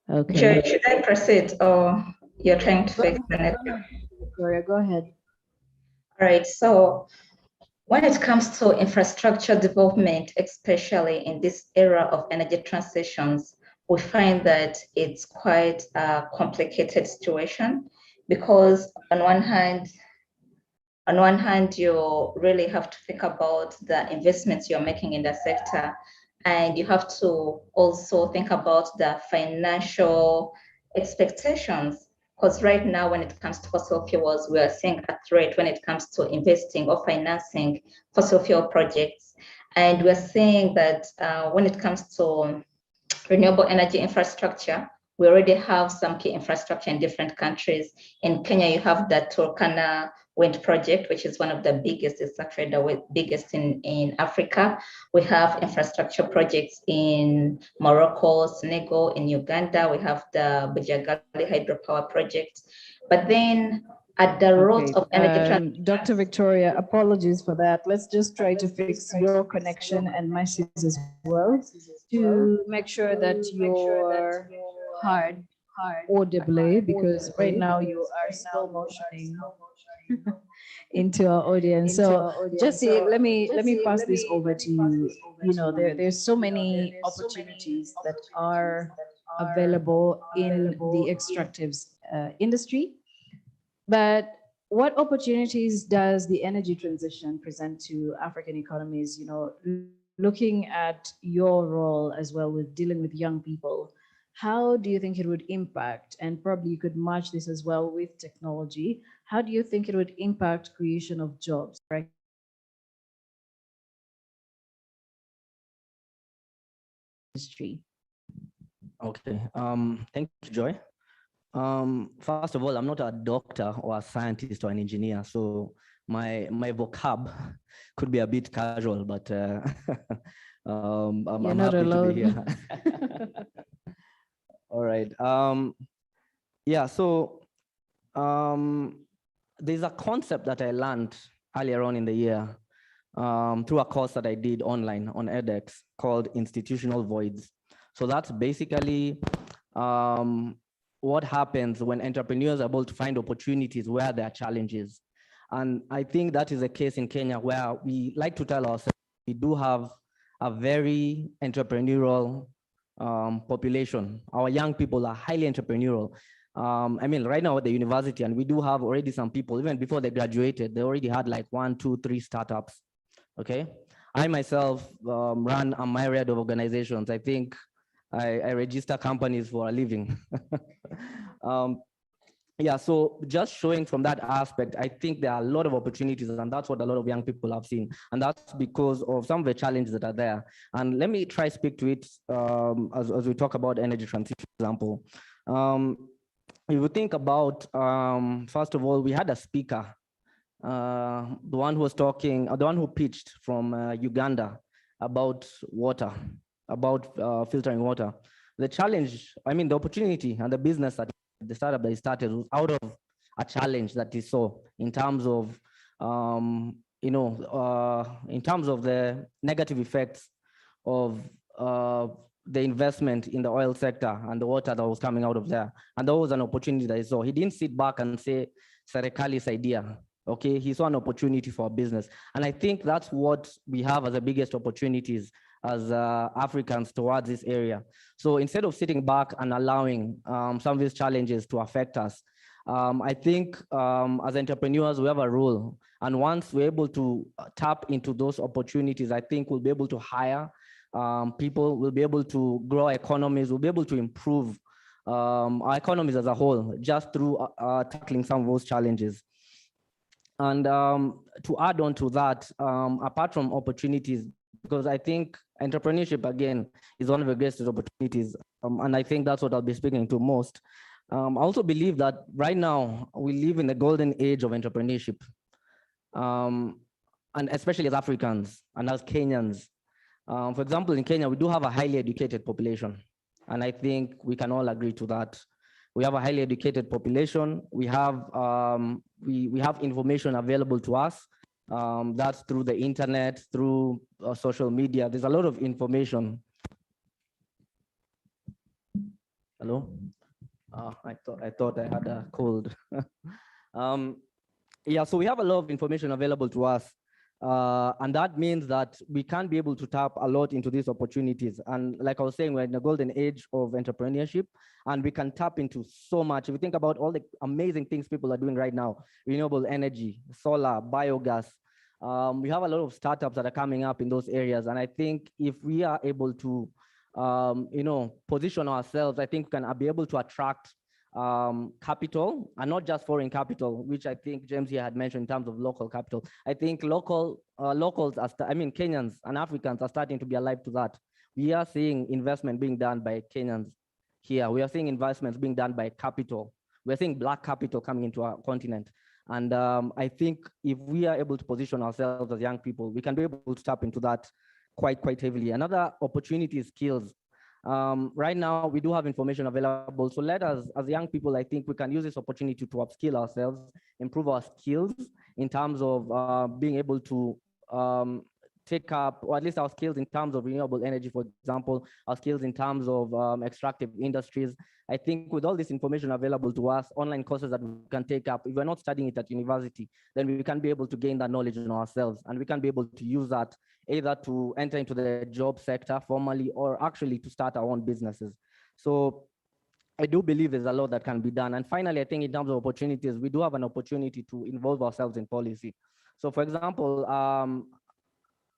Okay. Should I proceed or you're trying to fix the network? Victoria, go ahead. All right, so when it comes to infrastructure development, especially in this era of energy transitions, we find that it's quite a complicated situation because on one hand, you really have to think about the investments you're making in the sector, and you have to also think about the financial expectations. Because right now, when it comes to fossil fuels, we are seeing a threat when it comes to investing or financing fossil fuel projects. And we're seeing that when it comes to renewable energy infrastructure, we already have some key infrastructure in different countries. In Kenya, you have the Turkana wind project, which is one of the biggest, it's actually the biggest in Africa. We have infrastructure projects in Morocco, Senegal, in Uganda. We have the Bujagali hydropower project. But then at the root of energy Dr. Victoria, apologies for that. Let's just try to fix your connection and my as well to make sure that you're heard audibly, because right now you are slow motioning into our audience. So Jesse, let me pass this over to you. You know, there's so many opportunities that are available in the extractives industry. But what opportunities does the energy transition present to African economies? You know, looking at your role as well with dealing with young people, how do you think it would impact, and probably you could match this as well with technology, how do you think it would impact creation of jobs, right? Industry. Okay, thank you, Joy. First of all, I'm not a doctor or a scientist or an engineer, so my vocab could be a bit casual, but I'm not happy alone. to be here. All right. Yeah, so there's a concept that I learned earlier on in the year through a course that I did online on edX called Institutional Voids. So that's basically what happens when entrepreneurs are able to find opportunities where there are challenges. And I think that is the case in Kenya, where we like to tell ourselves we do have a very entrepreneurial population. Our young people are highly entrepreneurial. I mean, right now at the university, and we do have already some people, even before they graduated, they already had like 1, 2, 3 startups, okay? I myself run a myriad of organizations. I think I register companies for a living. Yeah, so just showing from that aspect, I think there are a lot of opportunities, and that's what a lot of young people have seen. And that's because of some of the challenges that are there. And let me try speak to it as we talk about energy transition, for example. If you think about, first of all, we had a speaker, the one who was talking, the one who pitched from Uganda about water, about filtering water. The challenge, I mean, the opportunity and the business that the startup that he started was out of a challenge that he saw in terms of, in terms of the negative effects of the investment in the oil sector and the water that was coming out of there. And that was an opportunity that he saw. He didn't sit back and say, Serikali's idea. Okay, he saw an opportunity for a business. And I think that's what we have as the biggest opportunities as Africans towards this area. So instead of sitting back and allowing some of these challenges to affect us, I think as entrepreneurs, we have a role. And once we're able to tap into those opportunities, I think we'll be able to hire people, we'll be able to grow economies, we'll be able to improve our economies as a whole, just through tackling some of those challenges. And to add on to that, apart from opportunities, because I think entrepreneurship, again, is one of the greatest opportunities. And I think that's what I'll be speaking to most. I also believe that right now we live in the golden age of entrepreneurship. and especially as Africans and as Kenyans. For example, in Kenya, we do have a highly educated population, and I think we can all agree to that. We have a highly educated population. We have we have information available to us. That's through the internet, through social media. There's a lot of information. Hello? I thought I had a cold. Yeah, so we have a lot of information available to us. And that means that we can be able to tap a lot into these opportunities. And like I was saying, we're in the golden age of entrepreneurship, and we can tap into so much. If you think about all the amazing things people are doing right now, renewable energy, solar, biogas, we have a lot of startups that are coming up in those areas. And I think if we are able to, position ourselves, I think we can be able to attract capital, and not just foreign capital, which I think James here had mentioned in terms of local capital. I think locals Kenyans and Africans are starting to be alive to that. We are seeing investment being done by Kenyans here. We are seeing investments being done by capital. We're seeing black capital coming into our continent. And I think if we are able to position ourselves as young people, we can be able to tap into that quite heavily. Another opportunity is skills. Right now, we do have information available. So let us, as young people, I think we can use this opportunity to upskill ourselves, improve our skills in terms of being able to take up, or at least our skills in terms of renewable energy, for example, our skills in terms of extractive industries. I think with all this information available to us, online courses that we can take up, if we're not studying it at university, then we can be able to gain that knowledge on ourselves, and we can be able to use that either to enter into the job sector formally, or actually to start our own businesses. So I do believe there's a lot that can be done. And finally, I think in terms of opportunities, we do have an opportunity to involve ourselves in policy. So for example,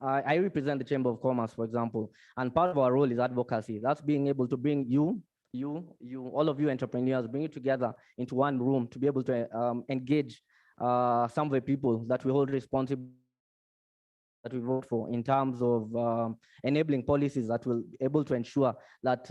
I represent the Chamber of Commerce, for example, and part of our role is advocacy. That's being able to bring you, all of you entrepreneurs, bring it together into one room to be able to engage some of the people that we hold responsible, that we vote for, in terms of enabling policies that will be able to ensure that,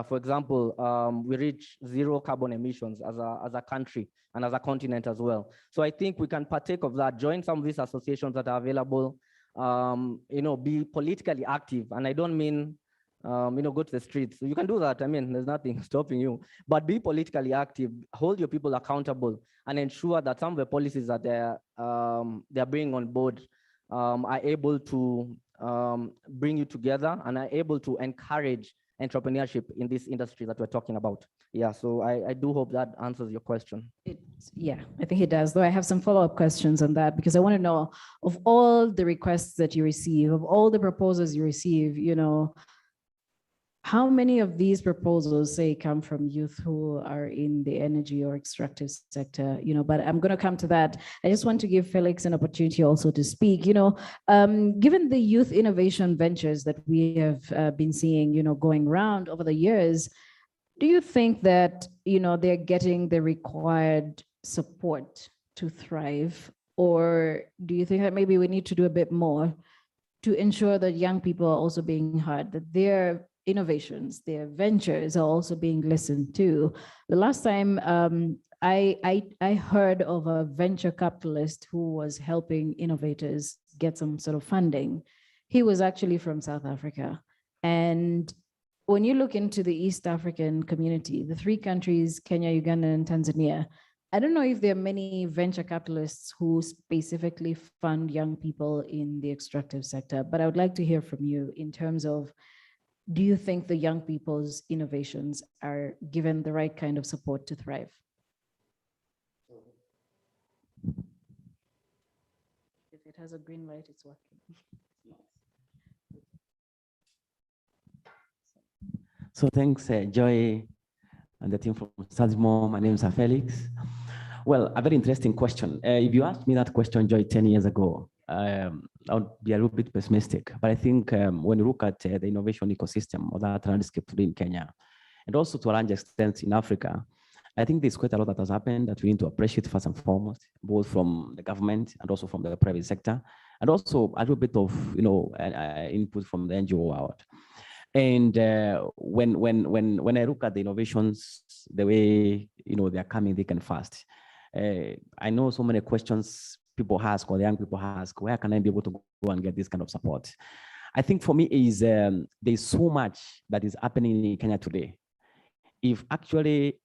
for example, we reach zero carbon emissions as a country and as a continent as well. So I think we can partake of that, join some of these associations that are available, be politically active. And I don't mean, go to the streets. So you can do that. I mean, there's nothing stopping you, but be politically active, hold your people accountable, and ensure that some of the policies that they're bringing on board are able to bring you together and are able to encourage entrepreneurship in this industry that we're talking about. Yeah, so I do hope that answers your question. Yeah, I think it does, though I have some follow-up questions on that, because I want to know, of all the requests that you receive, of all the proposals you receive, how many of these proposals, say, come from youth who are in the energy or extractive sector? But I'm going to come to that. I just want to give Felix an opportunity also to speak. Given the youth innovation ventures that we have been seeing, going around over the years, do you think that, they're getting the required support to thrive? Or do you think that maybe we need to do a bit more to ensure that young people are also being heard, that their innovations, their ventures are also being listened to? The last time I heard of a venture capitalist who was helping innovators get some sort of funding. He was actually from South Africa. And when you look into the East African community, the three countries, Kenya, Uganda, and Tanzania, I don't know if there are many venture capitalists who specifically fund young people in the extractive sector, but I would like to hear from you in terms of, do you think the young people's innovations are given the right kind of support to thrive? If it has a green light, it's working. So thanks, Joy and the team from Sazmo. My name is Felix. Well, a very interesting question. If you asked me that question, Joy, 10 years ago, I would be a little bit pessimistic. But I think when you look at the innovation ecosystem or that landscape today in Kenya, and also to a large extent in Africa, I think there's quite a lot that has happened that we need to appreciate first and foremost, both from the government and also from the private sector, and also a little bit of input from the NGO world. And when I look at the innovations, the way they are coming thick and fast, I know so many questions people ask or the young people ask, where can I be able to go and get this kind of support? I think for me is there's so much that is happening in Kenya today. If actually,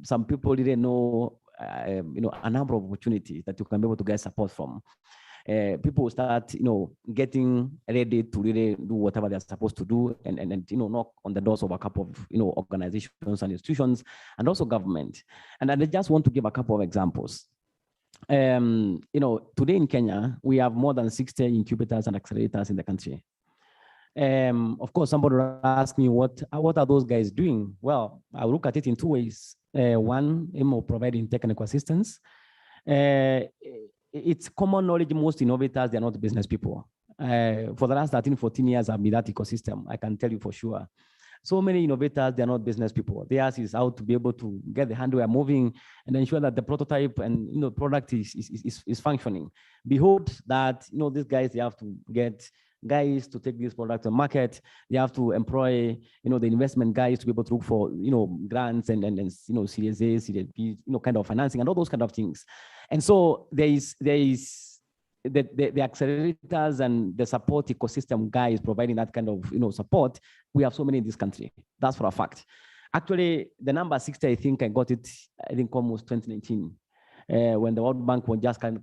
some people didn't know, a number of opportunities that you can be able to get support from. People will start, getting ready to really do whatever they're supposed to do and knock on the doors of a couple of, organizations and institutions and also government. And I just want to give a couple of examples. Today in Kenya, we have more than 60 incubators and accelerators in the country. Of course, somebody will ask me, what are those guys doing? Well, I look at it in two ways. One, providing technical assistance. It's common knowledge, most innovators, they're not business people. For the last 13, 14 years, I've been that ecosystem, I can tell you for sure. So many innovators, they're not business people. Theirs is how to be able to get the hardware moving and ensure that the prototype and product is functioning. Behold that, these guys, they have to get guys to take this product to market. They have to employ, the investment guys to be able to look for, grants and Series A, Series B, kind of financing and all those kind of things. And so there is the accelerators and the support ecosystem guys providing that kind of support. We have so many in this country. That's for a fact. Actually, the number 60, I think I got it, almost 2019. When the World Bank was just calling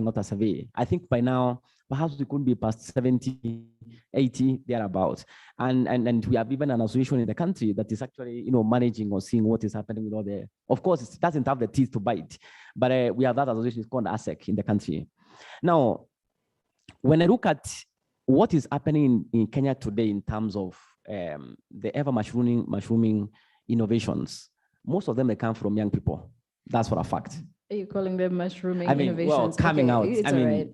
out a survey. I think by now, perhaps we could be past 70, 80, thereabouts. And we have even an association in the country that is actually, managing or seeing what is happening with all the, of course, it doesn't have the teeth to bite, but we have that association, it's called ASEC in the country. Now, when I look at what is happening in Kenya today in terms of the ever mushrooming innovations, most of them, they come from young people. That's for a fact. Are you calling them mushrooming innovations? Well, coming out.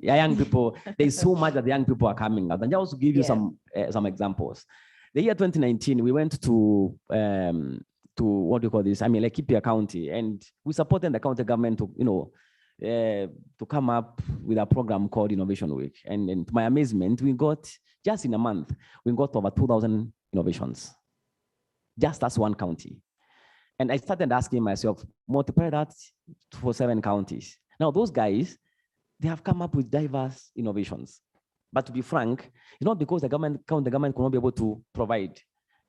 Young people, there's so much that the young people are coming out. And I'll also give you some examples. The year 2019, we went to what do you call this? Laikipia County, and we supported the county government to come up with a program called Innovation Week. And to my amazement, we got, just in a month, we got over 2,000 innovations. Just as one county. And I started asking myself, multiply that for 7 counties. Now, those guys, they have come up with diverse innovations. But to be frank, it's not because the government could not be able to provide.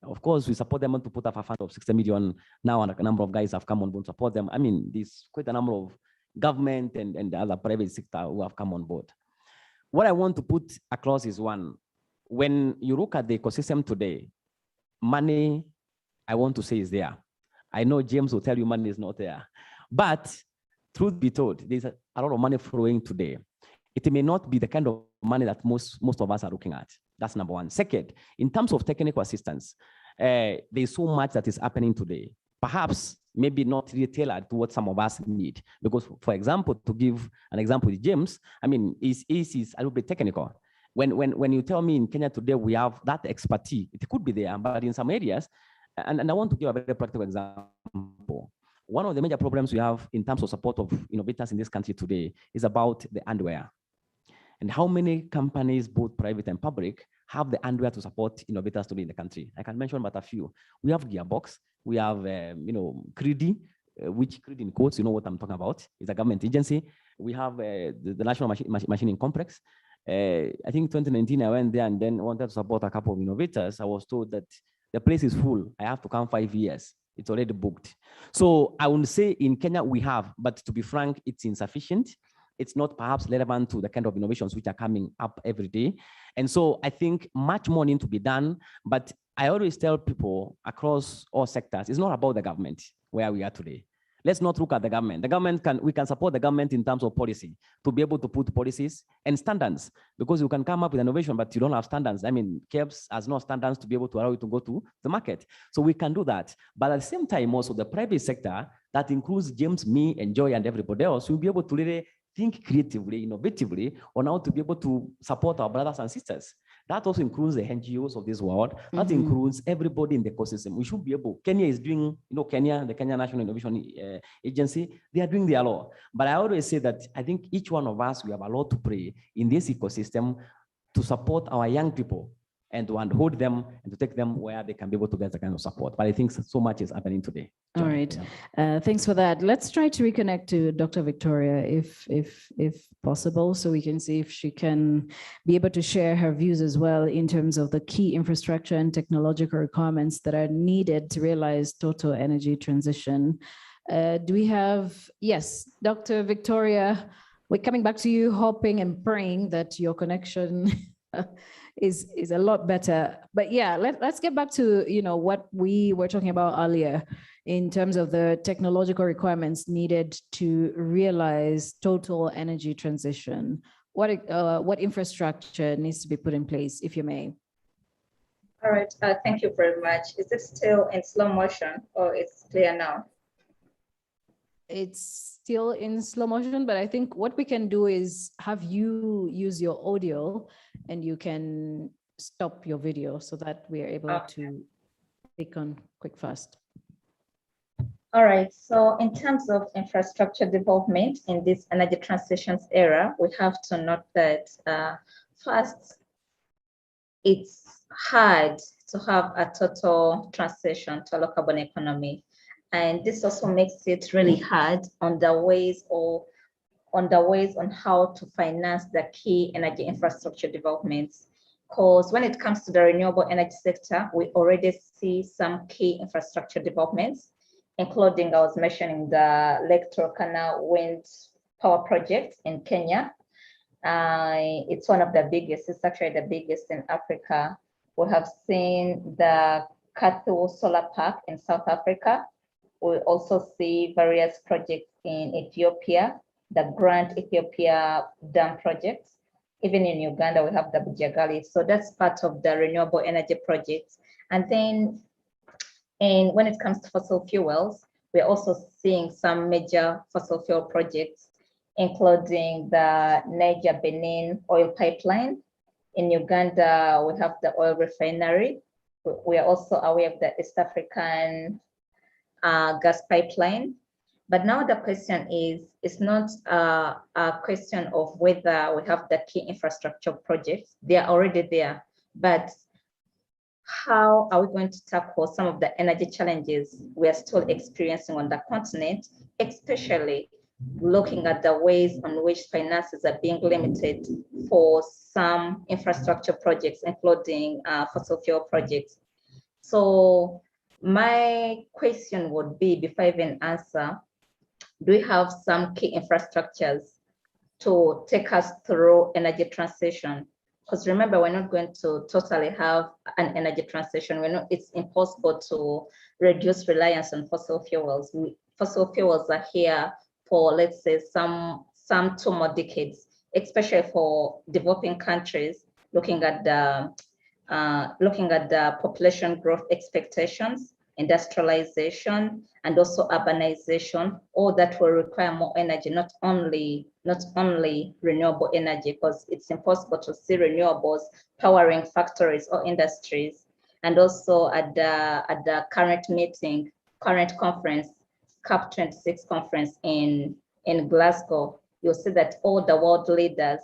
Of course, we support them to put up a fund of 60 million now, and a number of guys have come on board to support them. There's quite a number of government and the other private sector who have come on board. What I want to put across is one, when you look at the ecosystem today, money, I want to say, is there. I know James will tell you money is not there. But truth be told, there's a lot of money flowing today. It may not be the kind of money that most of us are looking at. That's number one. Second, in terms of technical assistance, there's so much that is happening today. Perhaps maybe not really tailored to what some of us need. Because, for example, to give an example with James, is a little bit technical. When you tell me in Kenya today we have that expertise, it could be there, but in some areas, and I want to give a very practical example. One of the major problems we have in terms of support of innovators in this country today is about the underwear. And how many companies, both private and public, have the underwear to support innovators today in the country? I can mention but a few. We have Gearbox, we have, CRIDI, which CRIDI in quotes, you know what I'm talking about. It's a government agency. We have the National Machining Complex. I think 2019, I went there and then wanted to support a couple of innovators. I was told that the place is full. I have to come 5 years. It's already booked. So I would say in Kenya we have, but to be frank, it's insufficient. It's not perhaps relevant to the kind of innovations which are coming up every day. And so I think much more needs to be done. But I always tell people across all sectors, it's not about the government where we are today. Let's not look at the government. We can support the government in terms of policy to be able to put policies and standards, because you can come up with innovation, but you don't have standards. KEBS has no standards to be able to allow you to go to the market. So we can do that. But at the same time, also the private sector, that includes James, me, and Joy, and everybody else, will be able to really think creatively, innovatively on how to be able to support our brothers and sisters. That also includes the NGOs of this world. That includes everybody in the ecosystem. We should be able, Kenya is doing, Kenya, the Kenya National Innovation Agency, they are doing their law. But I always say that I think each one of us, we have a lot to play in this ecosystem to support our young people and to handhold them and to take them where they can be able to get the kind of support. But I think so much is happening today. All right. Thanks for that. Let's try to reconnect to Dr. Victoria if possible, so we can see if she can be able to share her views as well in terms of the key infrastructure and technological requirements that are needed to realize total energy transition. Do we have, yes, Dr. Victoria, we're coming back to you, hoping and praying that your connection is a lot better. But yeah, let's get back to, you know, what we were talking about earlier in terms of the technological requirements needed to realize total energy transition. What infrastructure needs to be put in place, if you may? All right, thank you very much. Is it still in slow motion or it's clear now? It's still in slow motion, but I think what we can do is have you use your audio and you can stop your video so that we are able to click on quick fast. All right, so in terms of infrastructure development in this energy transitions era, we have to note that first, it's hard to have a total transition to a low carbon economy. And this also makes it really hard on the ways on how to finance the key energy infrastructure developments. Because when it comes to the renewable energy sector, we already see some key infrastructure developments, including, I was mentioning, the Lake Turkana wind power project in Kenya. It's one of the biggest, it's actually the biggest in Africa. We have seen the Kathu Solar Park in South Africa. We also see various projects in Ethiopia, the Grand Ethiopia Dam project. Even in Uganda, we have the Bujagali. So that's part of the renewable energy projects. And then when it comes to fossil fuels, we're also seeing some major fossil fuel projects, including the Niger-Benin oil pipeline. In Uganda, we have the oil refinery. We are also aware of the East African gas pipeline. But now the question is, it's not a question of whether we have the key infrastructure projects. They are already there, but how are we going to tackle some of the energy challenges we are still experiencing on the continent, especially looking at the ways on which finances are being limited for some infrastructure projects, including fossil fuel projects. So my question would be, before I even answer, do we have some key infrastructures to take us through energy transition? Because remember, we're not going to totally have an energy transition. It's impossible to reduce reliance on fossil fuels. Fossil fuels are here for, let's say, some 2 more decades, especially for developing countries, looking at the population growth expectations, industrialization, and also urbanization. All that will require more energy, not only renewable energy, because it's impossible to see renewables powering factories or industries. And also at the current conference, COP26 conference in Glasgow, you'll see that all the world leaders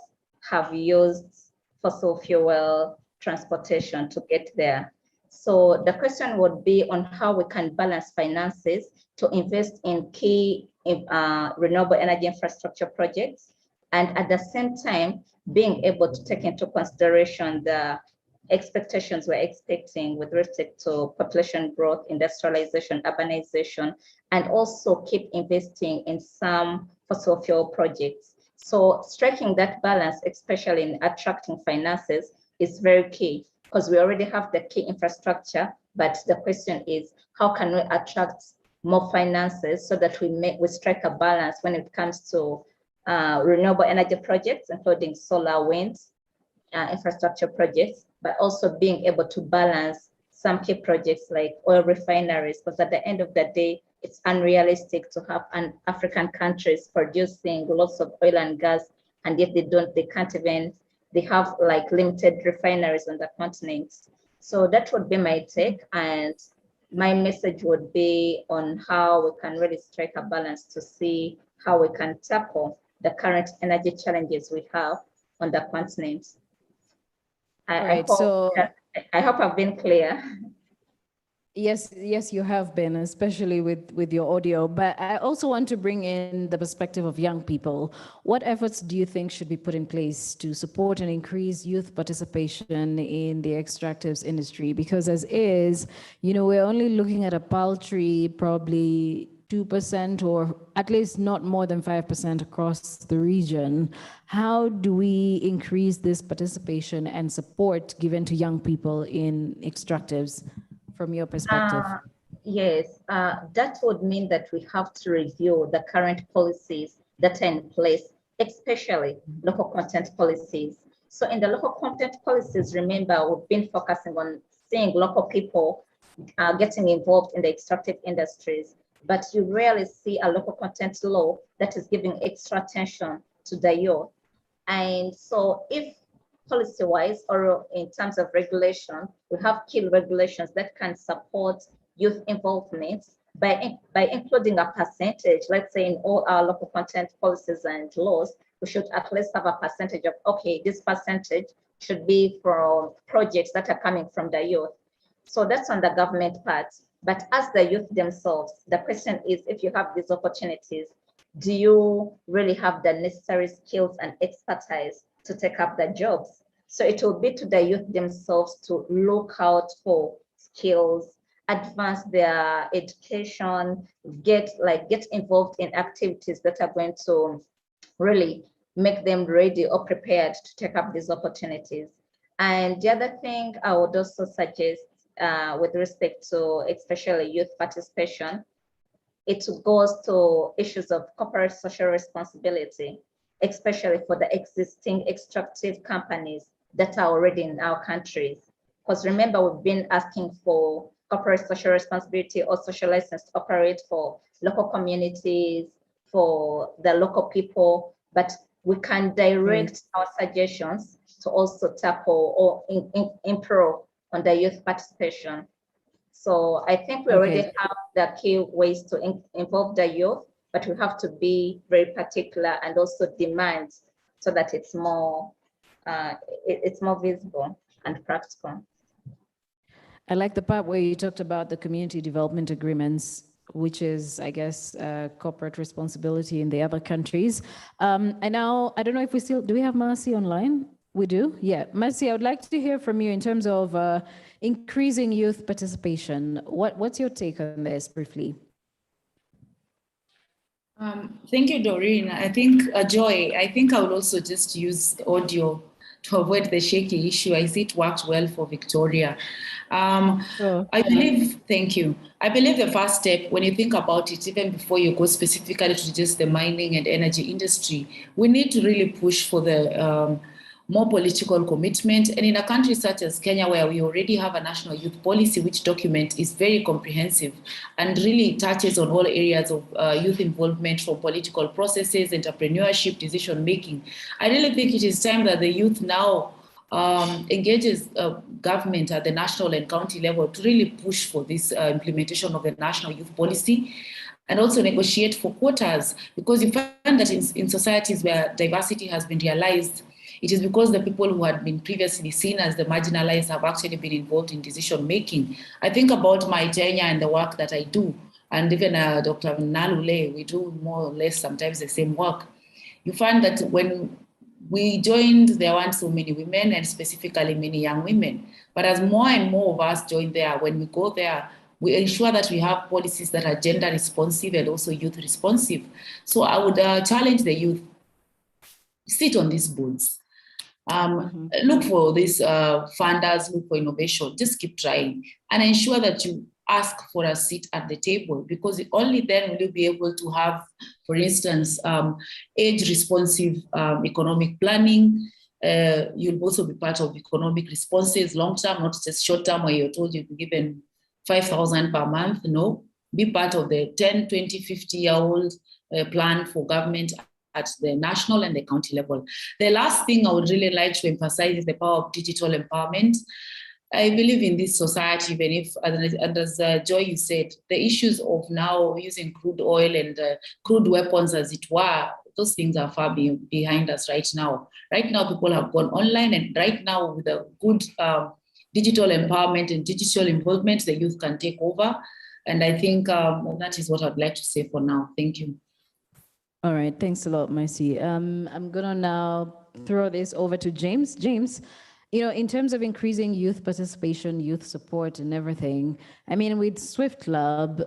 have used fossil fuel transportation to get there. So the question would be on how we can balance finances to invest in key renewable energy infrastructure projects, and at the same time, being able to take into consideration the expectations we're expecting with respect to population growth, industrialization, urbanization, and also keep investing in some fossil fuel projects. So striking that balance, especially in attracting finances, is very key, because we already have the key infrastructure, but the question is, how can we attract more finances so that we strike a balance when it comes to renewable energy projects, including solar, wind, infrastructure projects, but also being able to balance some key projects like oil refineries, because at the end of the day, it's unrealistic to have African countries producing lots of oil and gas, and yet they have like limited refineries on the continent. So that would be my take, and my message would be on how we can really strike a balance to see how we can tackle the current energy challenges we have on the continent. I hope I've been clear. Yes, yes, you have been, especially with your audio. But I also want to bring in the perspective of young people. What efforts do you think should be put in place to support and increase youth participation in the extractives industry? Because as is, we're only looking at a paltry, probably 2% or at least not more than 5% across the region. How do we increase this participation and support given to young people in extractives? From your perspective? Yes, that would mean that we have to review the current policies that are in place, especially local content policies. So in the local content policies, remember, we've been focusing on seeing local people getting involved in the extractive industries, but you rarely see a local content law that is giving extra attention to the youth. And so if policy-wise or in terms of regulation, we have key regulations that can support youth involvement by including a percentage. Let's say in all our local content policies and laws, we should at least have a percentage of, okay, this percentage should be from projects that are coming from the youth. So that's on the government part. But as the youth themselves, the question is, if you have these opportunities, do you really have the necessary skills and expertise to take up the jobs? So it will be to the youth themselves to look out for skills, advance their education, get involved in activities that are going to really make them ready or prepared to take up these opportunities. And the other thing I would also suggest with respect to especially youth participation, it goes to issues of corporate social responsibility, especially for the existing extractive companies that are already in our countries. Because remember, we've been asking for corporate social responsibility or social license to operate for local communities, for the local people, but we can direct our suggestions to also tackle or improve on the youth participation. So I think we already have the key ways to involve the youth, but we have to be very particular and also demand so that it's more visible and practical. I like the part where you talked about the community development agreements, which is, I guess, corporate responsibility in the other countries. And now, I don't know if do we have Marcy online? We do? Yeah. Marcy, I would like to hear from you in terms of increasing youth participation. What's your take on this briefly? Thank you, Doreen. I think, Joy, I think I would also just use audio to avoid the shaky issue. I see it worked well for Victoria. I believe, thank you. I believe the first step, when you think about it, even before you go specifically to just the mining and energy industry, we need to really push for the more political commitment. And in a country such as Kenya, where we already have a national youth policy, which document is very comprehensive and really touches on all areas of youth involvement, from political processes, entrepreneurship, decision-making, I really think it is time that the youth now engages government at the national and county level to really push for this implementation of the national youth policy, and also negotiate for quotas, because you find that in societies where diversity has been realized, it is because the people who had been previously seen as the marginalized have actually been involved in decision making. I think about my tenure and the work that I do, and even Dr. Nalule, we do more or less sometimes the same work. You find that when we joined, there weren't so many women, and specifically many young women. But as more and more of us join there, when we go there, we ensure that we have policies that are gender responsive and also youth responsive. So I would challenge the youth, sit on these boards. Look for these funders, look for innovation, just keep trying and ensure that you ask for a seat at the table, because only then will you be able to have, for instance, age-responsive economic planning. You'll also be part of economic responses long-term, not just short-term where you're told you'll be given 5,000 per month. No, be part of the 10, 20, 50-year-old plan for government at the national and the county level. The last thing I would really like to emphasize is the power of digital empowerment. I believe in this society, even if, and as Joy, you said, the issues of now using crude oil and crude weapons, as it were, those things are far behind us right now. Right now, people have gone online, and right now with a good digital empowerment and digital involvement, the youth can take over. And I think that is what I'd like to say for now. Thank you. All right, thanks a lot, Mercy. I'm gonna now throw this over to James. James, in terms of increasing youth participation, youth support and everything, I mean, with Swift Lab,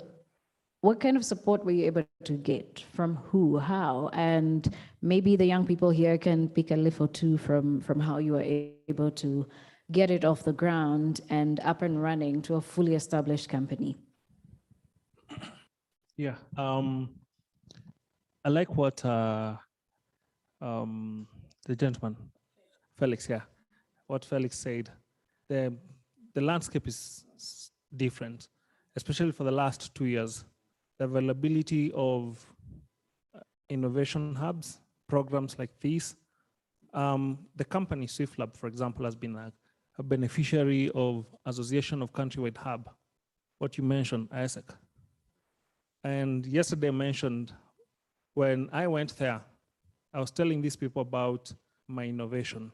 what kind of support were you able to get? From who, how? And maybe the young people here can pick a leaf or two from how you were able to get it off the ground and up and running to a fully established company. Yeah, I like what the gentleman, Felix, what Felix said. The landscape is different, especially for the last 2 years. The availability of innovation hubs, programs like these. The company SwiftLab, for example, has been a beneficiary of Association of Countrywide Hub, what you mentioned, ISAC. And yesterday I mentioned when I went there, I was telling these people about my innovation.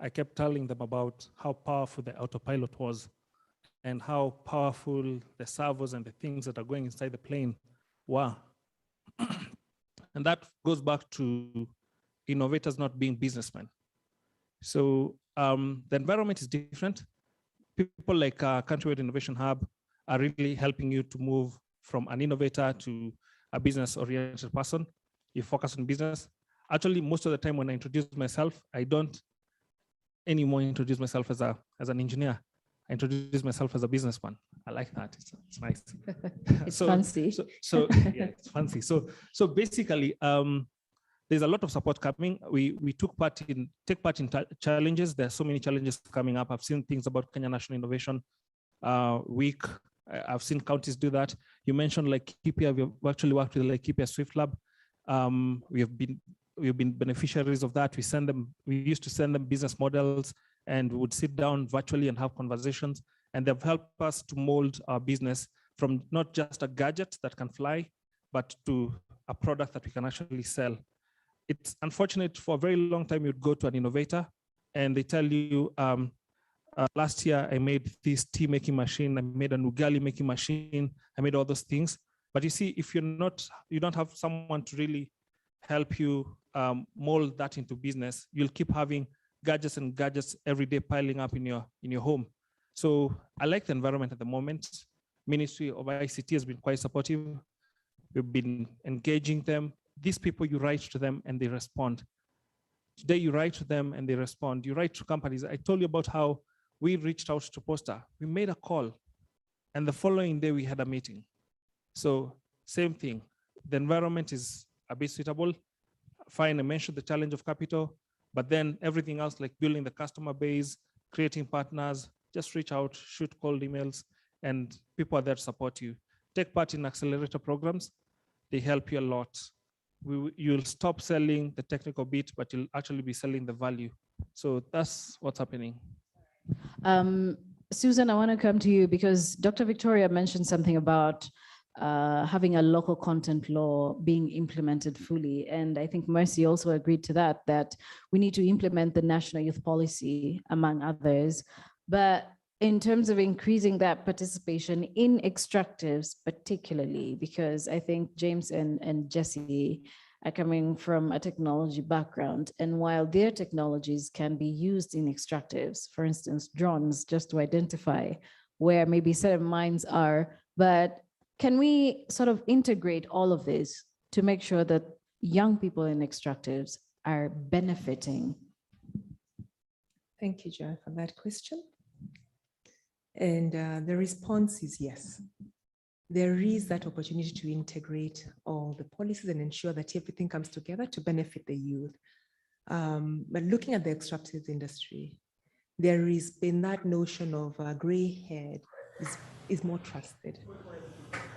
I kept telling them about how powerful the autopilot was and how powerful the servos and the things that are going inside the plane were. And that goes back to innovators not being businessmen. So the environment is different. People like Countrywide Innovation Hub are really helping you to move from an innovator to a business-oriented person. You focus on business. Actually, most of the time when I introduce myself, I don't anymore introduce myself as an engineer. I introduce myself as a businessman. I like that. It's nice. It's fancy. So yeah, it's fancy. So basically, there's a lot of support coming. We take part in challenges. There are so many challenges coming up. I've seen things about Kenya National Innovation Week. I've seen counties do that. You mentioned Laikipia. We've actually worked with Laikipia Swift Lab. We've been beneficiaries of that. We used to send them business models, and we would sit down virtually and have conversations. And they've helped us to mold our business from not just a gadget that can fly, but to a product that we can actually sell. It's unfortunate, for a very long time, you'd go to an innovator and they tell you, last year I made this tea making machine, I made an ugali making machine, I made all those things. But you see, if you don't have someone to really help you mold that into business, you'll keep having gadgets and gadgets every day piling up in your home. So I like the environment at the moment. Ministry of ICT has been quite supportive. We've been engaging them. These people, you write to them and they respond. Today you write to them and they respond. You write to companies. I told you about how we reached out to Posta. We made a call and the following day we had a meeting. So same thing. The environment is a bit suitable. Fine, I mentioned the challenge of capital, but then everything else like building the customer base, creating partners, just reach out, shoot cold emails, and people are there to support you. Take part in accelerator programs. They help you a lot. You'll stop selling the technical bit, but you'll actually be selling the value. So that's what's happening. Susan, I want to come to you because Dr. Victoria mentioned something about having a local content law being implemented fully. And I think Mercy also agreed to that we need to implement the National Youth Policy, among others. But in terms of increasing that participation in extractives, particularly, because I think James and Jesse are coming from a technology background. And while their technologies can be used in extractives, for instance, drones, just to identify where maybe certain mines are, but can we sort of integrate all of this to make sure that young people in extractives are benefiting? Thank you, Joy, for that question. And the response is yes. There is that opportunity to integrate all the policies and ensure that everything comes together to benefit the youth. But looking at the extractives industry, there has been that notion of gray head is more trusted.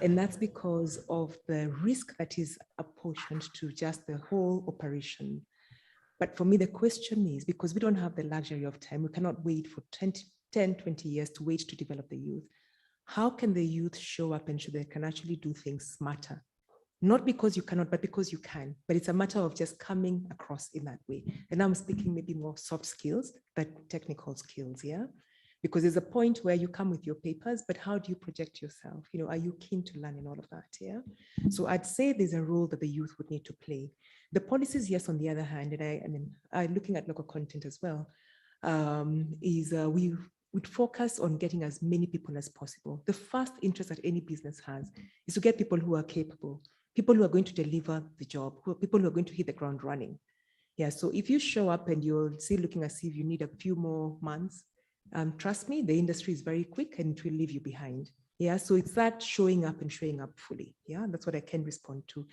And that's because of the risk that is apportioned to just the whole operation. But for me, the question is, because we don't have the luxury of time, we cannot wait for 10, 20 years to wait to develop the youth. How can the youth show up and show they can actually do things smarter? Not because you cannot, but because you can. But it's a matter of just coming across in that way. And I'm speaking maybe more soft skills, but technical skills, yeah? Because there's a point where you come with your papers, but how do you project yourself? You know, are you keen to learn and all of that? Yeah. So I'd say there's a role that the youth would need to play. The policies, yes, on the other hand, and I'm looking at local content as well, we would focus on getting as many people as possible. The first interest that any business has is to get people who are capable, people who are going to deliver the job, people who are going to hit the ground running. Yeah, so if you show up and you're still looking as if you need a few more months, trust me, the industry is very quick and it will leave you behind. Yeah, so it's that showing up and showing up fully. Yeah, that's what I can respond to.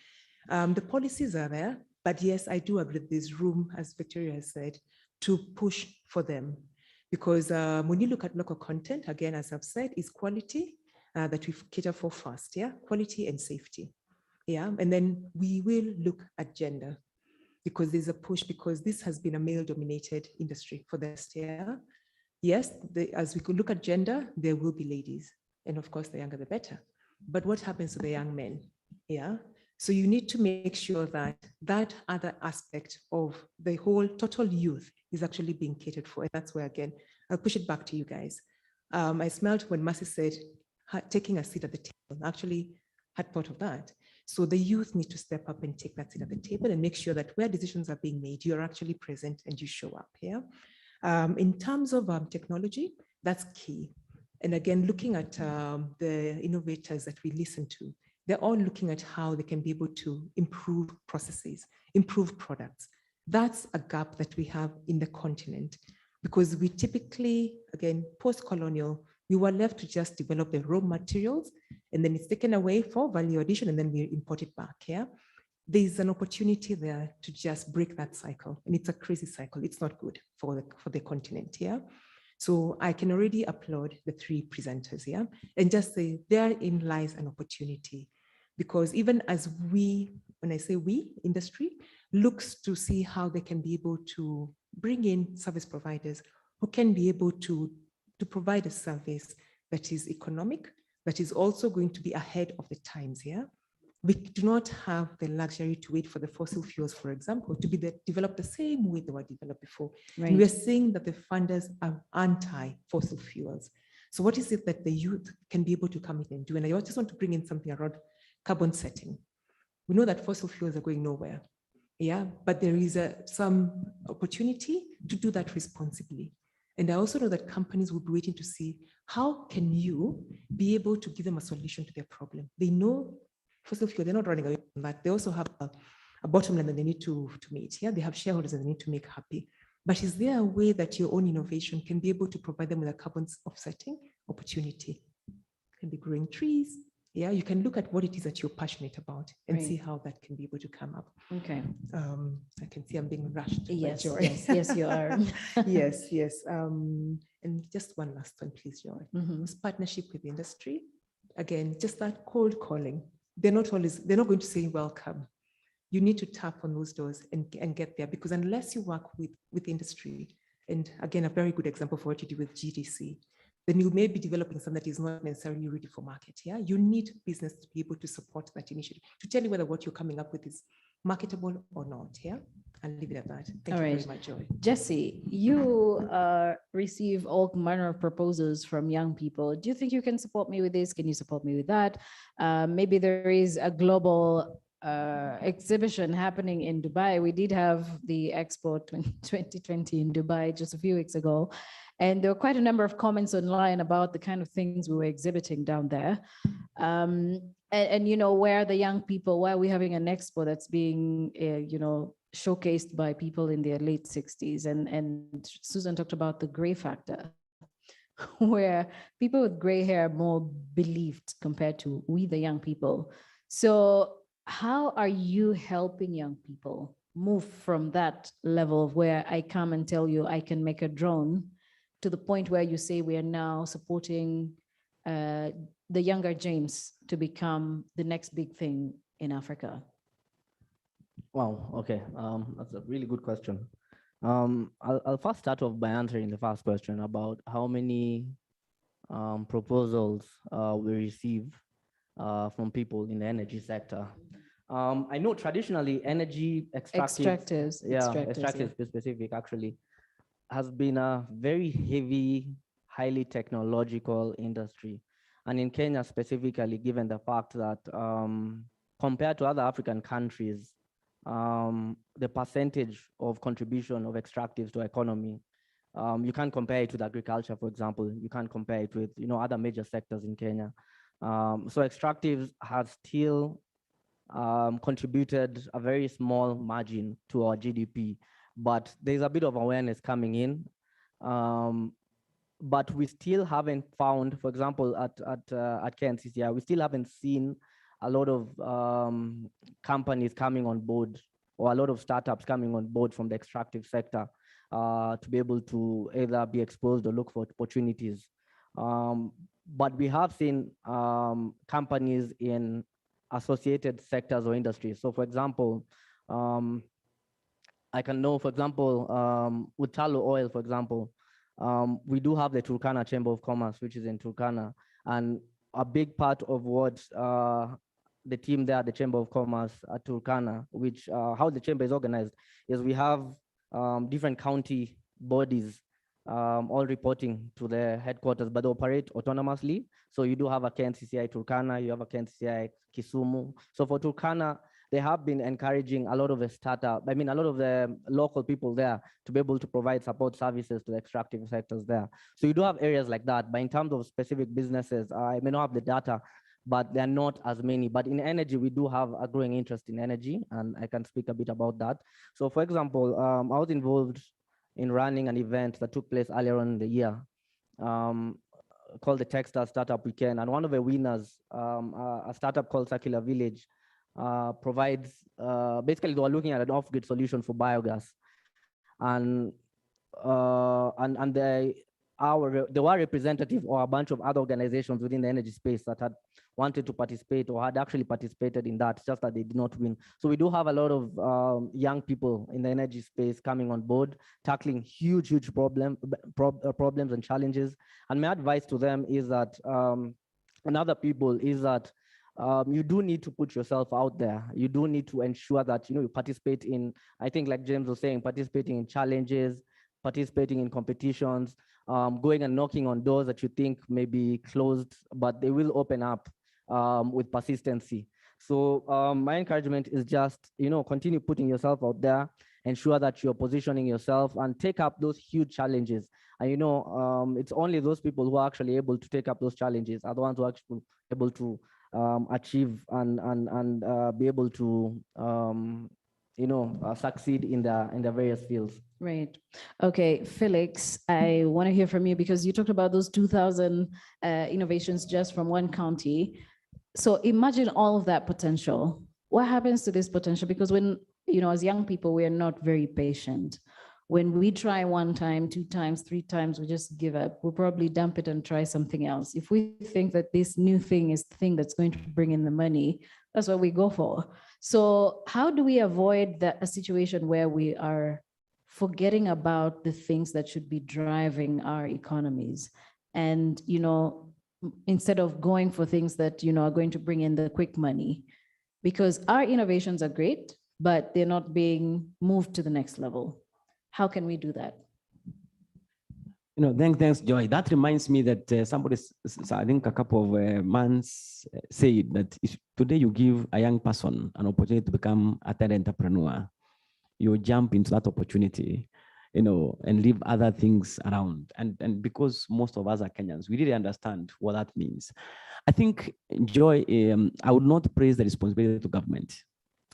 The policies are there, but yes, I do agree there's room, as Victoria has said, to push for them. Because when you look at local content, again, as I've said, is quality that we cater for first, yeah? Quality and safety, yeah? And then we will look at gender because there's a push because this has been a male-dominated industry for this year. Yes, as we could look at gender, there will be ladies. And of course, the younger, the better. But what happens to the young men, yeah? So you need to make sure that that other aspect of the whole total youth is actually being catered for. And that's where, again, I'll push it back to you guys. I smelled when Mercy said, taking a seat at the table, I actually had thought of that. So the youth need to step up and take that seat at the table and make sure that where decisions are being made, you're actually present and you show up here. In terms of technology, that's key. And again, looking at the innovators that we listen to, they're all looking at how they can be able to improve processes, improve products. That's a gap that we have in the continent because we typically, again, post-colonial, we were left to just develop the raw materials and then it's taken away for value addition and then we import it back, yeah? There's an opportunity there to just break that cycle and it's a crazy cycle. It's not good for the continent, yeah? So I can already applaud the three presenters, yeah? And just say therein lies an opportunity because even as we, when I say we, industry, looks to see how they can be able to bring in service providers who can be able to provide a service that is economic, that is also going to be ahead of the times, yeah? We do not have the luxury to wait for the fossil fuels, for example, to be developed the same way they were developed before. Right. And we're seeing that the funders are anti-fossil fuels. So what is it that the youth can be able to come in and do? And I just want to bring in something around carbon setting. We know that fossil fuels are going nowhere, yeah, but there is some opportunity to do that responsibly. And I also know that companies will be waiting to see how can you be able to give them a solution to their problem. They know fossil fuel, they're not running away from that. They also have a bottom line that they need to meet. Yeah, they have shareholders that they need to make happy. But is there a way that your own innovation can be able to provide them with a carbon offsetting opportunity? It can be growing trees. Yeah, you can look at what it is that you're passionate about and Right. see how that can be able to come up. Okay. I can see I'm being rushed. by Yes, Joy. yes, you are. yes, yes. And just one last one, please, Joy. Mhm. This partnership with the industry. Again, just that cold calling. They're not going to say welcome. You need to tap on those doors and get there because unless you work with industry, and again, a very good example for what you do with GDC, then you may be developing something that is not necessarily ready for market. Yeah, you need business to be able to support that initiative, to tell you whether what you're coming up with is marketable or not. Yeah, I'll leave it at that. Thank All you right. very much, Joy. Jesse, you receive all manner of proposals from young people. Do you think you can support me with this? Can you support me with that? Maybe there is a global exhibition happening in Dubai. We did have the Expo 2020 in Dubai just a few weeks ago. And there were quite a number of comments online about the kind of things we were exhibiting down there. And you know, where the young people, why are we having an expo that's being, you know, showcased by people in their late 60s? And Susan talked about the gray factor, where people with gray hair are more believed compared to we, the young people. So how are you helping young people move from that level of where I come and tell you I can make a drone to the point where you say we are now supporting the younger James to become the next big thing in Africa? Wow, okay, that's a really good question. I'll first start off by answering the first question about how many proposals we receive from people in the energy sector. I know traditionally energy extractives yeah. to be specific, actually, has been a very heavy highly technological industry. And in Kenya specifically, given the fact that compared to other African countries, the percentage of contribution of extractives to economy, you can't compare it with agriculture, for example. You can't compare it with other major sectors in Kenya. So extractives have still contributed a very small margin to our GDP, but there's a bit of awareness coming in. But we still haven't found, for example, at KNCCI, we still haven't seen a lot of companies coming on board, or a lot of startups coming on board from the extractive sector to be able to either be exposed or look for opportunities. But we have seen companies in associated sectors or industries. So for example, I can know, for example, with Talo Oil, for example, we do have the Turkana Chamber of Commerce, which is in Turkana. And a big part of what the team there at the Chamber of Commerce at Turkana, which how the chamber is organized, is we have different county bodies all reporting to the headquarters, but they operate autonomously. So you do have a KNCCI Turkana, you have a KNCCI Kisumu. So for Turkana, they have been encouraging a lot of the a lot of the local people there to be able to provide support services to the extractive sectors there. So you do have areas like that, but in terms of specific businesses, I may not have the data, but they're not as many. But in energy, we do have a growing interest in energy, and I can speak a bit about that. So for example, I was involved in running an event that took place earlier on in the year called the Techstar Startup Weekend. And one of the winners, a startup called Circular Village, provides, basically they were looking at an off-grid solution for biogas. And there were representatives or a bunch of other organizations within the energy space that had wanted to participate or had actually participated in that, just that they did not win. So we do have a lot of young people in the energy space coming on board, tackling huge problems and challenges. And my advice to them is that, and other people, is that you do need to put yourself out there. You do need to ensure that you participate in, I think like James was saying, participating in challenges, participating in competitions, going and knocking on doors that you think may be closed, but they will open up with persistency. So my encouragement is just, continue putting yourself out there, ensure that you're positioning yourself and take up those huge challenges. And it's only those people who are actually able to take up those challenges are the ones who are actually able to achieve and be able to succeed in the various fields. Right. Okay, Felix, I want to hear from you because you talked about those 2,000 innovations just from one county. So imagine all of that potential. What happens to this potential? Because when, as young people, we are not very patient. When we try 1 time, 2 times, 3 times, we just give up. We'll probably dump it and try something else. If we think that this new thing is the thing that's going to bring in the money, that's what we go for. So how do we avoid a situation where we are forgetting about the things that should be driving our economies? And, instead of going for things that, are going to bring in the quick money, because our innovations are great, but they're not being moved to the next level. How can we do that? Thanks, Joy. That reminds me that somebody, I think a couple of months said that if today you give a young person an opportunity to become a third entrepreneur, you jump into that opportunity, and leave other things around. And because most of us are Kenyans, we really understand what that means. I think, Joy, I would not praise the responsibility to government.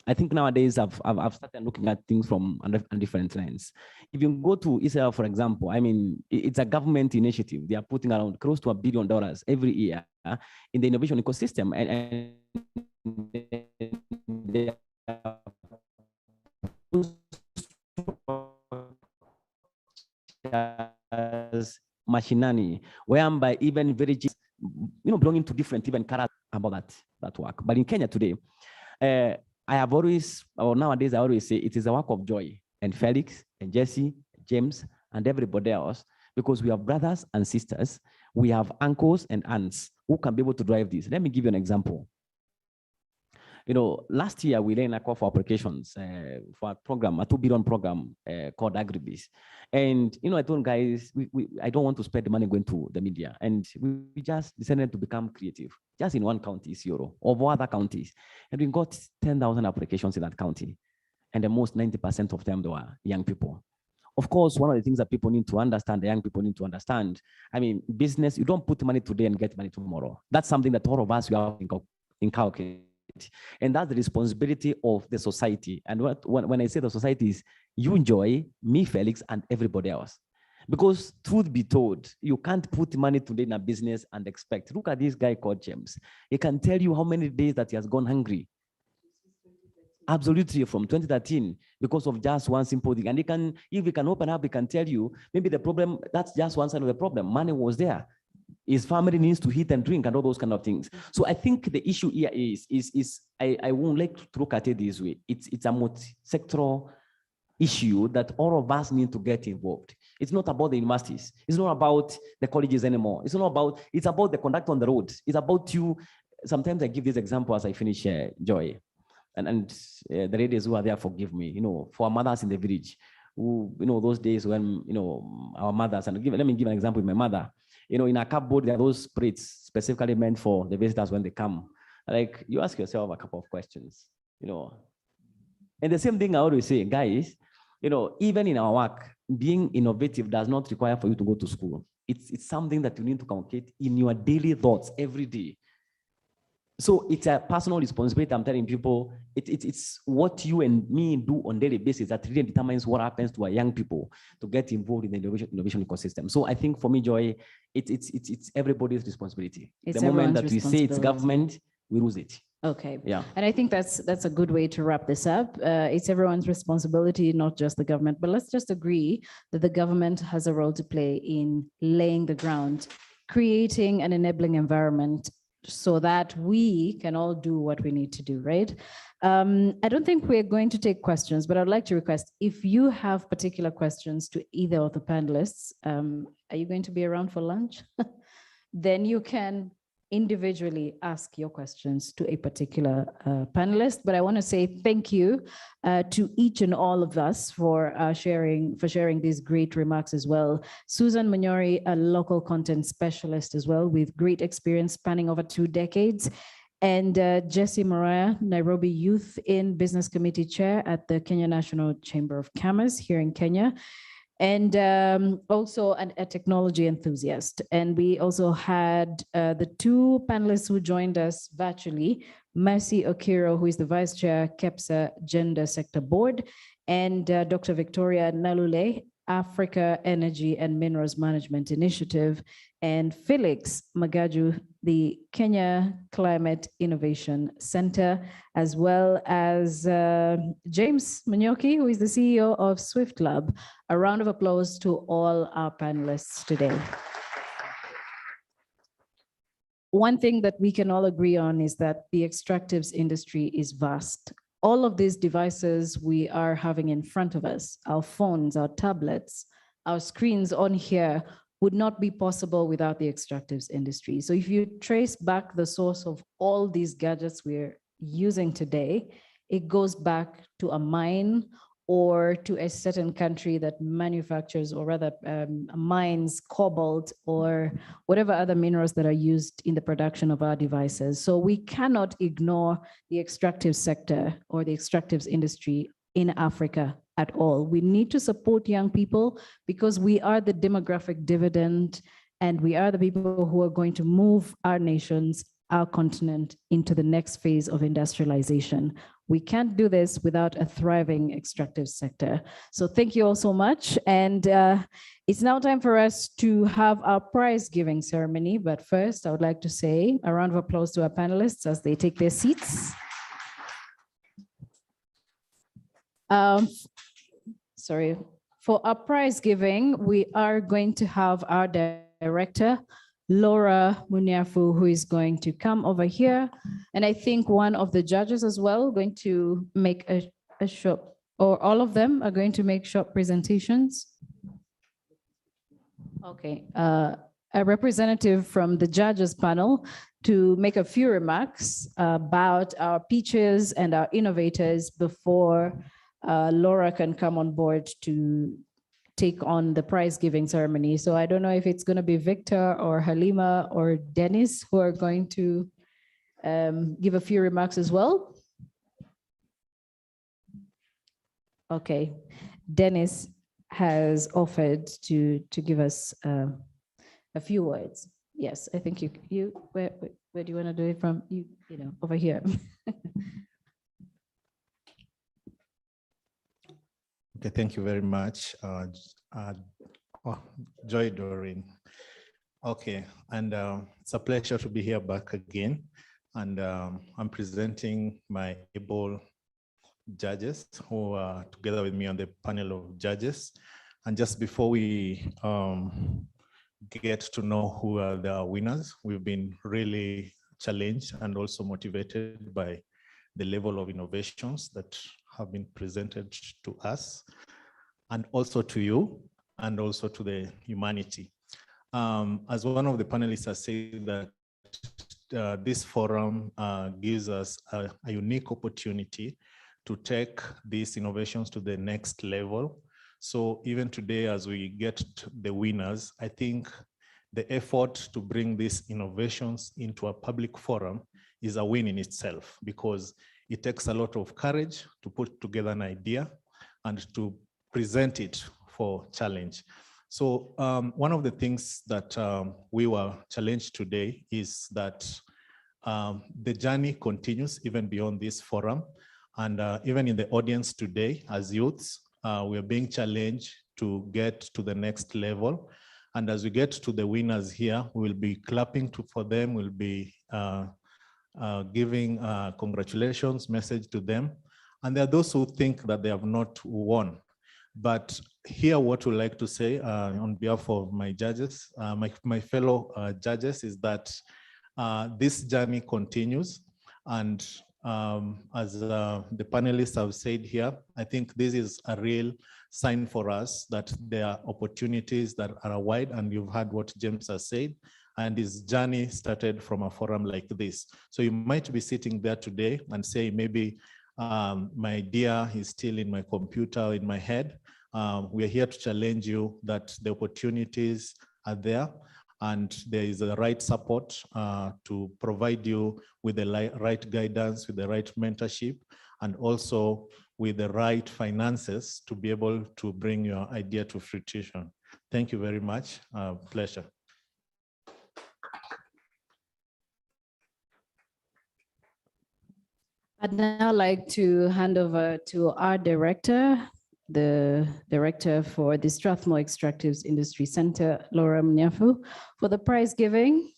I think nowadays I've started looking at things from a different lens. If you go to Israel, for example, it's a government initiative. They are putting around close to $1 billion every year in the innovation ecosystem, and they as machinani, whereby even villages, belonging to different even characters about that work. But in Kenya today, I have always, or nowadays I always say it is a work of Joy and Felix and Jesse, James, and everybody else, because we have brothers and sisters, we have uncles and aunts who can be able to drive this. Let me give you an example. Last year we ran a call for applications for a program, a 2 billion program called Agribiz. And, I told guys, I don't want to spend the money going to the media. And we just decided to become creative, just in one county, Isiolo, or other counties. And we got 10,000 applications in that county. And the most 90% of them, they were young people. Of course, one of the things that people need to understand, the young people need to understand, business, you don't put money today and get money tomorrow. That's something that all of us, we have inculcated. And that's the responsibility of the society. And when I say the society is you, Joy, me, Felix, and everybody else. Because truth be told, you can't put money today in a business and expect. Look at this guy called James. He can tell you how many days that he has gone hungry. Absolutely, from 2013, because of just one simple thing. And if he can open up, he can tell you, maybe the problem, that's just one side of the problem. Money was there. His family needs to eat and drink and all those kind of things. So I think the issue here is I won't like to look at it this way. It's a multi-sectoral issue that all of us need to get involved. It's not about the universities. It's not about the colleges anymore. It's about the conduct on the road. It's about you. Sometimes I give this example as I finish, Joy. And the ladies who are there forgive me, for our mothers in the village, who, those days when, our mothers, and let me give an example with my mother, in a cupboard, there are those plates specifically meant for the visitors when they come. Like, you ask yourself a couple of questions, And the same thing I always say, guys, even in our work, being innovative does not require for you to go to school. It's something that you need to communicate in your daily thoughts every day. So it's a personal responsibility. I'm telling people, it's what you and me do on a daily basis that really determines what happens to our young people to get involved in the innovation ecosystem. So I think for me, Joy, it's everybody's responsibility. It's the moment everyone's that we say it's responsibility. government, we lose it. Okay. Yeah. And I think that's a good way to wrap this up. It's everyone's responsibility, not just the government, but let's just agree that the government has a role to play in laying the ground, creating an enabling environment so that we can all do what we need to do, right? I don't think we're going to take questions, but I'd like to request, if you have particular questions to either of the panelists, are you going to be around for lunch? Then you can individually ask your questions to a particular panelist. But I want to say thank you to each and all of us for sharing these great remarks as well. Susan Munyori, a local content specialist as well, with great experience spanning over 2 decades. And Jesse Mariah, Nairobi Youth in Business Committee Chair at the Kenya National Chamber of Commerce here in Kenya. And also a technology enthusiast. And we also had the 2 panelists who joined us virtually, Mercy Okiro, who is the Vice Chair, KEPSA Gender Sector Board, and Dr. Victoria Nalule, Africa Energy and Minerals Management Initiative, and Felix Magaju, the Kenya Climate Innovation Center, as well as James Munyoki, who is the CEO of Swift Lab. A round of applause to all our panelists today. One thing that we can all agree on is that the extractives industry is vast. All of these devices we are having in front of us, our phones, our tablets, our screens on here, would not be possible without the extractives industry. So if you trace back the source of all these gadgets we're using today, it goes back to a mine or to a certain country that manufactures, or rather mines cobalt or whatever other minerals that are used in the production of our devices. So we cannot ignore the extractive sector or the extractives industry in Africa at all. We need to support young people because we are the demographic dividend, and we are the people who are going to move our nations, our continent, into the next phase of industrialization. We can't do this without a thriving extractive sector. So thank you all so much. And it's now time for us to have our prize giving ceremony. But first, I would like to say a round of applause to our panelists as they take their seats. For our prize giving, we are going to have our director, Laura Muniafu, who is going to come over here. And I think one of the judges as well going to make a short, or all of them are going to make short presentations. Okay, a representative from the judges panel to make a few remarks about our pitches and our innovators before Laura can come on board to take on the prize giving ceremony. So I don't know if it's going to be Victor or Halima or Dennis who are going to give a few remarks as well. Okay, Dennis has offered to give us a few words. Yes, I think where do you want to do it from? You know, over here. Okay, thank you very much, Joy Doreen. Okay, and it's a pleasure to be here back again. And I'm presenting my able judges who are together with me on the panel of judges. And just before we get to know who are the winners, we've been really challenged and also motivated by the level of innovations that have been presented to us, and also to you, and also to the humanity. As one of the panelists has said, that this forum gives us a unique opportunity to take these innovations to the next level. So even today, as we get the winners, I think the effort to bring these innovations into a public forum is a win in itself, because it takes a lot of courage to put together an idea and to present it for challenge. So one of the things that we were challenged today is that the journey continues even beyond this forum. And even in the audience today, as youths, we are being challenged to get to the next level. And as we get to the winners here, we'll be clapping for them, we'll be giving congratulations message to them. And there are those who think that they have not won. But here, what we like to say on behalf of my judges, my fellow judges, is that this journey continues. And as the panelists have said here, I think this is a real sign for us that there are opportunities that are wide, and you've heard what James has said, and this journey started from a forum like this. So you might be sitting there today and say, maybe my idea is still in my computer, in my head. We are here to challenge you that the opportunities are there, and there is the right support to provide you with the right guidance, with the right mentorship, and also with the right finances to be able to bring your idea to fruition. Thank you very much. Pleasure. I'd now like to hand over to our director, the director for the Strathmore Extractives Industry Center, Laura Mnyafu, for the prize giving.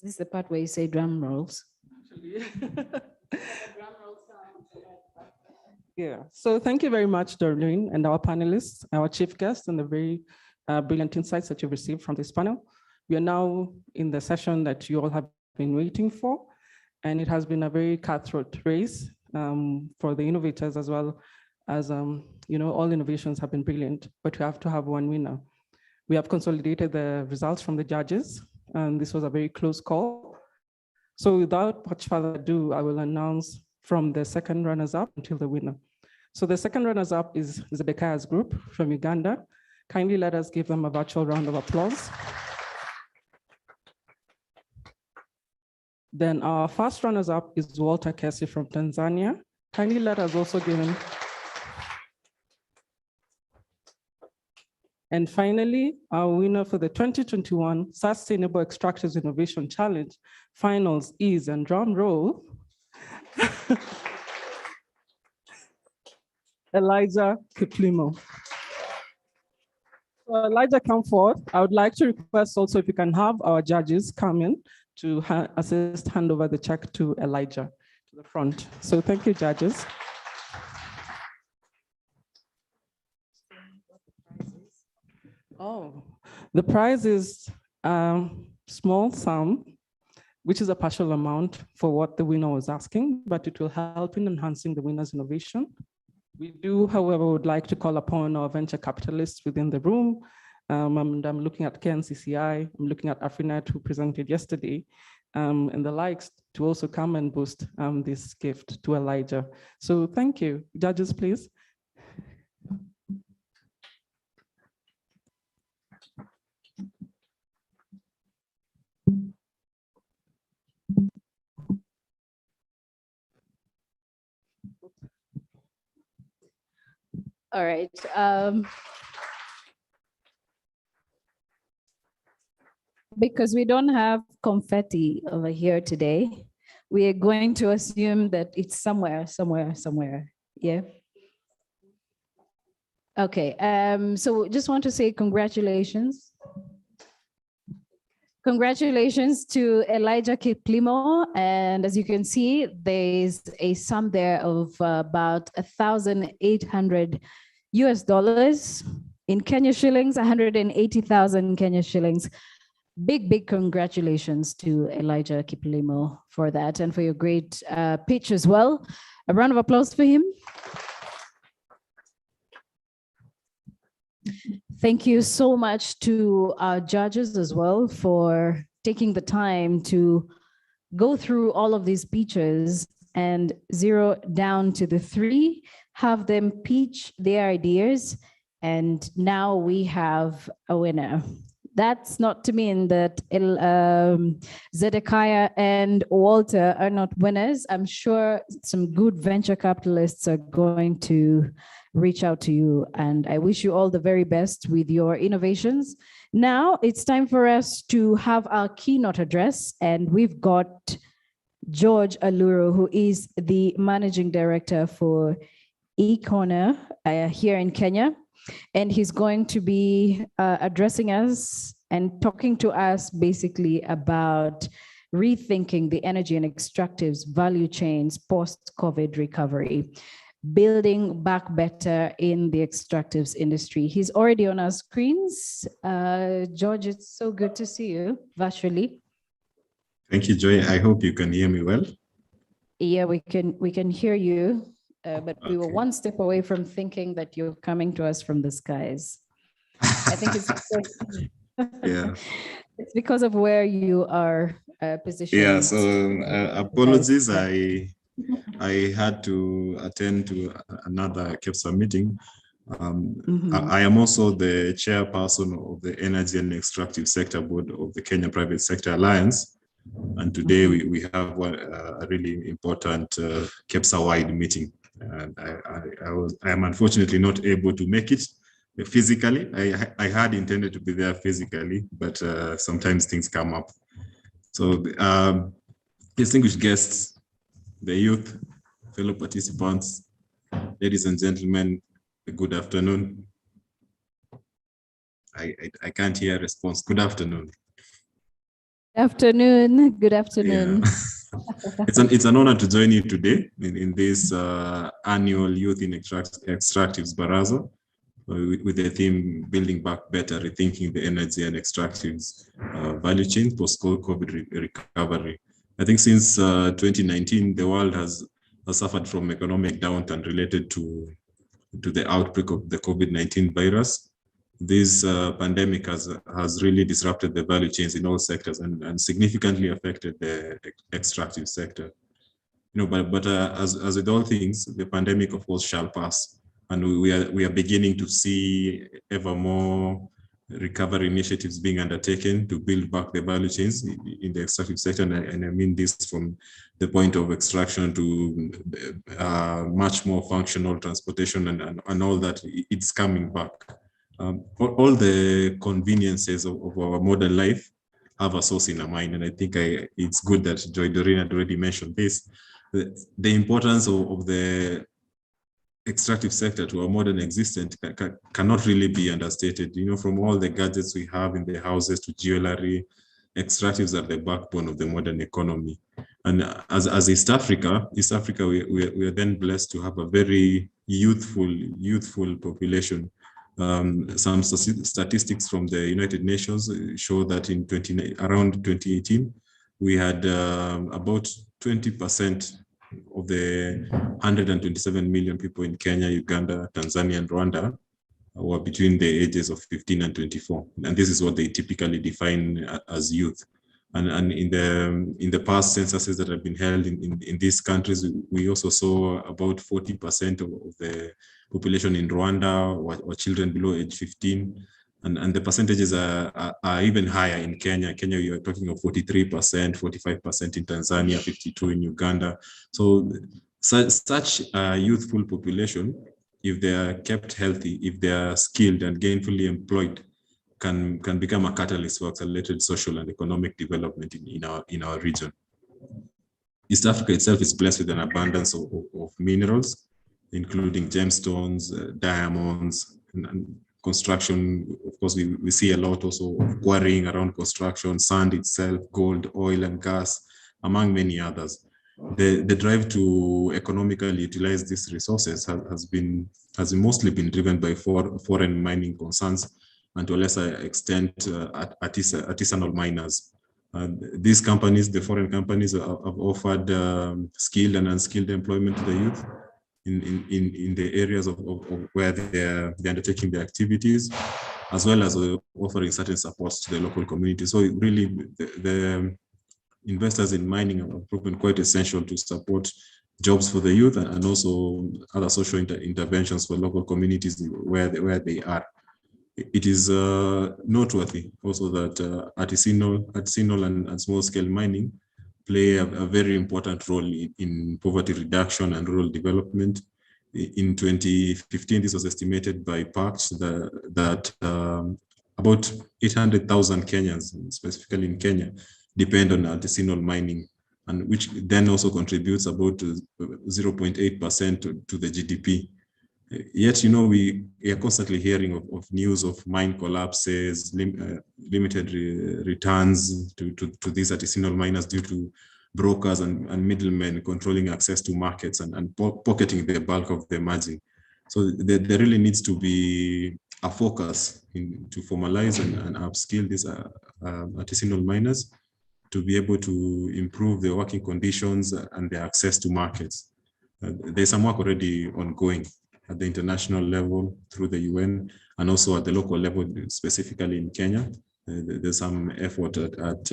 This is the part where you say drum rolls. Yeah, so thank you very much, Doreen, and our panelists, our chief guests, and the very brilliant insights that you've received from this panel. We are now in the session that you all have been waiting for, and it has been a very cutthroat race for the innovators, as well as, you know, all innovations have been brilliant, but we have to have one winner. We have consolidated the results from the judges, and this was a very close call. So without much further ado, I will announce from the second runners-up until the winner. So the second runners-up is Zebekiah's group from Uganda. Kindly let us give them a virtual round of applause. Then our first runners-up is Walter Kesi from Tanzania. Kindly let us also give him. And finally, our winner for the 2021 Sustainable Extractives Innovation Challenge Finals is, and drum roll, Elijah Kiplimo. So Elijah, come forward. I would like to request also if you can have our judges come in to assist, hand over the check to Elijah to the front. So thank you, judges. Oh, the prize is a small sum, which is a partial amount for what the winner was asking, but it will help in enhancing the winner's innovation. We do, however, would like to call upon our venture capitalists within the room. And I'm looking at KNCCI, I'm looking at Afrinet, who presented yesterday, and the likes, to also come and boost this gift to Elijah. So thank you. Judges, please. All right. Because we don't have confetti over here today, we are going to assume that it's somewhere. Yeah. Okay. So just want to say congratulations. Congratulations to Elijah Kiplimo. And as you can see, there's a sum there of about $1,800 US. In Kenya shillings, 180,000 Kenya shillings. Big congratulations to Elijah Kiplimo for that and for your great pitch as well. A round of applause for him. Thank you so much to our judges as well for taking the time to go through all of these pitches and zero down to the three, have them pitch their ideas, and now we have a winner. That's not to mean that Zedekiah and Walter are not winners. I'm sure some good venture capitalists are going to reach out to you, and I wish you all the very best with your innovations. Now it's time for us to have our keynote address, and we've got George Aluro, who is the Managing Director for eCorner here in Kenya. And he's going to be addressing us and talking to us basically about rethinking the energy and extractives value chains post-COVID recovery, building back better in the extractives industry. He's already on our screens. George, it's so good to see you virtually. Thank you, Joy. I hope you can hear me well. Yeah, we can hear you. But we were one step away from thinking that you're coming to us from the skies. I think it's because, yeah. It's because of where you are positioned. Yeah, so apologies. I had to attend to another KEPSA meeting. I am also the chairperson of the Energy and Extractive Sector Board of the Kenya Private Sector Alliance. And today we have a really important KEPSA-wide meeting. And I am unfortunately not able to make it physically. I had intended to be there physically, but sometimes things come up. So distinguished guests, the youth, fellow participants, ladies and gentlemen, good afternoon. I can't hear a response. Good afternoon. Afternoon. Good afternoon. Yeah. It's an honor to join you today in this annual Youth in Extractives Baraza with the theme Building Back Better, Rethinking the Energy and Extractives Value Chain Post-COVID Recovery. I think since 2019, the world has suffered from economic downturn related to the outbreak of the COVID-19 virus. This pandemic has really disrupted the value chains in all sectors and significantly affected the extractive sector. But as with all things, the pandemic, of course, shall pass, and we are beginning to see ever more recovery initiatives being undertaken to build back the value chains in the extractive sector, and I mean this from the point of extraction to much more functional transportation and all that. It's coming back. All the conveniences of our modern life have a source in a mine, and I think it's good that Joy Doreen had already mentioned this. The importance of the extractive sector to our modern existence cannot really be understated. From all the gadgets we have in the houses to jewelry, extractives are the backbone of the modern economy. And as East Africa, we are then blessed to have a very youthful population. Some statistics from the United Nations show that in around 2018, we had about 20% of the 127 million people in Kenya, Uganda, Tanzania, and Rwanda were between the ages of 15 and 24. And this is what they typically define as youth. And in the past censuses that have been held in these countries, we also saw about 40% of the population in Rwanda were children below age 15. And the percentages are even higher in Kenya. Kenya, you are talking of 43%, 45% in Tanzania, 52% in Uganda. So such a youthful population, if they are kept healthy, if they are skilled and gainfully employed, can become a catalyst for accelerated social and economic development in our region. East Africa itself is blessed with an abundance of minerals, including gemstones, diamonds, and construction. Of course, we see a lot also of quarrying around construction, sand itself, gold, oil, and gas, among many others. The drive to economically utilize these resources has mostly been driven by foreign mining concerns, and to a lesser extent, artisanal miners. These companies, the foreign companies, have offered skilled and unskilled employment to the youth in the areas of where they're undertaking their activities, as well as offering certain supports to the local community. So really, the investors in mining have proven quite essential to support jobs for the youth and also other social interventions for local communities where they are. It is noteworthy also that artisanal and small-scale mining play a very important role in poverty reduction and rural development. In 2015, this was estimated by PACT that about 800,000 Kenyans, specifically in Kenya, depend on artisanal mining, and which then also contributes about 0.8% to the GDP. Yet, we are constantly hearing of news of mine collapses, limited returns to these artisanal miners due to brokers and middlemen controlling access to markets and pocketing the bulk of the margin. So there really needs to be a focus to formalize and upskill these artisanal miners to be able to improve their working conditions and their access to markets. There's some work already ongoing at the international level through the UN and also at the local level, specifically in Kenya. There's some effort at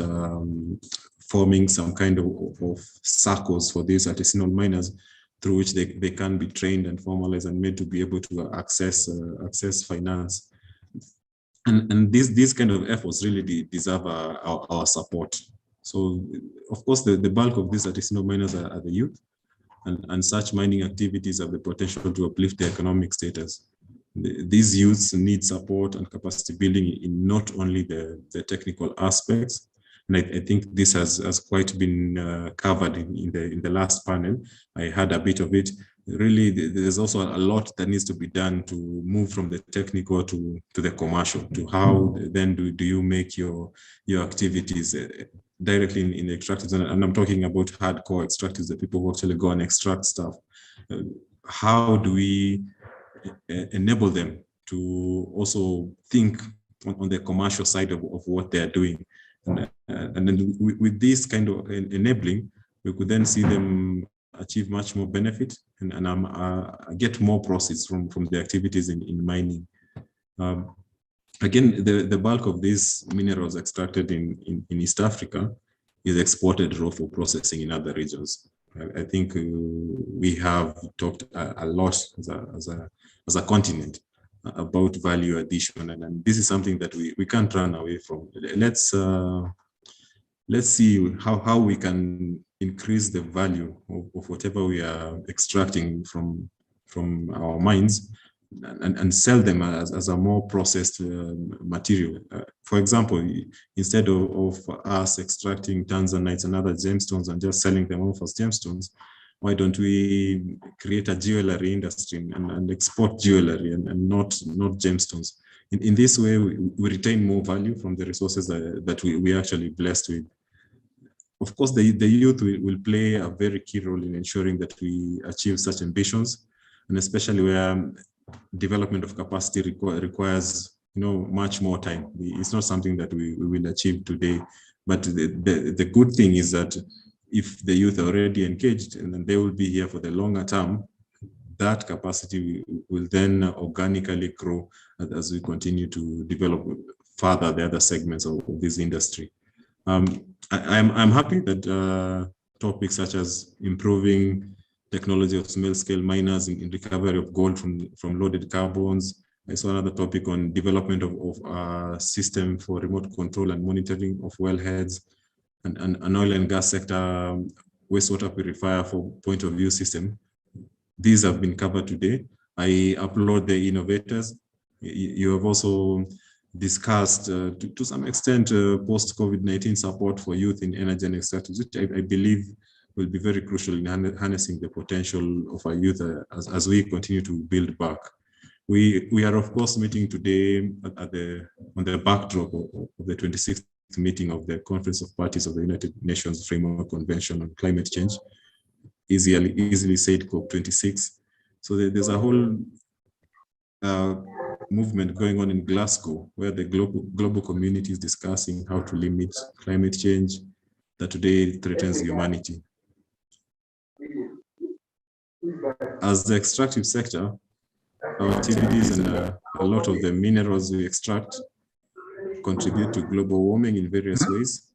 forming some kind of circles for these artisanal miners through which they can be trained and formalized and made to be able to access finance. And these kind of efforts really deserve our support. So, of course, the bulk of these artisanal miners are the youth, and such mining activities have the potential to uplift their economic status. These youths need support and capacity building in not only the technical aspects, and I think this has quite been covered in the last panel. I had a bit of it. Really, there's also a lot that needs to be done to move from the technical to the commercial, to how then do you make your activities directly in the extractives, and I'm talking about hardcore extractives, the people who actually go and extract stuff. How do we enable them to also think on the commercial side of what they're doing? And then with this kind of enabling, we could then see them achieve much more benefit and get more proceeds from the activities in mining. Again, the bulk of these minerals extracted in East Africa is exported raw for processing in other regions. I think we have talked a lot as a continent about value addition, and this is something that we can't run away from. Let's see how we can increase the value of whatever we are extracting from our mines and sell them as a more processed material. For example, instead of us extracting tanzanites and other gemstones and just selling them off as gemstones, why don't we create a jewelry industry and export jewelry and not gemstones? In this way, we retain more value from the resources that we actually blessed with. Of course, the youth will play a very key role in ensuring that we achieve such ambitions, and especially where development of capacity requires much more time. It's not something that we will achieve today, but the good thing is that if the youth are already engaged and then they will be here for the longer term, that capacity will then organically grow as we continue to develop further the other segments of this industry. I'm happy that topics such as improving technology of small-scale miners in recovery of gold from loaded carbons. I saw another topic on development of a system for remote control and monitoring of wellheads, and an oil and gas sector wastewater purifier for point of view system. These have been covered today. I applaud the innovators. You have also discussed to some extent post-COVID-19 support for youth in energy and extractives, which I believe will be very crucial in harnessing the potential of our youth as we continue to build back. We are of course meeting today on the backdrop of the 26th meeting of the Conference of Parties of the United Nations Framework Convention on Climate Change, easily said COP26. So there's a whole movement going on in Glasgow where the global community is discussing how to limit climate change that today threatens humanity. As the extractive sector, our activities and a lot of the minerals we extract contribute to global warming in various ways.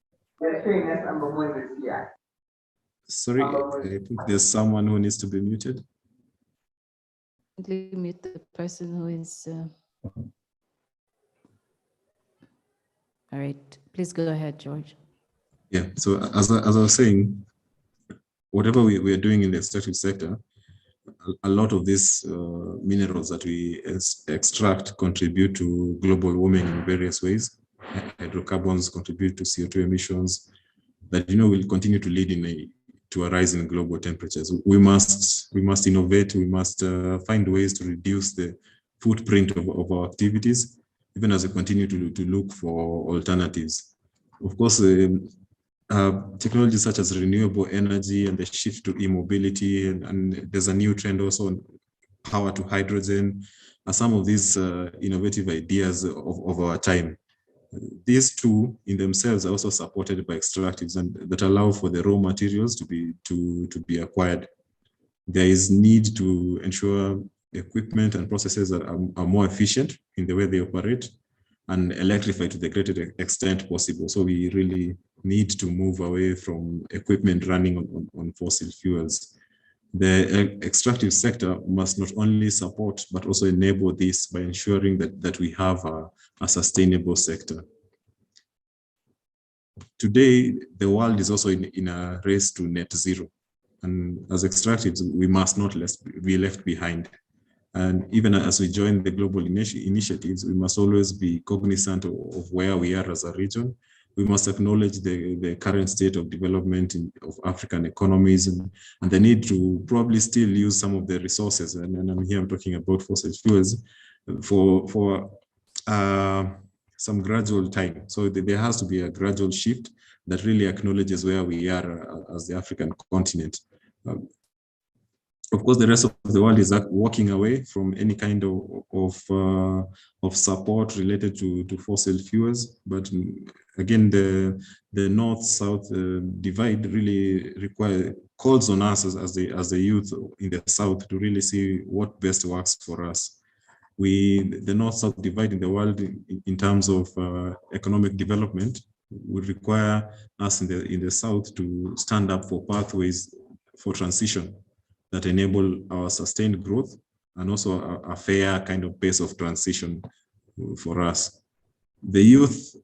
Sorry, I think there's someone who needs to be muted. Mute the person who is. All right, please go ahead, George. Yeah, so as I was saying, whatever we are doing in the extractive sector, a lot of these minerals that we extract contribute to global warming in various ways. Hydrocarbons contribute to CO2 emissions that will continue to lead to a rise in global temperatures. We must innovate. We must find ways to reduce the footprint of our activities, even as we continue to look for alternatives. Of course, technologies such as renewable energy and the shift to e-mobility, and there's a new trend also on power to hydrogen, are some of these innovative ideas of our time. These two in themselves are also supported by extractives and that allow for the raw materials to be acquired. There is need to ensure equipment and processes are more efficient in the way they operate and electrify to the greatest extent possible. So we really need to move away from equipment running on fossil fuels. The extractive sector must not only support, but also enable this by ensuring that we have a sustainable sector. Today, the world is also in a race to net zero. And as extractives, we must not be left behind. And even as we join the global initiatives, we must always be cognizant of where we are as a region. We must acknowledge the current state of development of African economies and the need to probably still use some of the resources. And I'm talking about fossil fuels for some gradual time. So there has to be a gradual shift that really acknowledges where we are as the African continent. Of course, the rest of the world is walking away from any kind of support related to fossil fuels. But again, the North-South divide really calls on us as the youth in the South to really see what best works for us. The North-South divide in the world in terms of economic development would require us in the South to stand up for pathways for transition that enable our sustained growth and also a fair kind of pace of transition for us. The youth,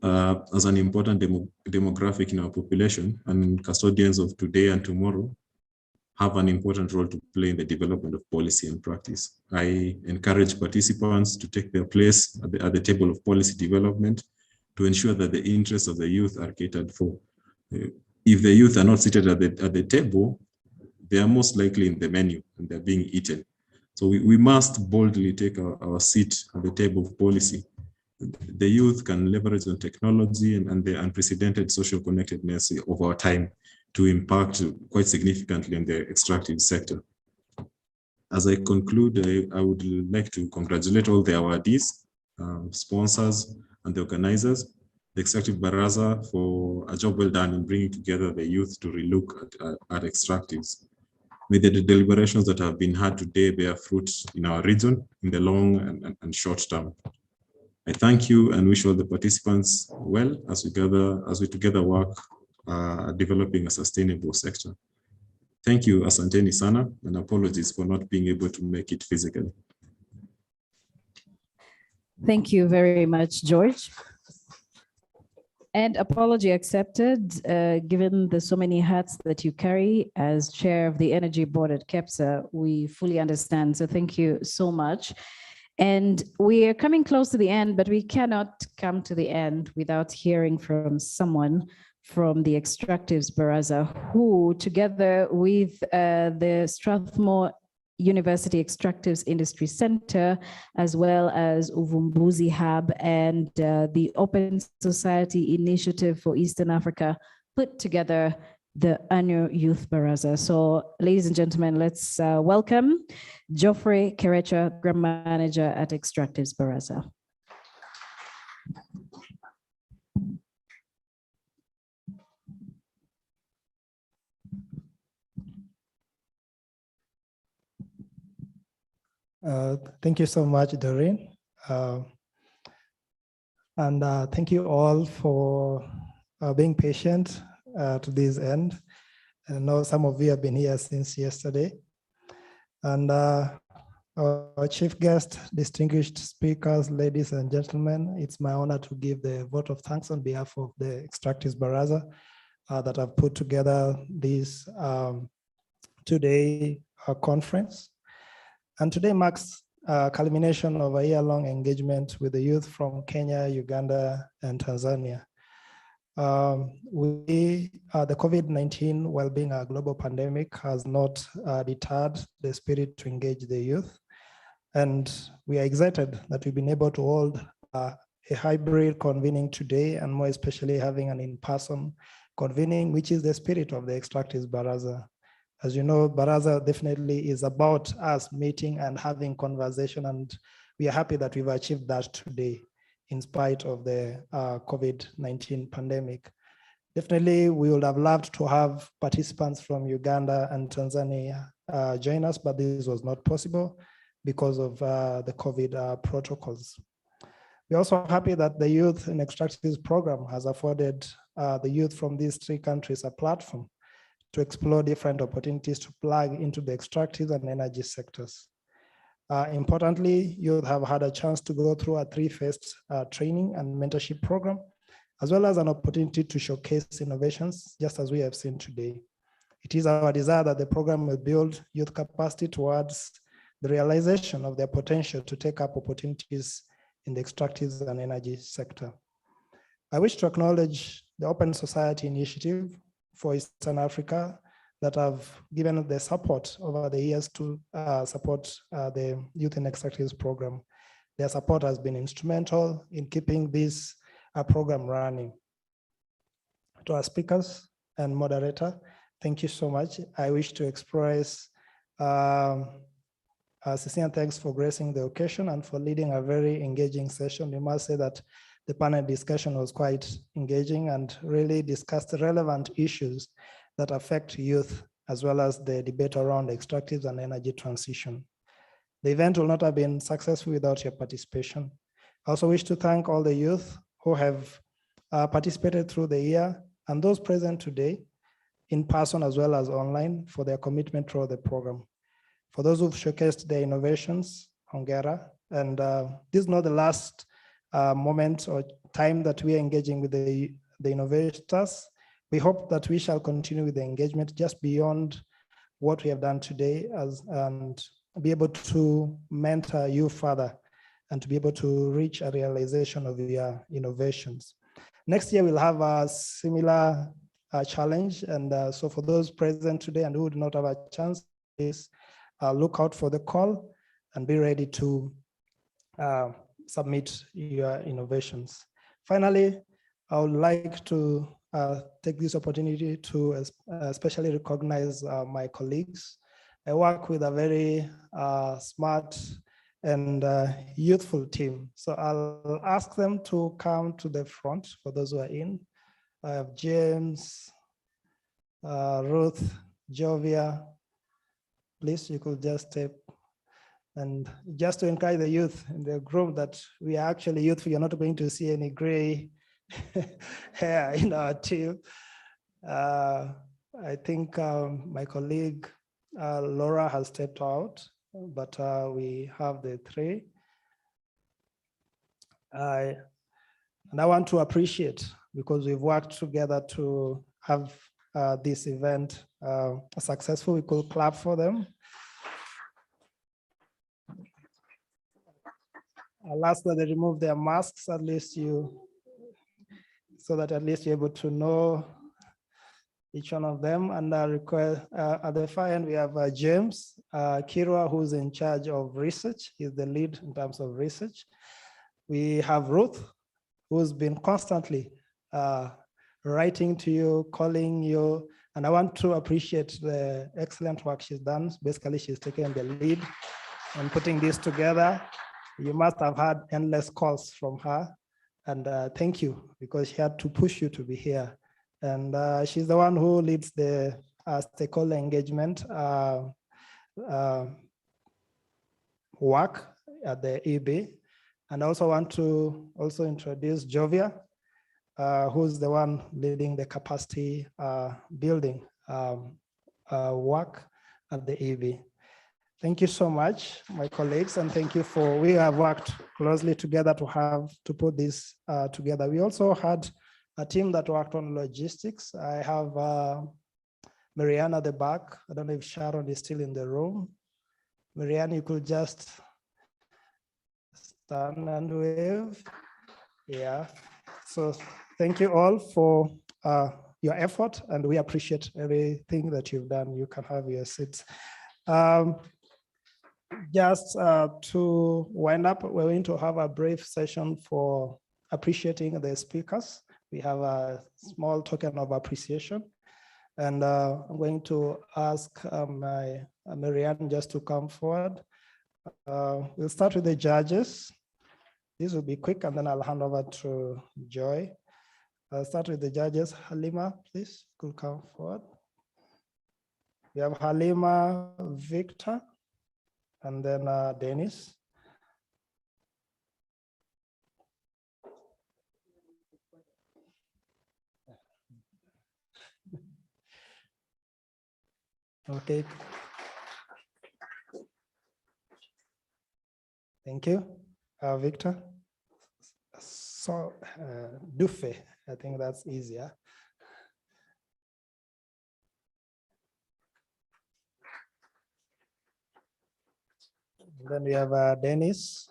as an important demographic in our population and custodians of today and tomorrow, have an important role to play in the development of policy and practice. I encourage participants to take their place at the table of policy development to ensure that the interests of the youth are catered for. If the youth are not seated at the table, they are most likely in the menu and they're being eaten. So we must boldly take our seat at the table of policy. The youth can leverage on technology and the unprecedented social connectedness of our time to impact quite significantly in the extractive sector. As I conclude, I would like to congratulate all the awardees, sponsors, and the organizers. the Extractive Baraza for a job well done in bringing together the youth to relook at extractives. May the deliberations that have been had today bear fruit in our region in the long and short term. I thank you and wish all the participants well as we together work developing a sustainable sector. Thank you, Asanteni Sana, and apologies for not being able to make it physically. Thank you very much, George. And apology accepted, given the so many hats that you carry as chair of the Energy Board at KEPSA, we fully understand. So thank you so much. And we are coming close to the end, but we cannot come to the end without hearing from someone from the Extractives Baraza, who together with the Strathmore University Extractives Industry Center, as well as Uvumbuzi Hub and the Open Society Initiative for Eastern Africa, put together the annual Youth Baraza. So ladies and gentlemen, let's welcome Geoffrey Kerecha, Program Manager at Extractives Baraza. Thank you so much, Doreen. And thank you all for being patient to this end. I know some of you have been here since yesterday. And our chief guest, distinguished speakers, ladies and gentlemen, it's my honor to give the vote of thanks on behalf of the Extractives Baraza that have put together this two-day conference. And today marks a culmination of a year-long engagement with the youth from Kenya, Uganda, and Tanzania. The COVID-19, while being a global pandemic, has not deterred the spirit to engage the youth. And we are excited that we've been able to hold a hybrid convening today, and more especially having an in-person convening, which is the spirit of the Extractives Baraza. As you know, Baraza definitely is about us meeting and having conversation, and we are happy that we've achieved that today in spite of the COVID-19 pandemic. Definitely, we would have loved to have participants from Uganda and Tanzania join us, but this was not possible because of the COVID protocols. We're also happy that the Youth in Extractives program has afforded the youth from these three countries a platform to explore different opportunities to plug into the extractive and energy sectors. Importantly, youth have had a chance to go through a three-phase training and mentorship program, as well as an opportunity to showcase innovations, just as we have seen today. It is our desire that the program will build youth capacity towards the realization of their potential to take up opportunities in the extractive and energy sector. I wish to acknowledge the Open Society Initiative for Eastern Africa that have given the support over the years to support the Youth in Extractives program. Their support has been instrumental in keeping this program running. To our speakers and moderator, thank you so much. I wish to express sincere thanks for gracing the occasion and for leading a very engaging session. We must say that the panel discussion was quite engaging and really discussed relevant issues that affect youth, as well as the debate around extractives and energy transition. The event will not have been successful without your participation. I also wish to thank all the youth who have participated through the year and those present today in person as well as online for their commitment through the program. For those who've showcased their innovations, hongera, and this is not the last moment or time that we are engaging with the innovators. We hope that we shall continue with the engagement just beyond what we have done today and be able to mentor you further and to be able to reach a realization of your innovations. Next year, we'll have a similar challenge. And so for those present today and who do not have a chance, please look out for the call and be ready to submit your innovations. Finally, I would like to take this opportunity to especially recognize my colleagues. I work with a very smart and youthful team. So I'll ask them to come to the front for those who are in. I have James, Ruth, Jovia. Please, you could just step. And just to encourage the youth in the group that we are actually youthful, you're not going to see any gray hair in our team. I think my colleague Laura has stepped out, but we have the three. And I want to appreciate, because we've worked together to have this event successful. We could clap for them. I'll ask that they remove their masks, at least so that at least you're able to know each one of them. And I request at the far end, we have James Kirwa, who's in charge of research. He's the lead in terms of research. We have Ruth, who's been constantly writing to you, calling you, and I want to appreciate the excellent work she's done. Basically, she's taken the lead in putting this together. You must have had endless calls from her, and thank you, because she had to push you to be here. And she's the one who leads the stakeholder engagement work at the EB. And I also want to introduce Jovia, who's the one leading the capacity building work at the EB. Thank you so much, my colleagues, and thank you we have worked closely together to put this together. We also had a team that worked on logistics. I have Marianne at the back. I don't know if Sharon is still in the room. Marianne, you could just stand and wave. Yeah, so thank you all for your effort, and we appreciate everything that you've done. You can have your seats. Just to wind up, we're going to have a brief session for appreciating the speakers. We have a small token of appreciation, and I'm going to ask Marianne just to come forward. We'll start with the judges. This will be quick, and then I'll hand over to Joy. I'll start with the judges. Halima, please, could come forward. We have Halima, Victor, and then Dennis. Okay. Thank you, Victor. So, Dufe, I think that's easier. And then we have Dennis.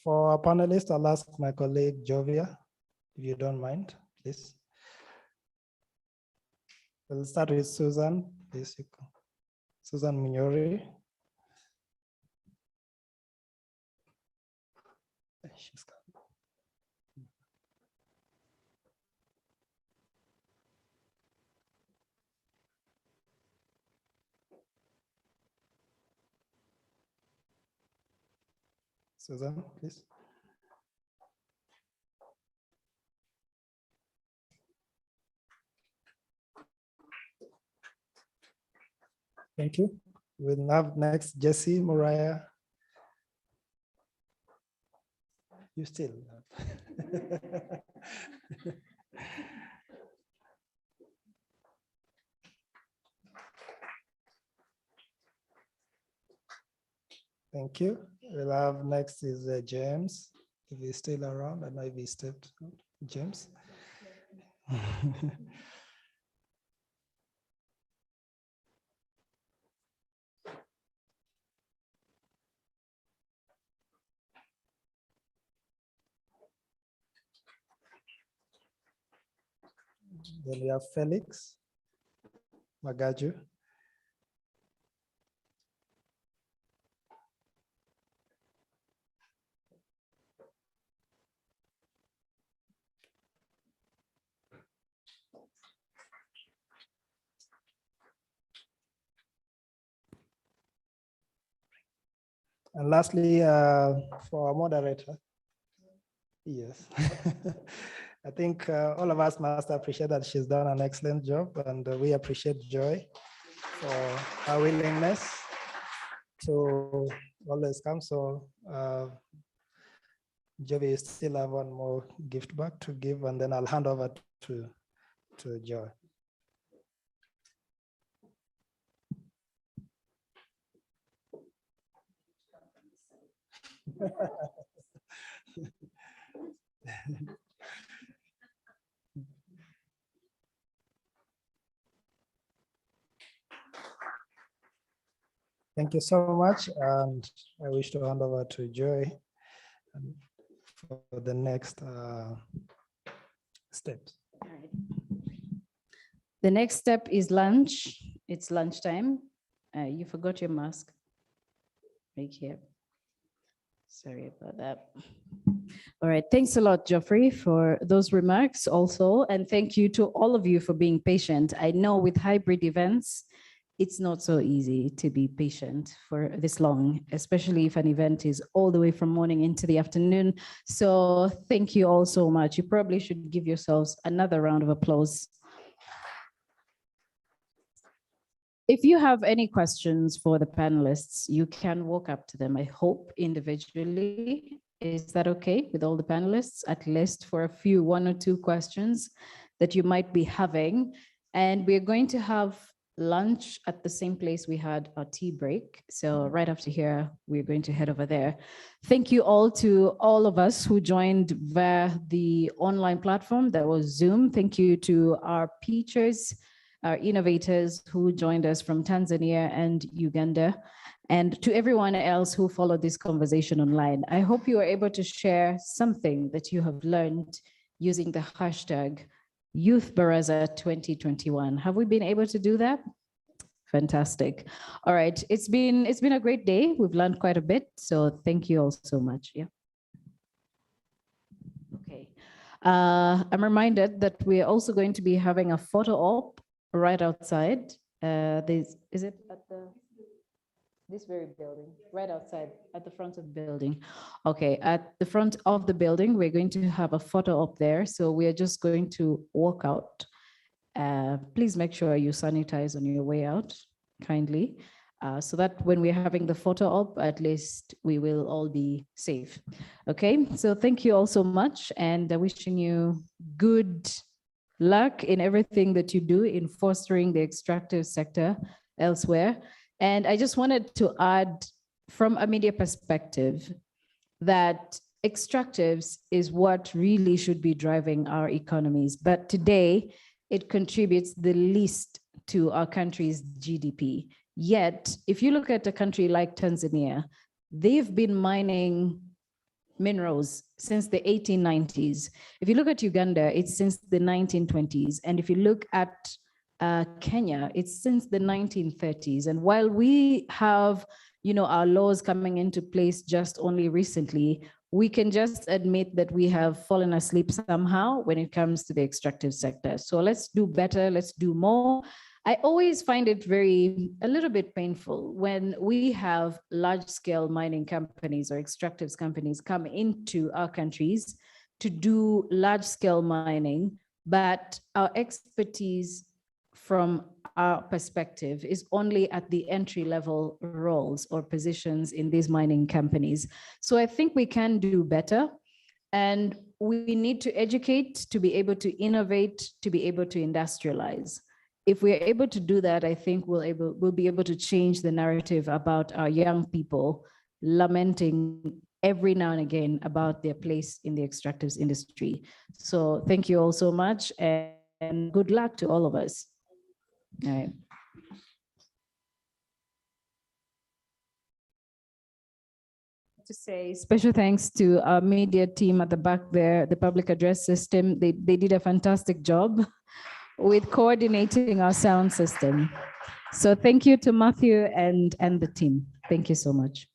For our panelists, I'll ask my colleague Jovia, if you don't mind, please. We'll start with Susan, please. Susan Mignori. She's coming. Susan, please. Thank you. We'll have next Jesse Mariah. You still. Thank you. We'll have next is James, if he's still around. I know if he stepped out. James. Then we have Felix Magaju. And lastly, for our moderator, yes. I think all of us must appreciate that she's done an excellent job, and we appreciate Joy for her willingness to always come. So Jovi, you still have one more gift back to give, and then I'll hand over to Joy. Thank you so much, and I wish to hand over to Joy for the next steps. All right. The next step is lunch. It's lunchtime. You forgot your mask right here. Sorry about that. All right. Thanks a lot, Geoffrey, for those remarks also. And thank you to all of you for being patient. I know with hybrid events, it's not so easy to be patient for this long, especially if an event is all the way from morning into the afternoon. So thank you all so much. You probably should give yourselves another round of applause. If you have any questions for the panelists, you can walk up to them, I hope, individually. Is that okay with all the panelists, at least for a few, 1 or 2 questions that you might be having? And we're going to have lunch at the same place we had our tea break. So right after here, we're going to head over there. Thank you all to all of us who joined via the online platform that was Zoom. Thank you to our teachers, our innovators who joined us from Tanzania and Uganda, and to everyone else who followed this conversation online. I hope you are able to share something that you have learned using the hashtag Youth Baraza 2021. Have we been able to do that? Fantastic. All right, it's been a great day. We've learned quite a bit, so thank you all so much. Yeah. Okay. I'm reminded that we're also going to be having a photo op right outside. Is it at this very building, right outside at the front of the building? Okay, at the front of the building, we're going to have a photo up there. So we are just going to walk out. Please make sure you sanitize on your way out, kindly, so that when we're having the photo op, at least we will all be safe. Okay, so thank you all so much, and wishing you good luck in everything that you do in fostering the extractive sector elsewhere. And I just wanted to add, from a media perspective, that extractives is what really should be driving our economies. But today, it contributes the least to our country's GDP. Yet, if you look at a country like Tanzania, they've been mining minerals since the 1890s. If you look at Uganda, it's since the 1920s. And if you look at Kenya, it's since the 1930s. And while we have, our laws coming into place just only recently, we can just admit that we have fallen asleep somehow when it comes to the extractive sector. So let's do better, let's do more. I always find it a little bit painful when we have large-scale mining companies or extractives companies come into our countries to do large-scale mining, but our expertise from our perspective is only at the entry-level roles or positions in these mining companies. So I think we can do better, and we need to educate to be able to innovate, to be able to industrialize. If we're able to do that, I think we'll be able to change the narrative about our young people lamenting every now and again about their place in the extractives industry. So thank you all so much, and good luck to all of us. All right. To say special thanks to our media team at the back there, the public address system. They did a fantastic job with coordinating our sound system. So thank you to Matthew and the team. Thank you so much.